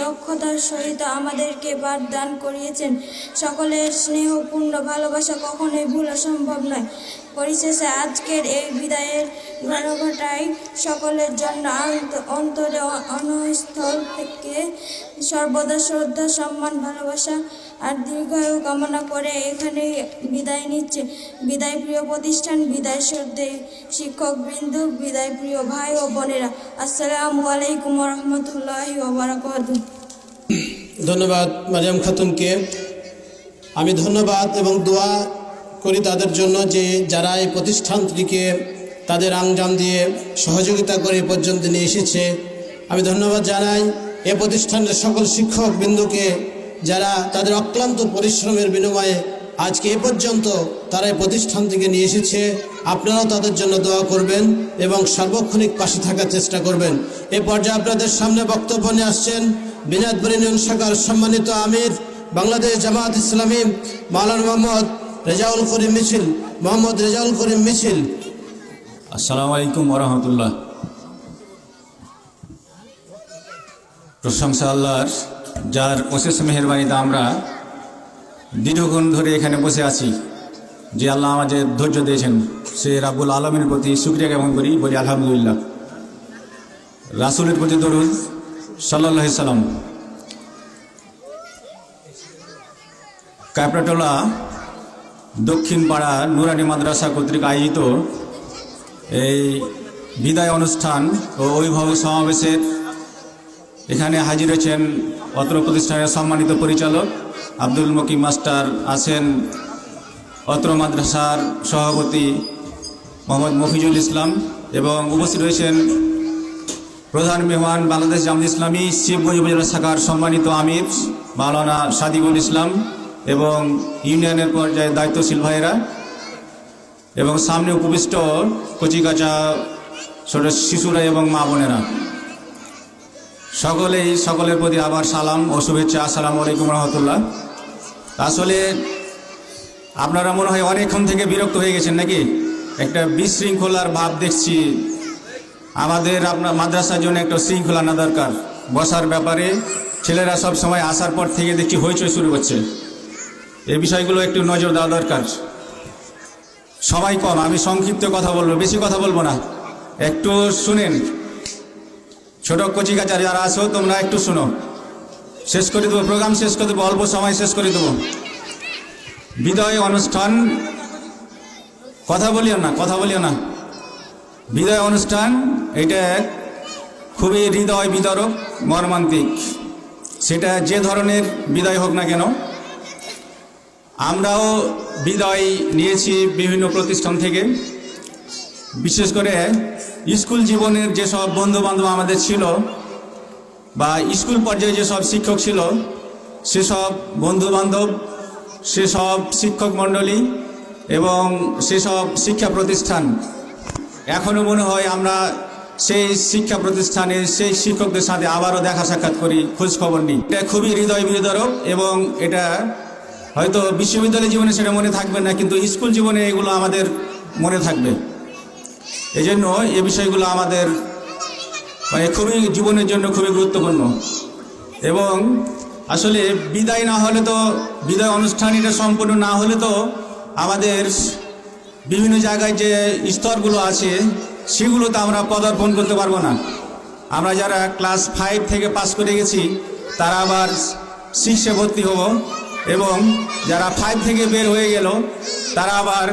দক্ষতার সহিত আমাদেরকে পাঠদান করিয়েছেন। সকলের স্নেহপূর্ণ ভালোবাসা কখনোই ভোলা সম্ভব নয়। পরিশেষে আজকের এই বিদায়ের ঘটনাটাই সকলের জন্য অন্তরে অনস্থল থেকে সর্বদা শ্রদ্ধা, সম্মান, ভালোবাসা আর দীর্ঘায়ু কামনা করে এখানে বিদায় নিচ্ছে বিদায় প্রিয় প্রতিষ্ঠান, বিদায় শ্রদ্ধেয় শিক্ষকবৃন্দ, বিদায় প্রিয় ভাই ও বোনেরা। আসসালামু আলাইকুম ওয়া রাহমাতুল্লাহি ওয়া বারাকাতুহু। ধন্যবাদ মারিয়াম খাতুনকে। আমি ধন্যবাদ এবং দোয়া করি তাদের জন্য যে যারা এই প্রতিষ্ঠানটিকে তাদের আঞ্জাম দিয়ে সহযোগিতা করে এ পর্যন্ত নিয়ে এসেছে। আমি ধন্যবাদ জানাই এ প্রতিষ্ঠানের সকল শিক্ষক বিন্দুকে যারা তাদের অক্লান্ত পরিশ্রমের বিনিময়ে আজকে এ পর্যন্ত তারা এই প্রতিষ্ঠান থেকে নিয়ে এসেছে। আপনারাও তাদের জন্য দোয়া করবেন এবং সার্বক্ষণিক পাশে থাকার চেষ্টা করবেন। এ পর্যায়ে আপনাদের সামনে বক্তব্য নিয়ে আসছেন বিনাদপুর ইউনিয়ন শাখার সম্মানিত আমির বাংলাদেশ জামাত ইসলামী মাওলানা মোহাম্মদ রেজাউল করিম মিছিল। আসসালামু আলাইকুম ওয়া রাহমাতুল্লাহ। প্রশংসা আল্লাহর, যার অশেষ মেহেরবানিতে আমরা দীর্ঘক্ষণ ধরে এখানে বসে আছি। যে আল্লাহ আমাদের ধৈর্য দিয়েছেন, সে রাব্বুল আলমীর প্রতি শুকরিয়া জ্ঞাপন করি, বলি আলহামদুলিল্লাহ। রাসূলের প্রতি দরুদ সাল্লাল্লাহু আলাইহি সাল্লাম। কাপড়াটোলা দক্ষিণ পাড়া নুরানি মাদ্রাসা কর্তৃক আয়োজিত এই বিদায় অনুষ্ঠান ও অভিভাবক সমাবেশের এখানে হাজির হয়েছেন অত্র প্রতিষ্ঠানের সম্মানিত পরিচালক আব্দুল মকিম মাস্টার আছেন, অত্র মাদ্রাসার সভাপতি মোহাম্মদ মফিজুল ইসলাম, এবং উপস্থিত রয়েছেন প্রধান মেহমান বাংলাদেশ জামাত ইসলামী শিবগঞ্জ উপজেলা শাখার সম্মানিত আমির মাওলানা সাদিকুল ইসলাম এবং ইউনিয়নের পর্যায়ে দায়িত্বশীল ভাইয়েরা, এবং সামনে উপবিষ্ট কচিকাচা ছোট শিশুরা এবং মা বোনেরা, সকলের প্রতি আবার সালাম ও শুভেচ্ছা। আসসালামু আলাইকুম রহমতুল্লাহ। আসলে আপনারা মনে হয় অনেকক্ষণ থেকে বিরক্ত হয়ে গেছেন নাকি? একটা বিশৃঙ্খলার ভাব দেখছি। আমাদের আপনার মাদ্রাসার জন্য একটা শৃঙ্খলা আনা দরকার। বসার ব্যাপারে ছেলেরা সব সময় আসার পর থেকে দেখছি হইচই শুরু হচ্ছে। এই বিষয়গুলো একটু নজর দেওয়া দরকার। সবাই কম, আমি সংক্ষিপ্ত কথা বলবো, বেশি কথা বলবো না, একটু শুনেন। ছোট কচিকাচা যারা আছো তোমরা একটু শুনো, শেষ করে দেবো, প্রোগ্রাম শেষ করে দেবো, অল্প সময় শেষ করে দেবো। বিদায় অনুষ্ঠান, কথা বলিও না, বিদায় অনুষ্ঠান এটা খুবই হৃদয় বিদারক, মর্মান্তিক। সেটা যে ধরনের বিদায় হোক না কেন, আমরাও বিদায় নিয়েছি বিভিন্ন প্রতিষ্ঠান থেকে। বিশেষ করে স্কুল জীবনের যেসব বন্ধুবান্ধব আমাদের ছিল বা স্কুল পর্যায়ে যেসব শিক্ষক ছিল, সেসব বন্ধুবান্ধব, সেসব শিক্ষক মণ্ডলী এবং সেসব শিক্ষা প্রতিষ্ঠান, এখনও মনে হয় আমরা সেই শিক্ষা প্রতিষ্ঠানে সেই শিক্ষকদের সাথে আবারও দেখা সাক্ষাৎ করি, খোঁজ খবর নিই। এটা খুবই হৃদয় বিদারক এবং এটা হয়তো বিশ্ববিদ্যালয় জীবনে সেটা মনে থাকবে না, কিন্তু স্কুল জীবনে এগুলো আমাদের মনে থাকবে। এই জন্য এই বিষয়গুলো আমাদের খুবই জীবনের জন্য খুবই গুরুত্বপূর্ণ। এবং আসলে বিদায় না হলে তো, বিদায় অনুষ্ঠান এটা সম্পূর্ণ না হলে তো আমাদের বিভিন্ন জায়গায় যে স্তরগুলো আছে সেগুলোতে আমরা পদার্পণ করতে পারবো না। আমরা যারা ক্লাস 5 থেকে পাস করে গেছি তারা আবার 6-এ ভর্তি হব, এবং যারা 5 থেকে বের হয়ে গেল তারা আবার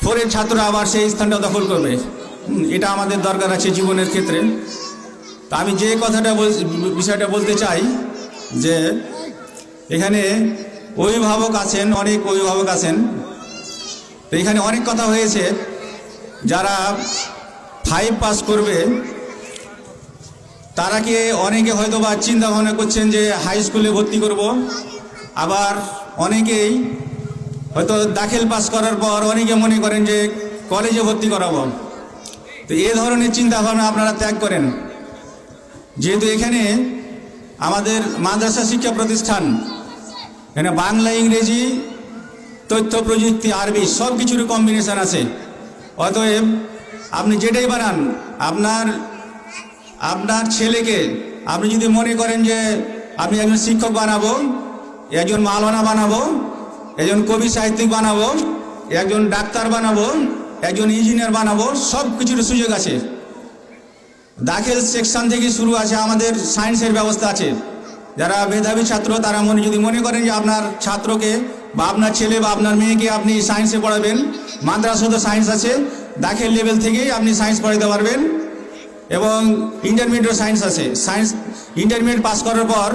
4-এর ছাত্ররা আবার সেই স্থানটা দখল করবে। এটা আমাদের দরকার আছে জীবনের ক্ষেত্রে। তো আমি যে বিষয়টা বলতে চাই যে এখানে অভিভাবক আছেন, অনেক অভিভাবক আছেন। তো এখানে অনেক কথা হয়েছে, যারা 5 পাস করবে তারাকে অনেকে হয়তো বা চিন্তা ভাবনা করছেন যে হাই স্কুলে ভর্তি করব, আবার অনেকেই হয়তো দাখিল পাস করার পর অনেকে মনে করেন যে কলেজে ভর্তি করাবো। তো এ ধরনের চিন্তা ভাবনা আপনারা ত্যাগ করেন। যেহেতু এখানে আমাদের মাদ্রাসা শিক্ষা প্রতিষ্ঠান, এখানে বাংলা, ইংরেজি, তথ্য প্রযুক্তি, আরবি সব কিছুর কম্বিনেশন আছে। অতএব আপনি যেটাই বানান, আপনার ছেলেকে আপনি যদি মনে করেন যে আপনি একজন শিক্ষক বানাবো, একজন মাওলানা বানাবো, একজন কবি সাহিত্যিক বানাবো, একজন ডাক্তার বানাবো, একজন ইঞ্জিনিয়ার বানাবো, সব কিছুর সুযোগ আছে। দাখিল সেকশন থেকে শুরু আছে, আমাদের সায়েন্সের ব্যবস্থা আছে। যারা মেধাবী ছাত্র তারা যদি মনে করেন যে আপনার ছাত্রকে বা আপনার ছেলে বা আপনার মেয়েকে আপনি সায়েন্সে পড়াবেন, মাদ্রাসা তো সায়েন্স আছে, দাখিল লেভেল থেকেই আপনি সায়েন্স পড়াতে পারবেন। এবং ইন্টারমিডিয়েট সায়েন্স আছে, সায়েন্স ইন্টারমিডিয়েট পাস করার পর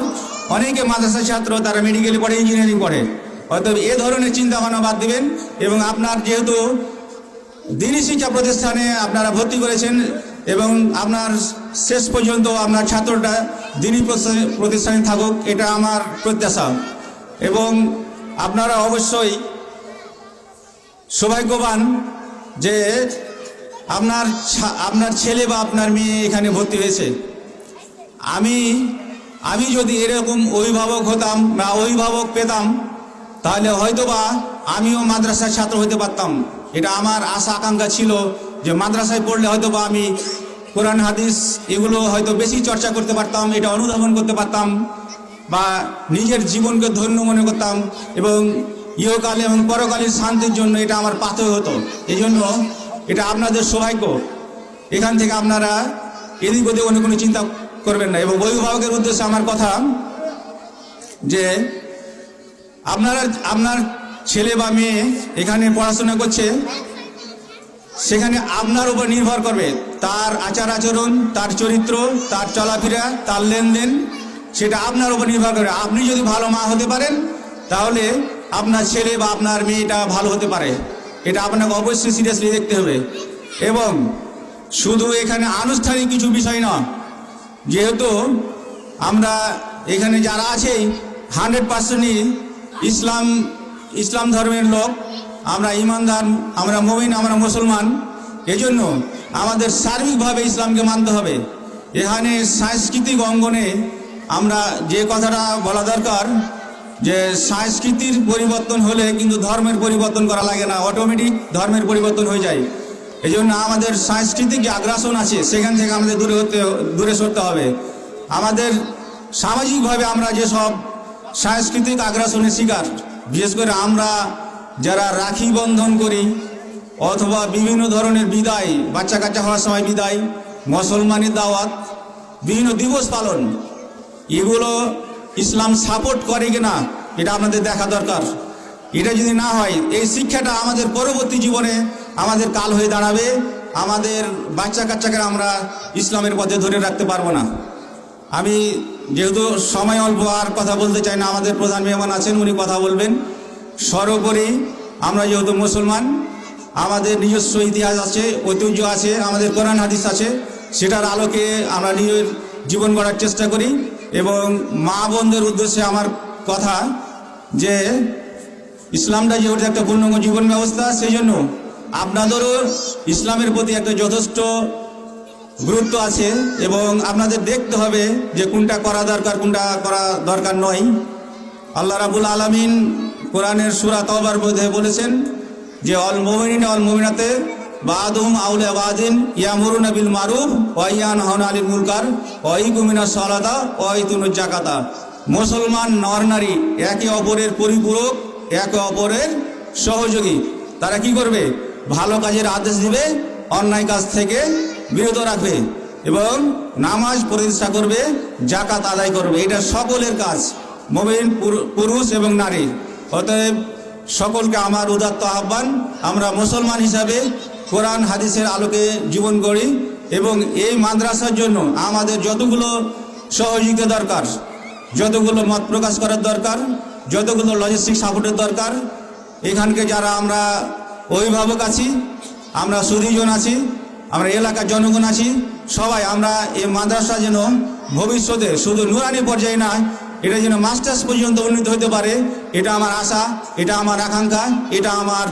অনেকে মাদ্রাসা ছাত্র তারা মেডিকেলে পড়ে, ইঞ্জিনিয়ারিং পড়ে। অতএব এ ধরনের চিন্তা ভাবনা বাদ দিবেন। এবং আপনার যেহেতু দিনী শিক্ষা প্রতিষ্ঠানে আপনারা ভর্তি করেছেন এবং আপনার শেষ পর্যন্ত আপনার ছাত্রটা দিনী প্রতিষ্ঠানে থাকুক, এটা আমার প্রত্যাশা। এবং আপনারা অবশ্যই সৌভাগ্যবান যে আপনার ছেলে বা আপনার মেয়ে এখানে ভর্তি হয়েছে। আমি যদি এরকম অভিভাবক হতাম বা অভিভাবক পেতাম তাহলে হয়তোবা আমিও মাদ্রাসার ছাত্র হতে পারতাম। এটা আমার আশা আকাঙ্ক্ষা ছিল যে মাদ্রাসায় পড়লে হয়তোবা আমি কোরআন হাদিস এগুলো হয়তো বেশি চর্চা করতে পারতাম, এটা অনুধাবন করতে পারতাম বা নিজের জীবনকে ধন্য মনে করতাম, এবং ইহকালে এবং পরকালের শান্তির জন্য এটা আমার পাথর হতো। এই জন্য এটা আপনাদের সৌভাগ্য। এখান থেকে আপনারা এদিক ওদিক অন্য কোনো চিন্তা করবেন না। এবং অভিভাবকের উদ্দেশ্যে আমার কথা যে আপনার ছেলে বা মেয়ে এখানে পড়াশোনা করছে, সেখানে আপনার উপর নির্ভর করবে তার আচার আচরণ, তার চরিত্র, তার চলাফেরা, তার লেনদেন সেটা আপনার উপর নির্ভর করে। আপনি যদি ভালো মা হতে পারেন তাহলে আপনার ছেলে বা আপনার মেয়েটা ভালো হতে পারে। এটা আপনাকে অবশ্যই সিরিয়াসলি দেখতে হবে। এবং শুধু এখানে আনুষ্ঠানিক কিছু বিষয় না, যেহেতু আমরা এখানে যারা আছে 100%ই ইসলাম ধর্মের লোক, আমরা ইমানদার, আমরা মুমিন, আমরা মুসলমান। এজন্য আমাদের সার্বিকভাবে ইসলামকে মানতে হবে। এখানে সাংস্কৃতিক অঙ্গনে আমরা যে কথাটা বলা দরকার, যে সংস্কৃতির পরিবর্তন হলে কিন্তু ধর্মের পরিবর্তন করা লাগে না, অটোমেটিক ধর্মের পরিবর্তন হয়ে যায়। এই জন্য আমাদের সাংস্কৃতিক যে আগ্রাসন আছে সেখান থেকে আমাদের দূরে সরতে হবে। আমাদের সামাজিকভাবে আমরা যেসব সাংস্কৃতিক আগ্রাসনের শিকার, বিশেষ করে আমরা যারা রাখি বন্ধন করি অথবা বিভিন্ন ধরনের বিদায়, বাচ্চা কাচ্চা হওয়ার সময় বিদায়, মুসলমানের দাওয়াত, বিভিন্ন দিবস পালন, এগুলো ইসলাম সাপোর্ট করে কিনা এটা আপনাদের দেখা দরকার। এটা যদি না হয়, এই শিক্ষাটা আমাদের পরবর্তী জীবনে আমাদের কাল হয়ে দাঁড়াবে। আমাদের বাচ্চা কাচ্চাকে আমরা ইসলামের পথে ধরে রাখতে পারবো না। আমি যেহেতু সময় অল্প, আর কথা বলতে চাই না, আমাদের প্রধান মেহমান আছেন, উনি কথা বলবেন। সর্বোপরি আমরা যেহেতু মুসলমান, আমাদের নিজস্ব ইতিহাস আছে, ঐতিহ্য আছে, আমাদের কোরআন হাদিস আছে, সেটার আলোকে আমরা নিজের জীবন গড়ার চেষ্টা করি। এবং মা বোনদের উদ্দেশ্যে আমার কথা, যে ইসলামটা যেহেতু একটা পূর্ণাঙ্গ জীবন ব্যবস্থা, সেই জন্য আপনাদেরও ইসলামের প্রতি একটা যথেষ্ট গুরুত্ব আছে এবং আপনাদের দেখতে হবে যে কোনটা করা দরকার, কোনটা করা দরকার নয়। আল্লাহ রাব্বুল আলামিন কোরআনের সূরা তাওবার মধ্যে বলেছেন যে অল মুমিনিন অল মুমিনাতে বাদুহুম আউলিয়া বাদিন ইয়ামুরুনা বিল মারুফ ওয়া ইয়ানহাউনা আনিল মুনকার ওয়া ইকুমিনাস সালাতা ওয়া ইতুনুজ যাকাতা। মুসলমান নর নারী একে অপরের পরিপূরক, একে অপরের সহযোগী। তারা কি করবে? ভালো কাজের আদেশ দিবে, অন্যায় কাজ থেকে বিরত রাখবে এবং নামাজ প্রতিষ্ঠা করবে, যাকাত আদায় করবে। এটা সকলের কাজ, মুমিন পুরুষ এবং নারী। অতএব সকলকে আমার উদাত্ত আহ্বান, আমরা মুসলমান হিসাবে কোরআন হাদিসের আলোকে জীবন গড়ি এবং এই মাদ্রাসার জন্য আমাদের যতগুলো সহযোগিতা দরকার, যতগুলো মত প্রকাশ করার দরকার, যতগুলো লজিস্টিক সাপোর্টের দরকার, এখানকে যারা আমরা অভিভাবক আছি, আমরা সুধীজন আছি, আমরা এলাকার জনগণ আছি, সবাই আমরা এই মাদ্রাসা যেন ভবিষ্যতে শুধু নুরানি পর্যায়ে না, এটা যেন মাস্টার্স পর্যন্ত উন্নীত হতে পারে, এটা আমার আশা, এটা আমার আকাঙ্ক্ষা, এটা আমার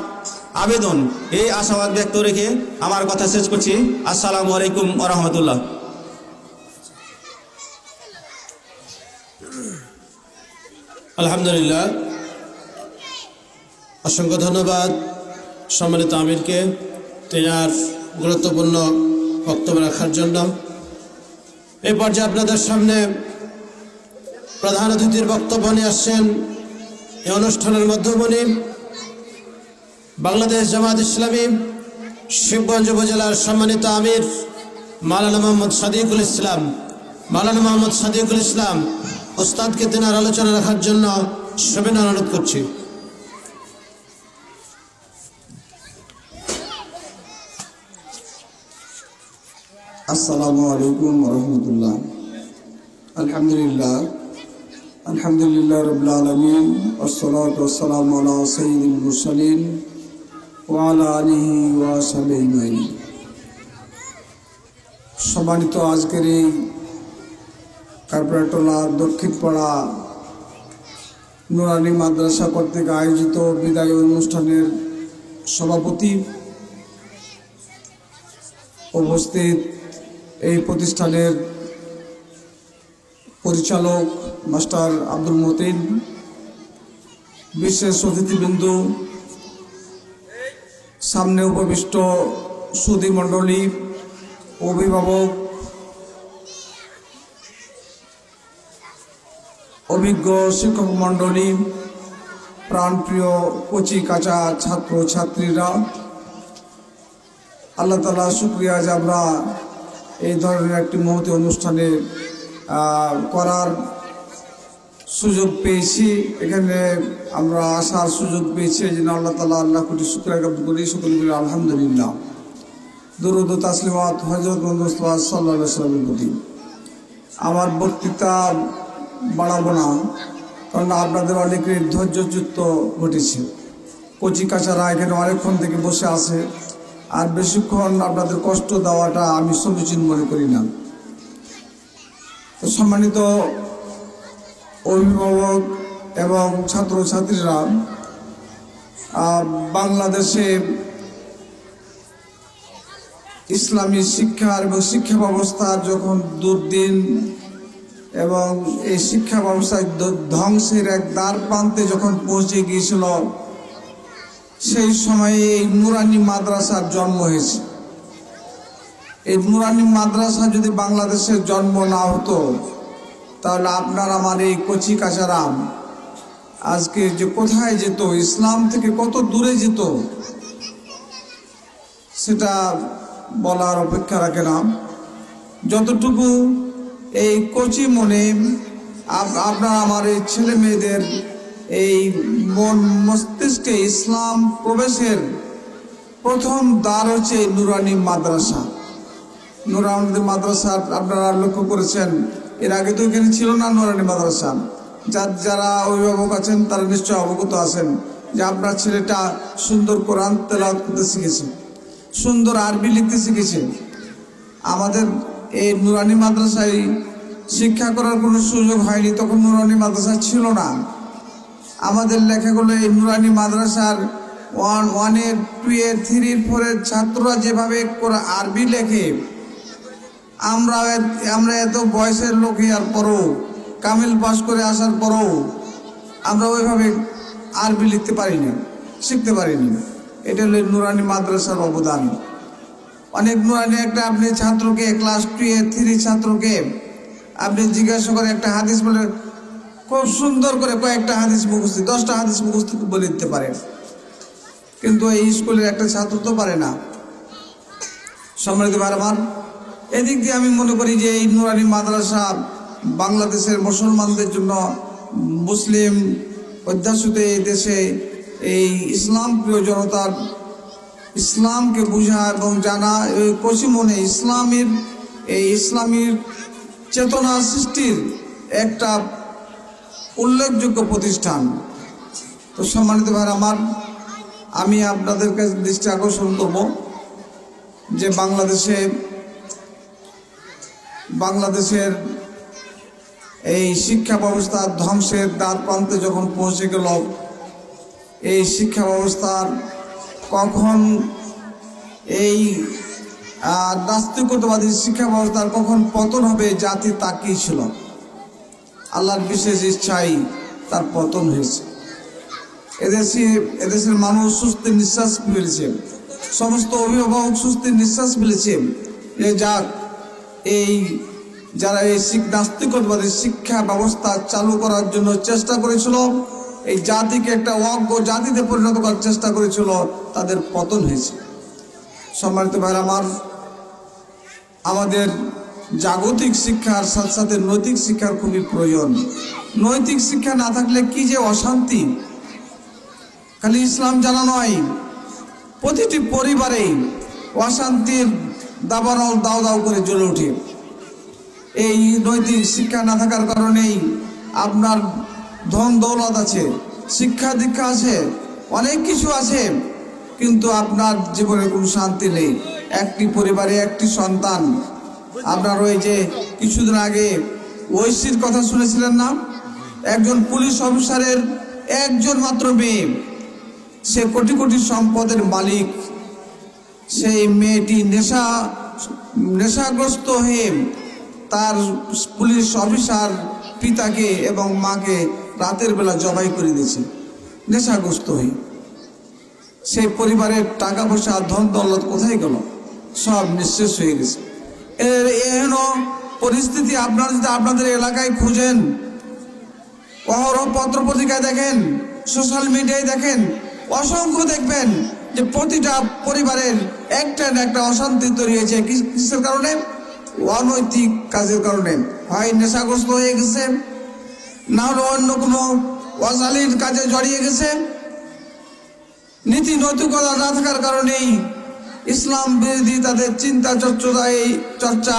আবেদন। এই আশাবাদ ব্যক্ত রেখে আমার কথা শেষ করছি। আসসালামু আলাইকুম ওয়া রাহমাতুল্লাহ। আলহামদুলিল্লাহ, অসংখ্য ধন্যবাদ সম্মানিত আমিরকে তেনার গুরুত্বপূর্ণ বক্তব্য রাখার জন্য। এই পর্যায়ে আপনাদের সামনে প্রধান অতিথির বক্তব্য নিয়ে আসছেন এই অনুষ্ঠানের মধ্যমণি বাংলাদেশ জামাত ইসলামী শিবগঞ্জ উপজেলার সম্মানিত আমির মাওলানা মোহাম্মদ সাদিকুল ইসলাম। মাওলানা মোহাম্মদ সাদিকুল ইসলাম ওস্তাদকে তেনার আলোচনা রাখার জন্য সবিনয় অনুরোধ করছি। আসসালামু আলাইকুম রহমতুল্লাহ। আলহামদুলিল্লাহ রাব্বিল আলামিন ওয়াসসালাতু ওয়াসসালামু আলা সাইয়্যিদিল মুরসালিন ওয়া আলা আলিহি ওয়া সাহবিহি আজমাইন। সম্মানিত আজকের এই কারপাটোলা দক্ষিণপাড়া নুরানি মাদ্রাসা কর্তৃক আয়োজিত বিদায় অনুষ্ঠানের সভাপতি, উপস্থিত এই প্রতিষ্ঠানের পরিচালক মাস্টার আব্দুল মতিন, বিশেষ অতিথিবৃন্দ, সামনে উপবিষ্ট সুধী মণ্ডলী, অভিভাবক, অভিজ্ঞ শিক্ষক মণ্ডলী, প্রাণপ্রিয় কচি কাঁচা ছাত্র ছাত্রীরা, আল্লাহ তাআলা শুকরিয়া যে আমরা এই ধরনের একটি মহতী অনুষ্ঠানে করার সুযোগ পেয়েছি, এখানে আমরা আসার সুযোগ পেয়েছি। এই জন্য আল্লাহ তাআলা আল্লাহ কোটি শুকরিয়া জ্ঞাপন করি, সকলে মিলে আলহামদুলিল্লাহ। দরুদ ও তাসলিমাত হযরত মুহাম্মদ মুস্তাফা সাল্লাল্লাহু আলাইহি ওয়াসাল্লামের প্রতি। আমার বক্তৃতা বাড়াবো না, কারণ আপনাদের অনেকের ধৈর্যচ্যুত ঘটেছে। কচি কাচারা এখানে অনেকক্ষণ থেকে বসে আছে, আর বেশিক্ষণ আপনাদের কষ্ট দেওয়াটা আমি সমীচীন মনে করি না। তো সম্মানিত অভিভাবক এবং ছাত্রছাত্রীরা, বাংলাদেশে ইসলামী শিক্ষার এবং শিক্ষা ব্যবস্থার যখন দুর্দিন এবং এই শিক্ষা ব্যবস্থায় ধ্বংসের এক দ্বার প্রান্তে যখন পৌঁছে গিয়েছিল, সেই সময়ে এই নুরানি মাদ্রাসার জন্ম হয়েছে। এই নুরানি মাদ্রাসা যদি বাংলাদেশের জন্ম না হতো, তাহলে আপনার আমার এই কচি কাচারাম আজকে যে কোথায় যেত, ইসলাম থেকে কত দূরে যেত, সেটা বলার অপেক্ষা রাখে না। যতটুকু এই কচি মনে আপনার আমার এই ছেলে মেয়েদের এই মন মস্তিষ্কে ইসলাম প্রবেশের প্রথম দ্বার হচ্ছে নুরানি মাদ্রাসা। নুরানি মাদ্রাসা আপনারা লক্ষ্য করেছেন, এর আগে তো এখানে ছিল না নুরানি মাদ্রাসা। যারা অভিভাবক আছেন তারা নিশ্চয় অবগত আছেন যে আপনার ছেলেটা সুন্দর কোরআন তেলাওয়াত করতে শিখেছে, সুন্দর আরবি লিখতে শিখেছে। আমাদের এই নুরানি মাদ্রাসায় শিক্ষা করার কোনো সুযোগ হয়নি, তখন নুরানি মাদ্রাসা ছিল না। আমাদের লেখাগুলো এই নুরানি মাদ্রাসার 1 এর 2 এর 3 এর 4 এর ছাত্ররা যেভাবে আরবি লেখে, আমরা এত বয়সের লোক আর পরও, কামিল পাস করে আসার পরও আমরা ওইভাবে আরবি লিখতে পারিনি, শিখতে পারিনি। এটা হলো নুরানি মাদ্রাসার অবদান। অনেক নুরানি একটা আপনি ছাত্রকে ক্লাস 2 এর 3 ছাত্রকে আপনি জিজ্ঞাসা করে একটা হাদিস বলে খুব সুন্দর করে কয়েকটা হাদিস মুখস্থ, 10টা হাদিস মুখস্থ বলে দিতে পারেন, কিন্তু এই স্কুলের একটা ছাত্র তো পারে না। সম্মানিত ভাই আমার, এদিক দিয়ে আমি মনে করি যে এই নুরানি মাদ্রাসা বাংলাদেশের মুসলমানদের জন্য, মুসলিম অধ্যাসিত এই দেশে এই ইসলাম প্রিয় জনতার ইসলামকে বোঝা এবং জানা, এই কচি মনে ইসলামীর চেতনা সৃষ্টির একটা উল্লেখযোগ্য প্রতিষ্ঠান। তো সম্মানিত ভাই আমার, আমি আপনাদের কাছে দৃষ্টি আকর্ষণ করব যে বাংলাদেশের এই শিক্ষা ব্যবস্থার ধ্বংসের দ্বার প্রান্তে যখন পৌঁছে গেল, এই শিক্ষা ব্যবস্থার কখন এই নাস্তিকতাবাদী শিক্ষা ব্যবস্থার কখন পতন হবে জাতি তাকিয়ে ছিল। আল্লাহর বিশেষ ইচ্ছাই তার পতন হয়েছে। এদেশের মানুষ সুস্থির নিঃশ্বাস ফেলেছে, সমস্ত অভিভাবক সুস্থির নিঃশ্বাস ফেলেছে যে যাক, এই যারা এই নাস্তিকতাবাদী শিক্ষা ব্যবস্থা চালু করার জন্য চেষ্টা করেছিল, এই জাতিকে একটা অজ্ঞ জাতিতে পরিণত করার চেষ্টা করেছিল, তাদের পতন হয়েছে। সম্মানিত ভাই আমার, আমাদের জাগতিক শিক্ষার সাথে সাথে নৈতিক শিক্ষার খুবই প্রয়োজন। নৈতিক শিক্ষা না থাকলে কি যে অশান্তি! খালি ইসলাম জানা নয়, প্রতিটি পরিবারে অশান্তির দাবানল দাও দাও করে জ্বলে ওঠে। এই নৈতিক শিক্ষা না থাকার কারণেই আপনার ধন দৌলত আছে, শিক্ষা দীক্ষা আছে, অনেক কিছু আছে, কিন্তু আপনার জীবনে কোনো শান্তি নেই। একটি পরিবারে একটি সন্তান, আপনার ওই যে কিছুদিন আগে ঐশীর কথা শুনেছিলেন না, একজন পুলিশ অফিসারের একজন মাত্র মেয়ে, সে কোটি কোটি সম্পদের মালিক। সেই মেয়েটি নেশাগ্রস্ত হয়ে তার পুলিশ অফিসার পিতাকে এবং মাকে রাতের বেলা জবাই করে দিয়েছে নেশাগ্রস্ত হয়ে। সেই পরিবারের টাকা পয়সা ধন দৌলত কোথায় গেল? সব নিঃশেষ হয়ে গেছে। এহেন পরিস্থিতি আপনারা যদি আপনাদের এলাকায় খুঁজেন, অহরহ পত্র পত্রিকায় দেখেন, সোশ্যাল মিডিয়ায় দেখেন, অসংখ্য দেখবেন যে প্রতিটা পরিবারের একটা না একটা অশান্তি তৈরি হয়েছে। কিসের কারণে? অনৈতিক কাজের কারণে। হয় নেশাগ্রস্ত হয়ে গেছে, না হলে অন্য কোনো অশালীন কাজে জড়িয়ে গেছে। নীতি নৈতিকতা না থাকার কারণেই ইসলাম বিরোধী তাদের চিন্তা চর্চা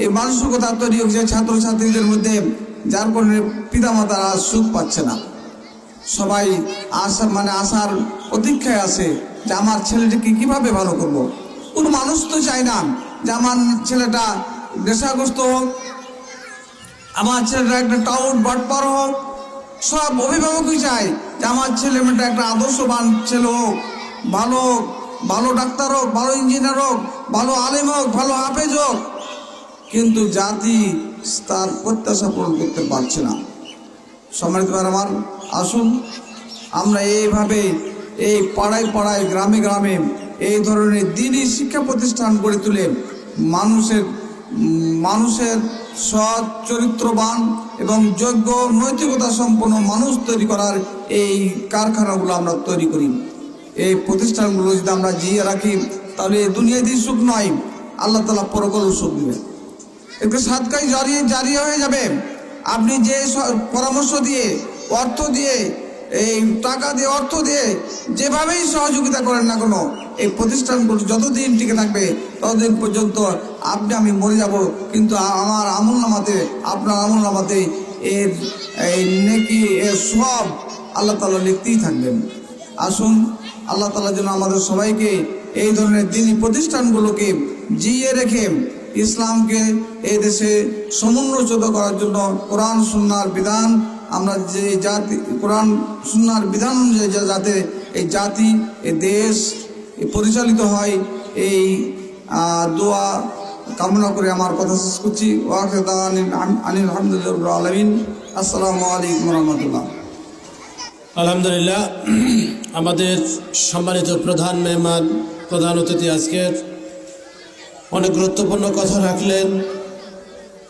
এই মানসিকতা তৈরি হয়েছে ছাত্রছাত্রীদের মধ্যে, যার কারণে পিতামাতারা সুখ পাচ্ছে না। সবাই আসার প্রতীক্ষায় আছে যে আমার ছেলেটিকে কিভাবে ভালো করব। কোনো মানুষ তো চায় না যে আমার ছেলেটা নেশাগ্রস্ত হোক, আমার ছেলেটা একটা টাউট বাটপার হোক। সব অভিভাবকই চায় যে আমার ছেলে মেয়েটা একটা আদর্শবান ছেলে হোক, ভালো ডাক্তার হোক, ভালো ইঞ্জিনিয়ার হোক, ভালো আলেম হোক, ভালো হাফেজ হোক। কিন্তু জাতি তার প্রত্যাশা পূরণ করতে পারছে না। সম্মানিত আমার, আসুন আমরা এইভাবে এই পাড়ায় পাড়ায় গ্রামে গ্রামে এই ধরনের দ্বীনি শিক্ষা প্রতিষ্ঠান গড়ে তুলে মানুষের সৎ চরিত্রবান এবং যোগ্য নৈতিকতা সম্পন্ন মানুষ তৈরি করার এই কারখানাগুলো আমরা তৈরি করি। এই প্রতিষ্ঠানগুলো যদি আমরা জিয়ে রাখি তাহলে দুনিয়াতে সুখ নয়, আল্লাহ তাআলা পরকালেও সুখ দেবে। একটু সাদকাই জারিয়া হয়ে যাবে। আপনি যে পরামর্শ দিয়ে, অর্থ দিয়ে, এই টাকা দিয়ে, অর্থ দিয়ে যেভাবেই সহযোগিতা করেন না কেন, এই প্রতিষ্ঠানগুলো যতদিন টিকে থাকবে ততদিন পর্যন্ত আপনি আমি মরে যাব, কিন্তু আমার আমলনামাতে, আপনার আমলনামাতে এই নেকি এর সব আল্লাহ তাআলা লিখতেই থাকবেন। আসুন আল্লাহ তাআলা যেন আমাদের সবাইকে এই ধরনের দ্বীনি প্রতিষ্ঠানগুলোকে জিয়ে রেখে ইসলামকে এই দেশে সমুন্নত করার জন্য কোরআন সুন্নাহর বিধান, আমরা যে জাতি কোরআন সুন্নাহর বিধান অনুযায়ী যাতে এই জাতি, এই দেশ পরিচালিত হয়, এই দোয়া কামনা করে আমার কথা শেষ করছি। আলহামদুলিল্লাহ আলামিন। আসসালামু আলাইকুম রহমতুল্লাহ। আলহামদুলিল্লাহ, আমাদের সম্মানিত প্রধান মেহমান, প্রধান অতিথি আজকের অনেক গুরুত্বপূর্ণ কথা রাখলেন।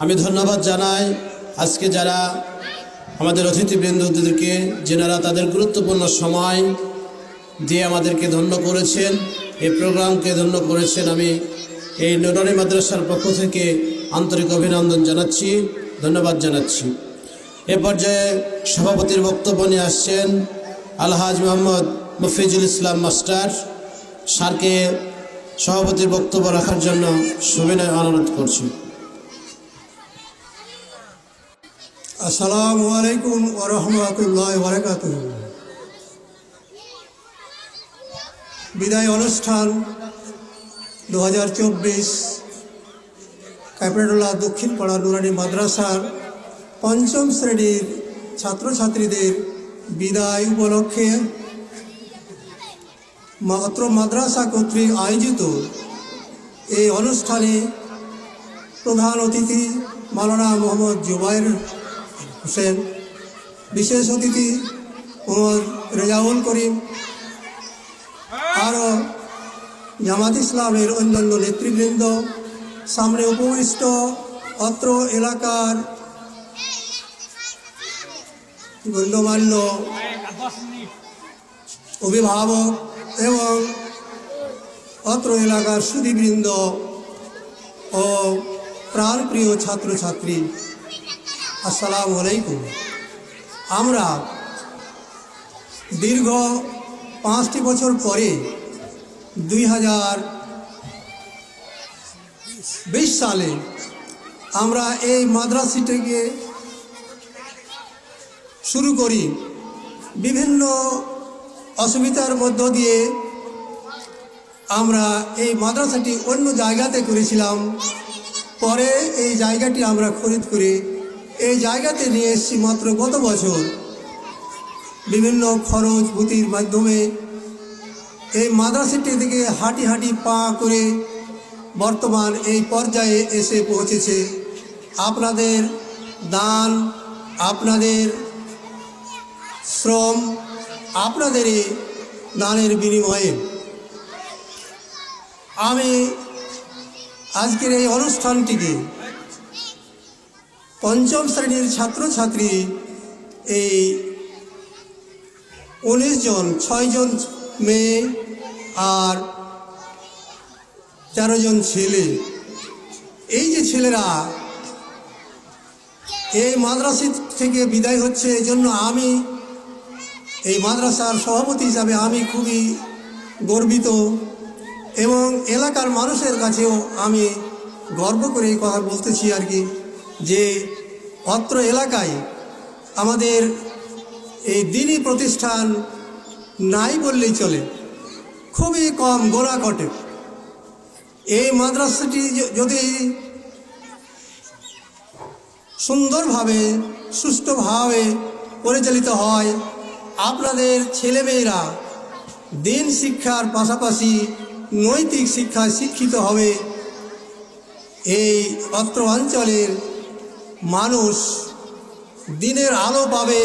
আমি ধন্যবাদ জানাই আজকে যারা আমাদের অতিথিবৃন্দদেরকে, যেনারা তাদের গুরুত্বপূর্ণ সময় দিয়ে আমাদেরকে ধন্য করেছেন, এই প্রোগ্রামকে ধন্য করেছেন। আমি এই নুরানি মাদ্রাসার পক্ষ থেকে আন্তরিক অভিনন্দন জানাচ্ছি, ধন্যবাদ জানাচ্ছি। এ পর্যায়ে সভাপতির বক্তব্য নিয়ে আসছেন আলহাজ মোহাম্মদ মফিজুল ইসলাম মাস্টার। স্যারকে সভাপতির বক্তব্য রাখার জন্য সবিনয় অনুরোধ করছি। আসসালামু আলাইকুম ওয়া রাহমাতুল্লাহি ওয়া বারাকাতুহু। বিদায় অনুষ্ঠান 2024 ক্যাপিটালা দক্ষিণপাড়া নুরানি মাদ্রাসার পঞ্চম শ্রেণীর ছাত্রছাত্রীদের বিদায় উপলক্ষে মাদ্রাসা কর্তৃক আয়োজিত এই অনুষ্ঠানে প্রধান অতিথি মাওলানা মোহাম্মদ জুবাইর হোসেন, বিশেষ অতিথি মোহাম্মদ রেজাউল করিম, আরও জামাত ইসলামের অন্যান্য নেতৃবৃন্দ, সামনে উপবিষ্ট অত্র এলাকার গণ্যমান্য অভিভাবক এবং অত্র এলাকার সুধীবৃন্দ ও প্রাণপ্রিয় ছাত্রছাত্রী, আসসালামু আলাইকুম। আমরা দীর্ঘ 5টি বছর পরে 2020 সালে আমরা এই মাদ্রাসাটিকে শুরু করি। বিভিন্ন অসুবিধার মধ্য দিয়ে আমরা এই মাদ্রাসাটি অন্য জায়গাতে করেছিলাম। পরে এই জায়গাটি আমরা খরিদ করে এই জায়গাতে নিয়ে এসেছি মাত্র গত বছর। বিভিন্ন খরচ ভূতির মাধ্যমে এই মাদ্রাসাটি থেকে হাঁটি হাঁটি পা করে বর্তমান এই পর্যায়ে এসে পৌঁছেছে। আপনাদের দান, আপনাদের শ্রম, আপনাদের এই দানের বিনিময়ে আমি আজকের এই অনুষ্ঠানটিকে পঞ্চম শ্রেণীর ছাত্রছাত্রী এই 19 জন, 6 জন মেয়ে আর 13 জন ছেলে, এই যে ছেলেরা এই মাদ্রাসা থেকে বিদায় হচ্ছে, এই জন্য আমি এই মাদ্রাসার সভাপতি হিসাবে আমি খুবই গর্বিত এবং এলাকার মানুষের কাছেও আমি গর্ব করে এই কথা বলতেছি আর কি, যে অত্র এলাকায় আমাদের এই দিনী প্রতিষ্ঠান নাই বললেই চলে, খুবই কম গোনা ঘটে। এই মাদ্রাসাটি যদি সুন্দরভাবে সুষ্ঠুভাবে পরিচালিত হয়, আপনাদের ছেলেমেয়েরা দিন শিক্ষার পাশাপাশি নৈতিক শিক্ষায় শিক্ষিত হবে, এই অত্র অঞ্চলের মানুষ দিনের আলো পাবে।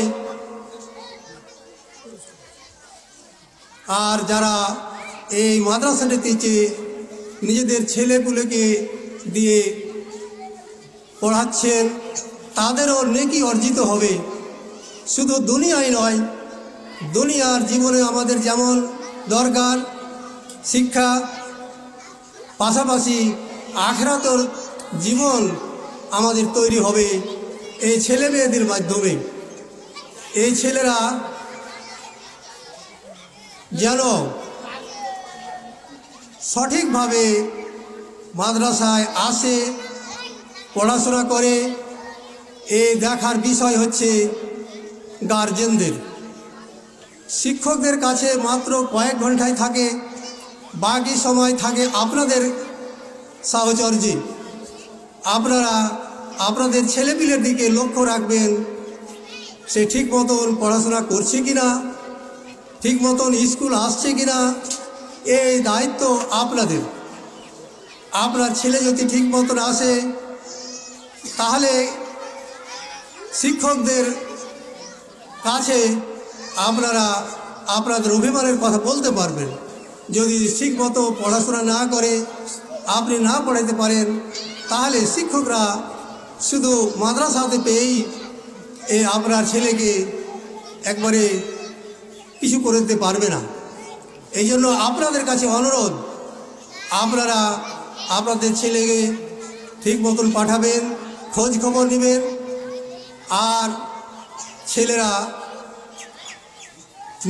আর যারা এই মাদ্রাসাটিতে নিজেদের ছেলেপুলেকে দিয়ে পড়াচ্ছেন তাদেরও নেকি অর্জিত হবে। শুধু দুনিয়ায় নয়, দুনিয়ার জীবনে আমাদের যেমন দরকার শিক্ষা, পাশাপাশি আখিরাতের জীবন আমাদের তৈরি হবে এই ছেলে মেয়েদের মাধ্যমে। এই ছেলেরা যেন সঠিকভাবে মাদ্রাসায় আসে, পড়াশোনা করে, এই দেখার বিষয় হচ্ছে গার্জেনদের। শিক্ষকদের কাছে মাত্র কয়েক ঘন্টায় থাকে, বাকি সময় থাকে আপনাদের সাহচর্যে। আপনারা আপনাদের ছেলেপিলের দিকে লক্ষ্য রাখবেন, সে ঠিক মতন পড়াশোনা করছে কিনা, ঠিক মতন স্কুল আসছে কিনা, এই দায়িত্ব আপনাদের। আপনার ছেলে যদি ঠিক মতন আসে তাহলে শিক্ষকদের কাছে আপনারা আপনাদের অভিমানের কথা বলতে পারবেন। যদি ঠিক মতো পড়াশোনা না করে আপনি না পড়াতে পারেন তাহলে শিক্ষকরা শুধু মাদ্রাসাতে পেয়েই আপনার ছেলেকে একবারে কিছু করে দিতে পারবে না। এই জন্য আপনাদের কাছে অনুরোধ, আপনারা আপনাদের ছেলেকে ঠিক মতন পাঠাবেন, খোঁজ খবর নেবেন, আর ছেলেরা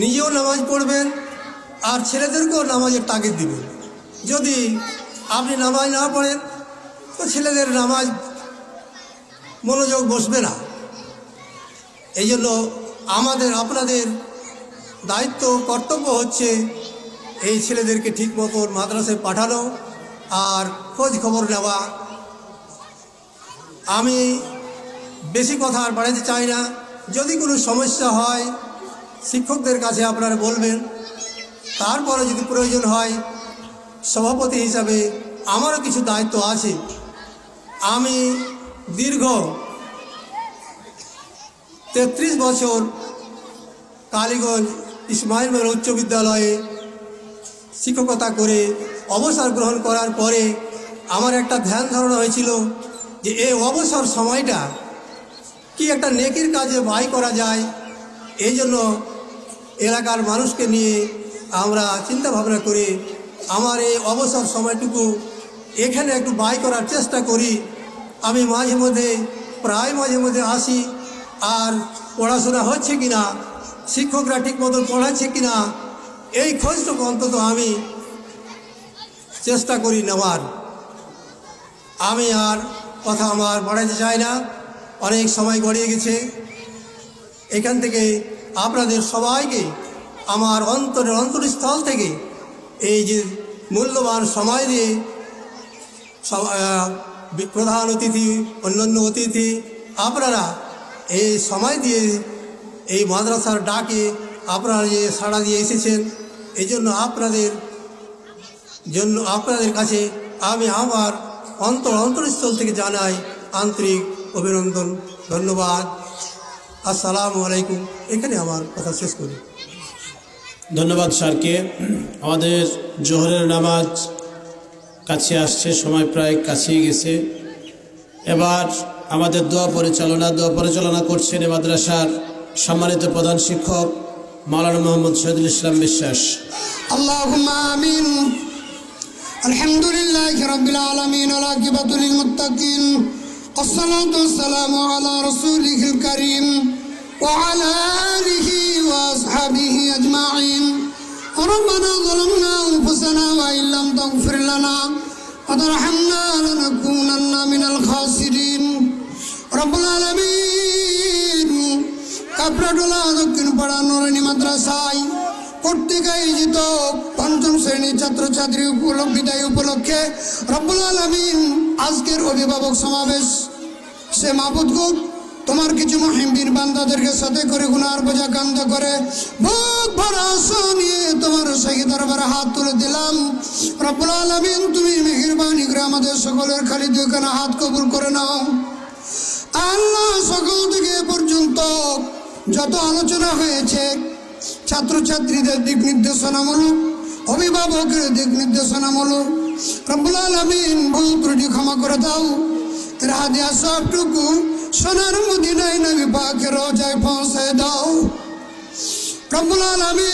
নিজেও নামাজ পড়বেন আর ছেলেদেরকেও নামাজের তাগিদ দিবেন। যদি আপনি নামাজ না পড়েন তো ছেলেদের নামাজ মনোযোগ বসবে না। এই জন্য আপনাদের দায়িত্ব কর্তব্য হচ্ছে এই ছেলেদেরকে ঠিক মতন মাদ্রাসায় পাঠানো আর খোঁজ খবর নেওয়া। আমি বেশি কথা আর বাড়াতে চাই না। যদি কোনো সমস্যা হয় শিক্ষকদের কাছে আপনারা বলবেন, তারপরে যদি প্রয়োজন হয় সভাপতি হিসাবে আমারও কিছু দায়িত্ব আছে। আমি দীর্ঘ 33 বছর কালীগঞ্জ ইসমাইল মির উচ্চ বিদ্যালয়ে শিক্ষকতা করে অবসর গ্রহণ করার পরে আমার একটা ধ্যান ধারণা হয়েছিল যে এই অবসর সময়টা কি একটা নেকির কাজে ব্যয় করা যায়। এই জন্য এলাকার মানুষকে নিয়ে আমরা চিন্তা ভাবনা করে আমার এই অবসর সময়টুকু এখানে একটু ব্যয় করার চেষ্টা করি। আমি মাঝে মধ্যে প্রায় মাঝে মধ্যে আসি, আর পড়াশোনা হচ্ছে কিনা, শিক্ষকরা ঠিক মতন পড়াচ্ছে কিনা এই খোঁজটুকু অন্তত আমি চেষ্টা করি নেওয়ার। আমি আর কথা আমার বাড়াতে চাই না, অনেক সময় গড়িয়ে গেছে। এখান থেকে আপনাদের সবাইকে আমার অন্তরস্থল থেকে এই যে মূল্যবান সময় দিয়ে প্রধান অতিথি, অন্যান্য অতিথি, আপনারা এই সময় দিয়ে এই মাদ্রাসার ডাকে আপনারা যে সাড়া দিয়ে এসেছেন, এই জন্য আপনাদের কাছে আমি আমার অন্তরস্থল থেকে জানাই আন্তরিক অভিনন্দন, ধন্যবাদ। আসসালামু আলাইকুম। এখানে আমার কথা শেষ করি। ধন্যবাদ স্যারকে। আমাদের জোহরের নামাজ কাছে আসছে, সময় প্রায় কাছেই গেছে। এবার আমাদের দোয়া পরিচালনা করছেন এই মাদ্রাসার সম্মানিত প্রধান শিক্ষক মাওলানা মোহাম্মদ শহীদুল ইসলাম বিশ্বাস। আল্লাহুম্মা আমিন। আলহামদুলিল্লাহি রাব্বিল আলামিন ওয়াল আকিবাতু লিল মুত্তাকিন। আসসালাতু ওয়াসসালামু আলা রাসূলিল কারীম ওয়া আলা আলিহি ওয়া আসহাবিহি আজমাইন। ربنا ظلمنا أنفسنا وإن لم تغفر لنا وترحمنا لنكونن من الخاسرين. রব্বুল আলামিন কাপড়াটোলা দক্ষিণ পাড়া নুরানি মাদ্রাসায় প্রত্যেক আয়োজিত পঞ্চম শ্রেণীর ছাত্রছাত্রী বিদায় উপলক্ষে রব্বুল আলামিন আজকের অভিভাবক সমাবেশ সে মাহবুদ গো তোমার কিছু মহিমবীর বান্দাদেরকে সাথে করে গুনার বোঝা কান্ধ করে বুক ভরা আশা নিয়ে তোমার সেই দরবারে হাত তুলে দিলাম। রব্বুল আলামিন তুমি মেহেরবানি করে আমাদের সকলের খালি দুখানা হাত কবুল করে নাও আল্লাহ। সকল থেকে পর্যন্ত যত আলোচনা হয়েছে ছাত্রছাত্রীদের দিক নির্দেশনামূলক, অভিভাবকের দিক নির্দেশনামূলক, রব্বুল আলামিন ভুল ত্রুটি ক্ষমা করে দাও। এর হাদিয়া সবটুকু সোনার মদিনায় নবী পাকের রওজায় পৌঁছে দাও রব্বুল আলামিন।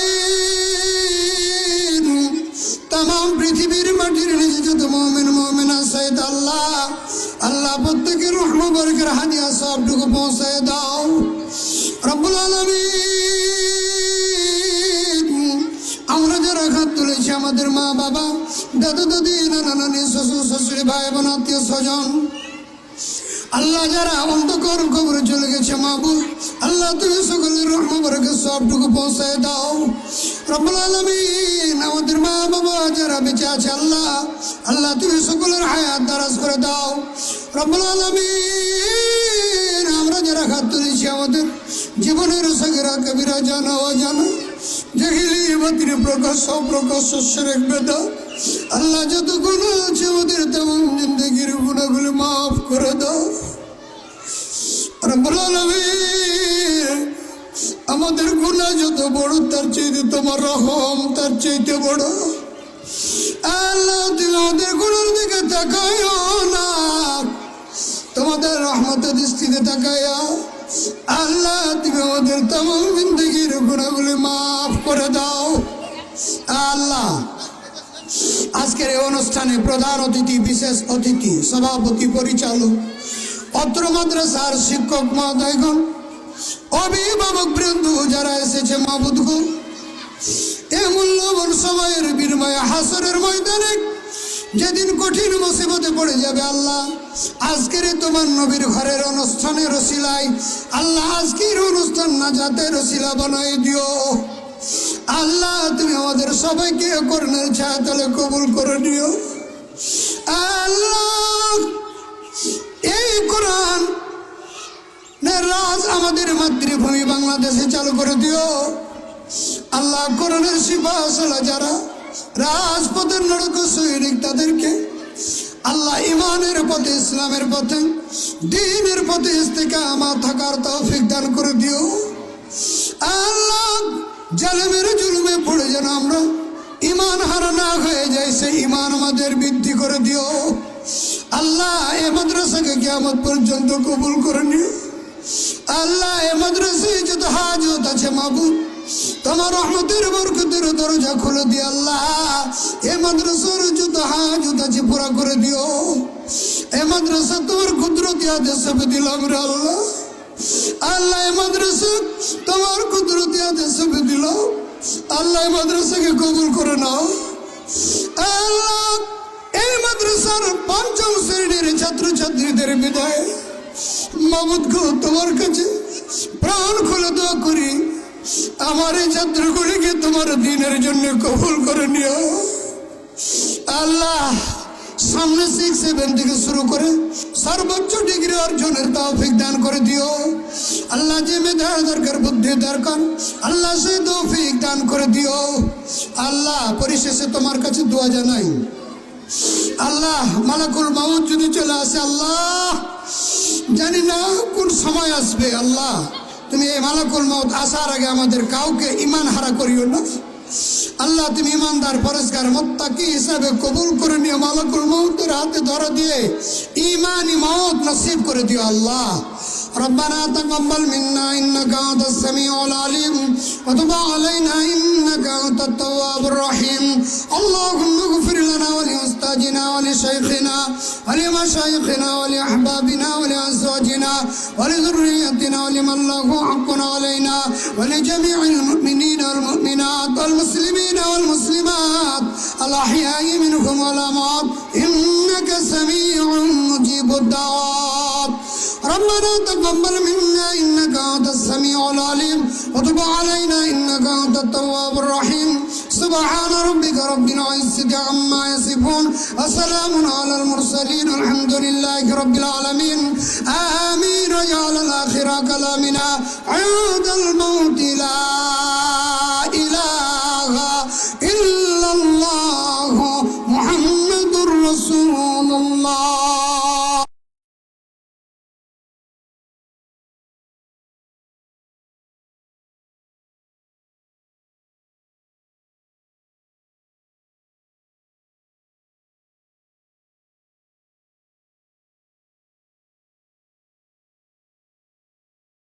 तमाम পৃথিবীর মাটির নিচে যত মুমিন মুমিনা সৈয়দ আল্লাহ আল্লাহ প্রত্যেকের রহমত বরকতের হাদিয়া সবটুকু পৌঁছে দাও রব্বুল আলামিন। আমরা যারা হাত তুলেছি আমাদের মা বাবা দাদা দাদি নানা নানি শ্বশুর শাশুড়ি ভাই বোন আত্মীয় স্বজন আল্লাহ যারা অন্ধকার কবরে চলে গেছে মাহবুব আল্লাহ তুমি সকলের রহমত বরকত সবটুকু পৌঁছে দাও রব্বুল আলামিন। আমাদের মা বাবা যারা বেঁচে আছে আল্লাহ আল্লাহ তুমি সকলের হায়াত দারাজ করে দাও রব্বুল আলামিন। আমরা যারা হাত তুলেছি আমাদের জীবনের সগীরা কবিরা জানা অজানা জাহিলি বাতিল প্রকাশ অপ্রকাশ শিরক বেদা আল্লাহ যত গুনাহ আছে আমাদের तमाम জিন্দেগির গুনাহগুলো মাফ করে দাও রব্বুল আলামিন। আমাদের গুনাহ যত বড় তার চাইতে তোমার রহম তার চাইতে বড় আল্লাহ। তুমি আমাদের গুনার দিকে তাকায়ও না, তোমাদের রহমতের দৃষ্টিতে তাকায়া আল্লাহ তুমি আমাদের तमाम জিন্দেগির গুনাহগুলো মাফ করে দাও আল্লাহ। আজকের এই অনুষ্ঠানে প্রধান অতিথি বিশেষ অতিথি সভাপতি পরিচালক অত্র মাদ্রাসার শিক্ষক মহোদয়গণ অভিভাবক বৃন্দ যারা এসেছে মাহবুদগণ এই মূল্যবান সময়ের বিনিময়ে হাসরের ময়দানে যেদিন কঠিন মুসিবতে পড়ে যাবে আল্লাহ আজকের তোমার নবীর ঘরের অনুষ্ঠানের রসিলায় আল্লাহ আজকের অনুষ্ঠান নাজাতের রসিলা বানাই দিও আল্লাহ। তুমি আমাদের সবাইকে করুণার ছায়াতলে কবুল করে নিও আল্লাহ। এই কোরআন রাজ আমাদের মাতৃভূমি বাংলাদেশে চালু করে দিও আল্লাহ। কোরআনের সিপাহসালা যারা রাজপথের নরক সৈনিক তাদেরকে আল্লাহ ইমানের পথে ইসলামের পথে দ্বীনের পথে ইস্তেকামত থাকার তৌফিক দান করে দিও আল্লাহ। জালেমের জুলুমে পড়ে যেন আমরা ইমান হারা না হয়ে যায় সেই ইমান আমাদের বৃদ্ধি করে দিও আল্লাহ। এ মাদ্রাসাকে কিয়ামত পর্যন্ত কবুল করে নিও আল্লাহ। এ মাদ্রাসায় যত হাজত আছে মাহবুব তোমার রহমতের বরকতের দরজা খুলে দিও আল্লাহ। এ মাদ্রাসার যত হাজত আছে পুরা করে দিও এ মাদ্রাসা তোমার কুদরতি আদেশে দিলাম রে আল্লাহ আল্লাহ। এ মাদ্রাসা তোমার কুদরতি আদেশে দিলাম আল্লাহ। এই মাদ্রাসাকে কবুল করে নাও আল্লাহ। এই মাদ্রাসার পঞ্চম শ্রেণীর ছাত্রছাত্রীদের বিদায় মাহবুদ গো তোমার কাছে প্রাণ খুলে দোয়া করি আমার এই ছাত্রগুলিকে তোমার দিনের জন্য কবুল করে নিও আল্লাহ। সামনে 6-7 থেকে শুরু করে সর্বোচ্চ ডিগ্রি অর্জনের তৌফিক দান করে দিও আল্লাহ। যে মেধা দরকার বুদ্ধি দরকার আল্লাহ সে তৌফিক দান করে দিও আল্লাহ। পরিশেষে তোমার কাছে দোয়া জানাই আল্লাহ। মালাকুল মাউত যদি চলে আসে আল্লাহ জানি না কোন সময় আসবে আল্লাহ। তুমি এই মালাকুল মাউত আসার আগে আমাদের কাউকে ইমান হারা করিও না আল্লাহ। তুমি ইমানদার পরিষ্কার মুত্তাকি হিসাবে কবুল করে নিও মালাকুল মাউতের হাতে ধরা দিয়ে ইমানি মাউত নসিব করে দিও আল্লাহ। ربنا تقبل منا إنك أنت السميع العليم وتب علينا إنك أنت التواب الرحيم اللهم اغفر لنا ولأستاذنا ولشيخنا ولمشايخنا ولأحبابنا ولأزواجنا ولذريتنا ولمن له حق علينا ولجميع المؤمنين والمؤمنات والمسلمين والمسلمات الأحياء منهم والأموات إنك سميع مجيب الدعوات ربنا تقبل منا إنك أنت السميع العليم وتب علينا إنك أنت التواب الرحيم سبحان ربك رب العزة عما يصفون وسلام على المرسلين الحمد لله رب العالمين آمين. وجعل الآخر كلامنا عند الموت لا